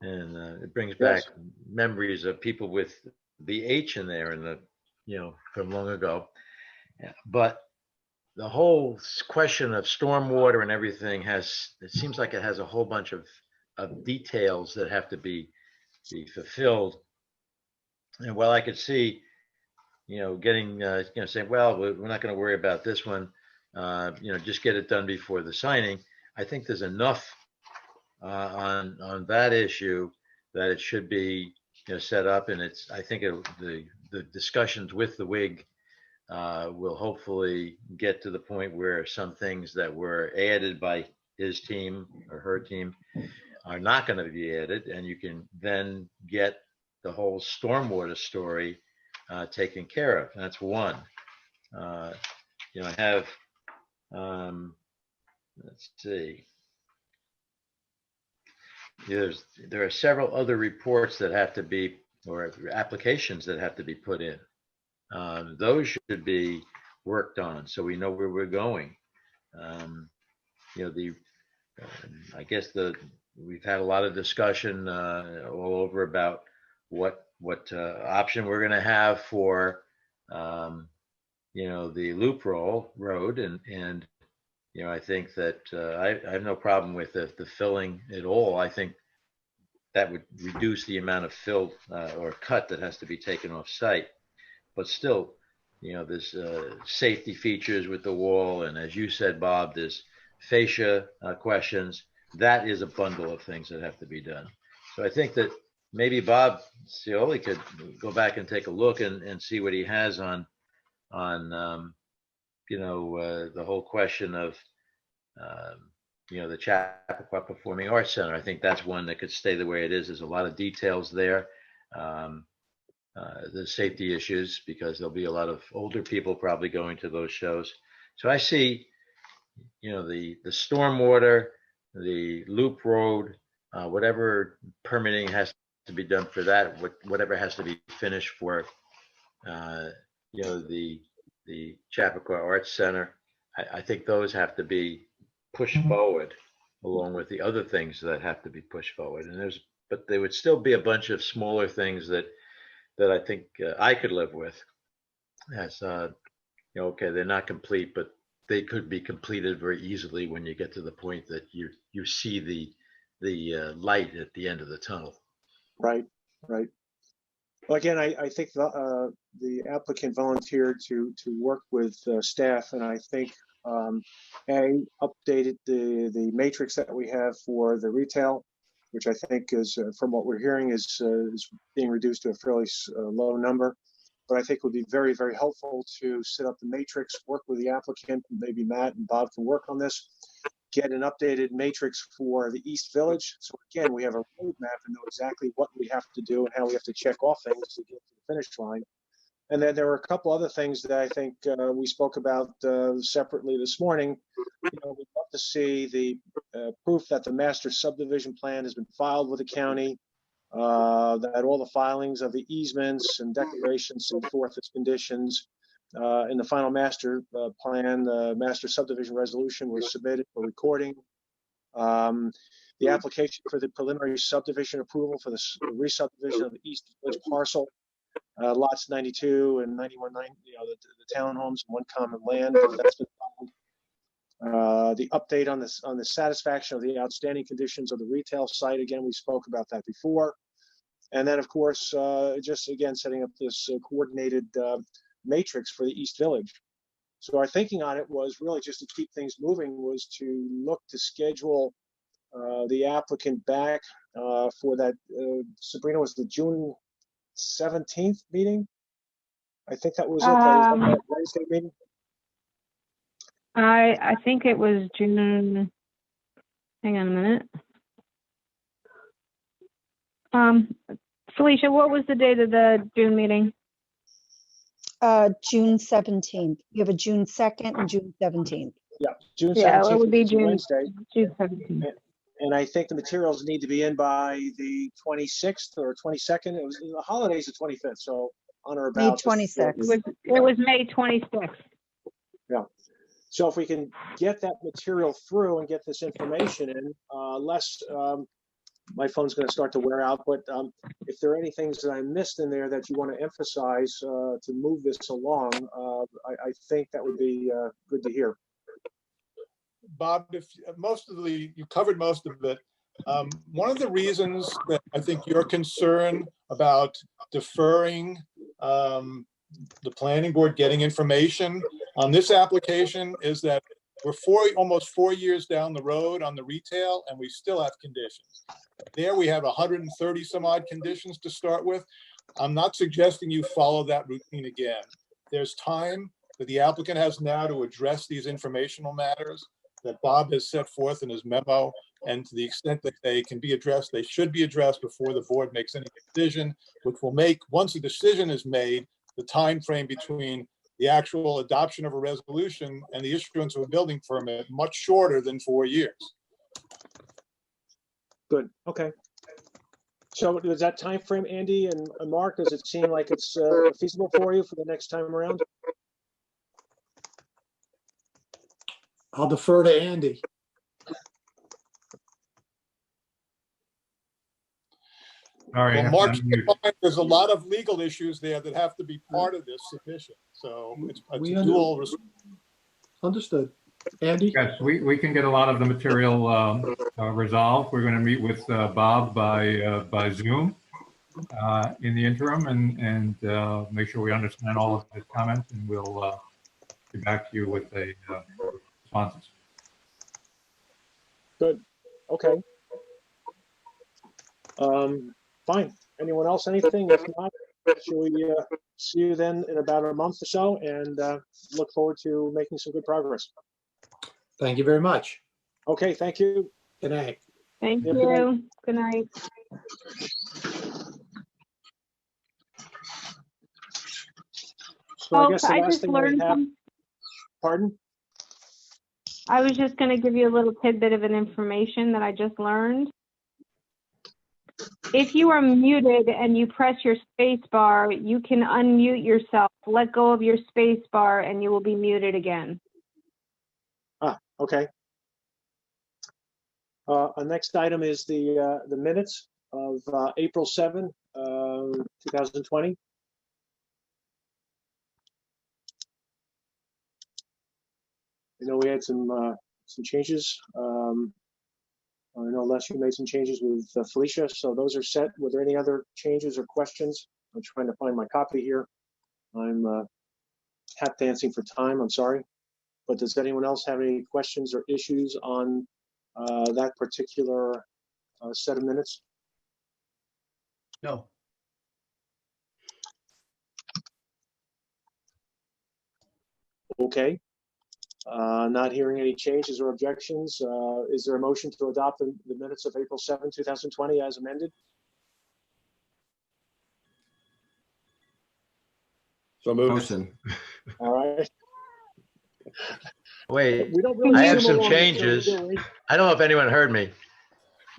and it brings back memories of people with the H in there and from long ago. But the whole question of stormwater and everything it seems like it has a whole bunch of details that have to be fulfilled. And while I could see, getting, saying, well, we're not going to worry about this one, just get it done before the signing. I think there's enough on that issue that it should be, set up, and I think the discussions with the WIG will hopefully get to the point where some things that were added by his team or her team are not going to be added, and you can then get the whole stormwater story taken care of. That's one. I have, let's see. There are several other reports that have to be, or applications that have to be put in. Those should be worked on so we know where we're going. I guess we've had a lot of discussion all over about what option we're going to have for the loop road, and I think that I have no problem with the filling at all. I think that would reduce the amount of fill or cut that has to be taken off site. But still, there's safety features with the wall, and as you said, Bob, there's fascia questions. That is a bundle of things that have to be done. So I think that maybe Bob Cioli could go back and take a look and see what he has on the whole question of the Chappaqua Performing Arts Center. I think that's one that could stay the way it is. There's a lot of details there. The safety issues, because there'll be a lot of older people probably going to those shows. So I see, the stormwater, the loop road, whatever permitting has to be done for that, whatever has to be finished for, the Chappaqua Arts Center. I think those have to be pushed forward along with the other things that have to be pushed forward. But there would still be a bunch of smaller things that I think I could live with. As okay, they're not complete, but they could be completed very easily when you get to the point that you see the light at the end of the tunnel. Right. Well, again, I think the applicant volunteered to work with staff, and I think updated the matrix that we have for the retail, which I think is, from what we're hearing, is being reduced to a fairly low number. But I think would be very, very helpful to set up the matrix, work with the applicant, maybe Matt and Bob can work on this, get an updated matrix for the East Village. So again, we have a roadmap and know exactly what we have to do and how we have to check off things to get to the finish line. And then there were a couple other things that I think we spoke about separately this morning. We'd love to see the proof that the master subdivision plan has been filed with the county, that all the filings of the easements and declarations set forth as conditions in the final master plan, the master subdivision resolution was submitted for recording. The application for the preliminary subdivision approval for the re-subdivision of the East Village parcel, lots 92 and 91, the townhomes, one common land. That's been filed. The update on the satisfaction of the outstanding conditions of the retail site. Again, we spoke about that before. And then, of course, just again setting up this coordinated matrix for the East Village. So our thinking on it was really just to keep things moving, was to look to schedule the applicant back for that, Sabrina, was the June 17th meeting? I think that was it. That Wednesday meeting? I think it was June. Hang on a minute. Felicia, what was the date of the June meeting? June 17th. You have a June 2nd and June 17th. Yeah, June 17th. Yeah, it would be June Wednesday. June 17th. And I think the materials need to be in by the 26th or 22nd. It was the holidays, the 25th. So on or about May 26th. It was May 26th. Yeah. So if we can get that material through and get this information in, less, my phone's going to start to wear out, but if there are any things that I missed in there that you want to emphasize to move this along, I think that would be good to hear. Bob, if you covered most of it. One of the reasons that I think you're concerned about deferring the planning board getting information on this application is that we're almost 4 years down the road on the retail, and we still have conditions. There we have 130 some odd conditions to start with. I'm not suggesting you follow that routine again. There's time that the applicant has now to address these informational matters that Bob has set forth in his memo, and to the extent that they can be addressed, they should be addressed before the board makes any decision, which will make, once a decision is made, the time frame between the actual adoption of a resolution and the issuance of a building permit much shorter than 4 years. Good. Okay. So does that time frame, Andy and Mark, does it seem like it's feasible for you for the next time around? I'll defer to Andy. Sorry. Well, Mark, there's a lot of legal issues there that have to be part of this submission. So it's a dual. Understood. Andy? Yes, we can get a lot of the material resolved. We're going to meet with Bob by Zoom in the interim and make sure we understand all of his comments, and we'll get back to you with a responses. Good. Okay. Fine. Anyone else, anything? If not, shall we see you then in about a month or so, and look forward to making some good progress. Thank you very much. Okay, thank you. Good night. Thank Yeah, you. Good night. So I guess the I last just thing we learned have, pardon? I was just going to give you a little tidbit of an information that I just learned. If you are muted and you press your space bar, you can unmute yourself. Let go of your space bar and you will be muted again. Ah, okay. Our next item is the minutes of April 7, 2020. I know we had some changes. I know Les, you made some changes with Felicia, so those are set. Were there any other changes or questions? I'm trying to find my copy here. I'm tap dancing for time, I'm sorry. But does anyone else have any questions or issues on that particular set of minutes? No. Okay. Not hearing any changes or objections. Is there a motion to adopt the minutes of April 7, 2020 as amended? So moved. Motion. All right. Wait, We don't really I have move some along, changes. do we? I don't know if anyone heard me.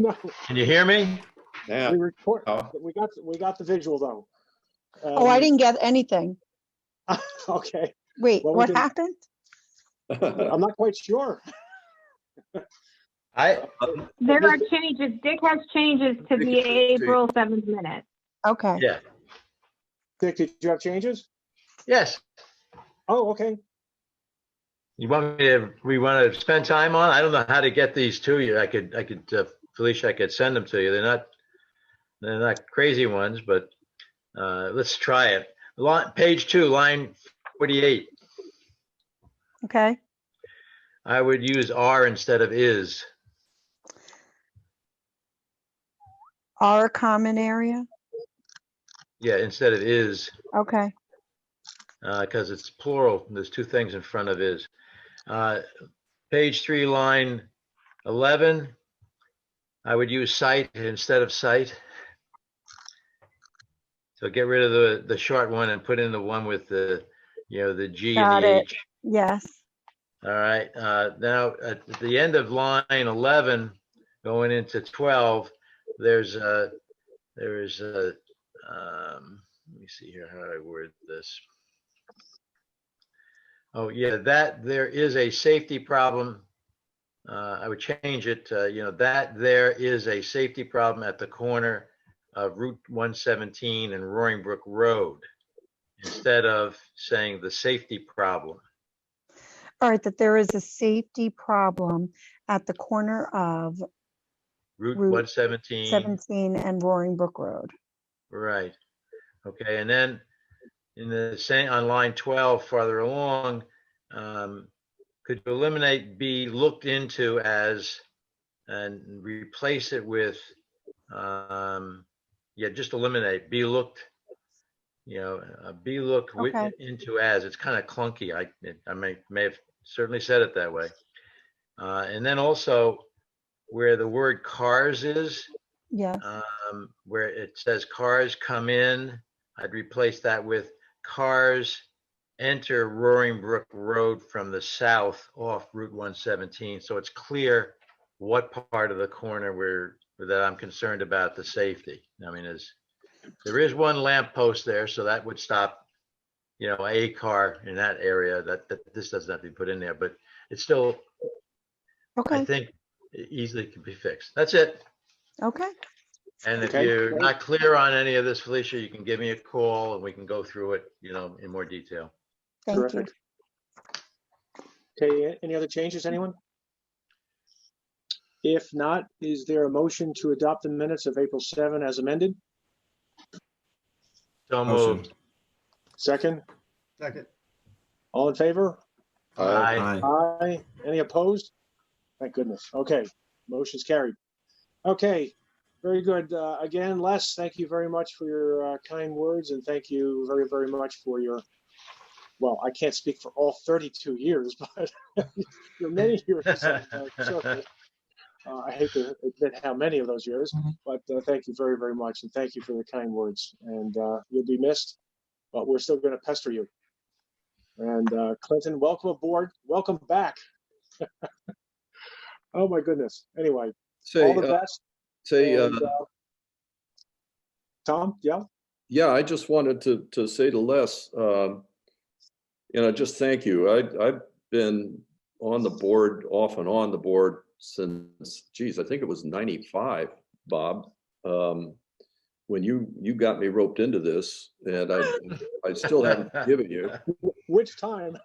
No. Can you hear me? Now, We got the visual though. Oh, I didn't get anything. Okay, Wait, Well, we what can- happened? I'm not quite sure. There are changes. Dick has changes to the April 7th minutes. Okay. Yeah. Dick, did you have changes? Yes. Oh, okay. We want to spend time on? I don't know how to get these to you. Felicia, I could send them to you. They're not crazy ones, but let's try it. Page 2, line 48. Okay. I would use are instead of is. Our common area. Yeah, instead of is, Okay. because it's plural. There's two things in front of is. Page 3, line 11. I would use site instead of site. So get rid of the short one and put in the one with the G Got and the it. H. Yes. All right. Now at the end of line 11, going into 12, there is a let me see here how I word this. Oh yeah, that there is a safety problem. I would change it to, that there is a safety problem at the corner of Route 117 and Roaring Brook Road, instead of saying the safety problem. All right, that there is a safety problem at the corner of Route Route 117. 17 and Roaring Brook Road. Right. Okay. And then in the same on line 12, farther along, could you eliminate be looked into as and replace it with, just eliminate be looked, be looked Okay. into as. It's kind of clunky. I may have certainly said it that way. And then also where the word cars is, Yes. where it says cars come in, I'd replace that with cars enter Roaring Brook Road from the south off Route 117. So it's clear what part of the corner that I'm concerned about the safety. I mean, there is one lamp post there, so that would stop, a car in that area. That this doesn't have to be put in there, but it's still, Okay. I think, easily can be fixed. That's it. Okay. And if Okay. you're not clear on any of this, Felicia, you can give me a call and we can go through it, in more detail. Thank you. Terrific. Okay, any other changes, anyone? If not, is there a motion to adopt the minutes of April 7 as amended? So Motion. moved. Second, Second. all in favor? Aye. Aye. Any opposed? Thank goodness. Okay, motion's carried. Okay, very good. Again, Les, thank you very much for your kind words, and thank you very, very much for your, well, I can't speak for all 32 years, but your many years of service. I hate to admit how many of those years, but thank you very, very much, and thank you for the kind words. And you'll be missed, but we're still going to pester you. And Clinton, welcome aboard. Welcome back. Oh my goodness. Anyway, all the best. And, Tom, yeah. Yeah, I just wanted to say to Les, just thank you. I've been on the board, off and on the board since, geez, I think it was 95, Bob, when you got me roped into this, and I still haven't forgiven you. Which time?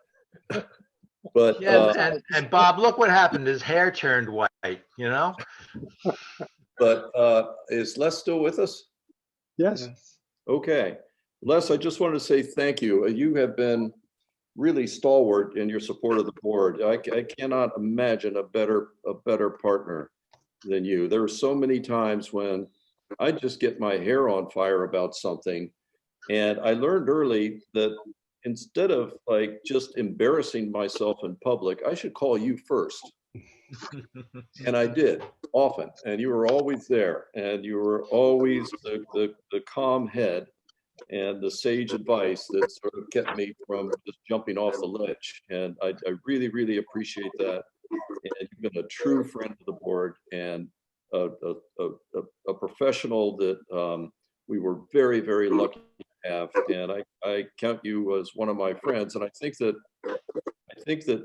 But yeah, and Bob, look what happened. His hair turned white, But is Les still with us? Yes. Okay. Les, I just wanted to say thank you. You have been really stalwart in your support of the board. I cannot imagine a better partner than you. There were so many times when I just get my hair on fire about something. And I learned early that instead of just embarrassing myself in public, I should call you first. And I did often, and you were always there, and you were always the calm head and the sage advice that sort of kept me from just jumping off the ledge. And I really, really appreciate that. And you've been a true friend of the board, and a professional that we were very, very lucky to have. And I count you as one of my friends. And I think that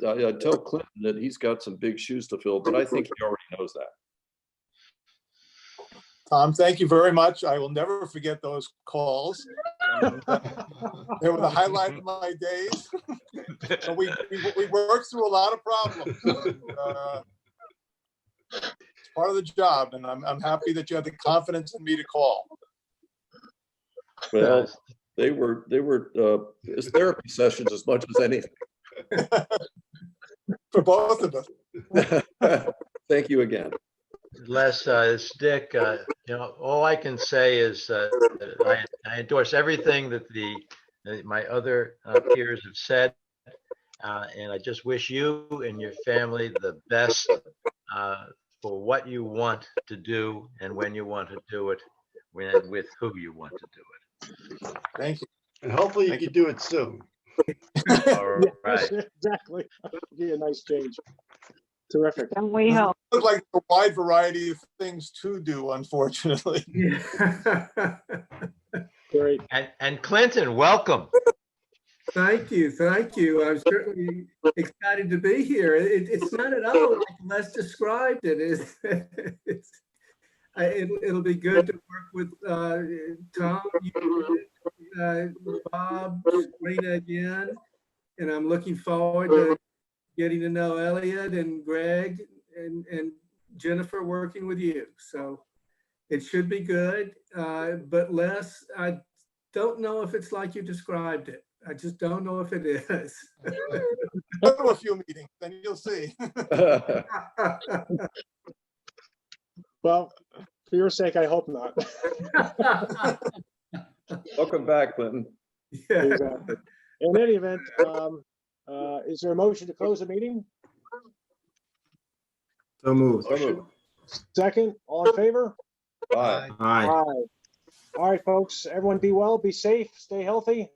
I tell Clinton that he's got some big shoes to fill, but I think he already knows that. Tom, thank you very much. I will never forget those calls. They were the highlight of my days. So we worked through a lot of problems. It's part of the job, and I'm happy that you had the confidence in me to call. Well, they were his therapy sessions as much as anything. For both of us. Thank you again. Les, Dick, all I can say is I endorse everything that my other peers have said. And I just wish you and your family the best for what you want to do and when you want to do it, and with who you want to do it. Thank you. And hopefully you can do it soon. All right. Exactly. Be a nice change. Terrific. And we hope. Look like a wide variety of things to do, unfortunately. Great. And Clinton, welcome. Thank you. Thank you. I'm certainly excited to be here. It's not at all like Les described it. It'll be good to work with Tom, Bob, Rita again. And I'm looking forward to getting to know Elliot and Greg and Jennifer working with you. So it should be good. But Les, I don't know if it's like you described it. I just don't know if it is. Go to a few meetings, then you'll see. Well, for your sake, I hope not. Welcome back, Clinton. Yeah. Exactly. In any event, is there a motion to close the meeting? So moved. Second, all in favor? Bye. Aye. All right, folks, everyone be well, be safe, stay healthy.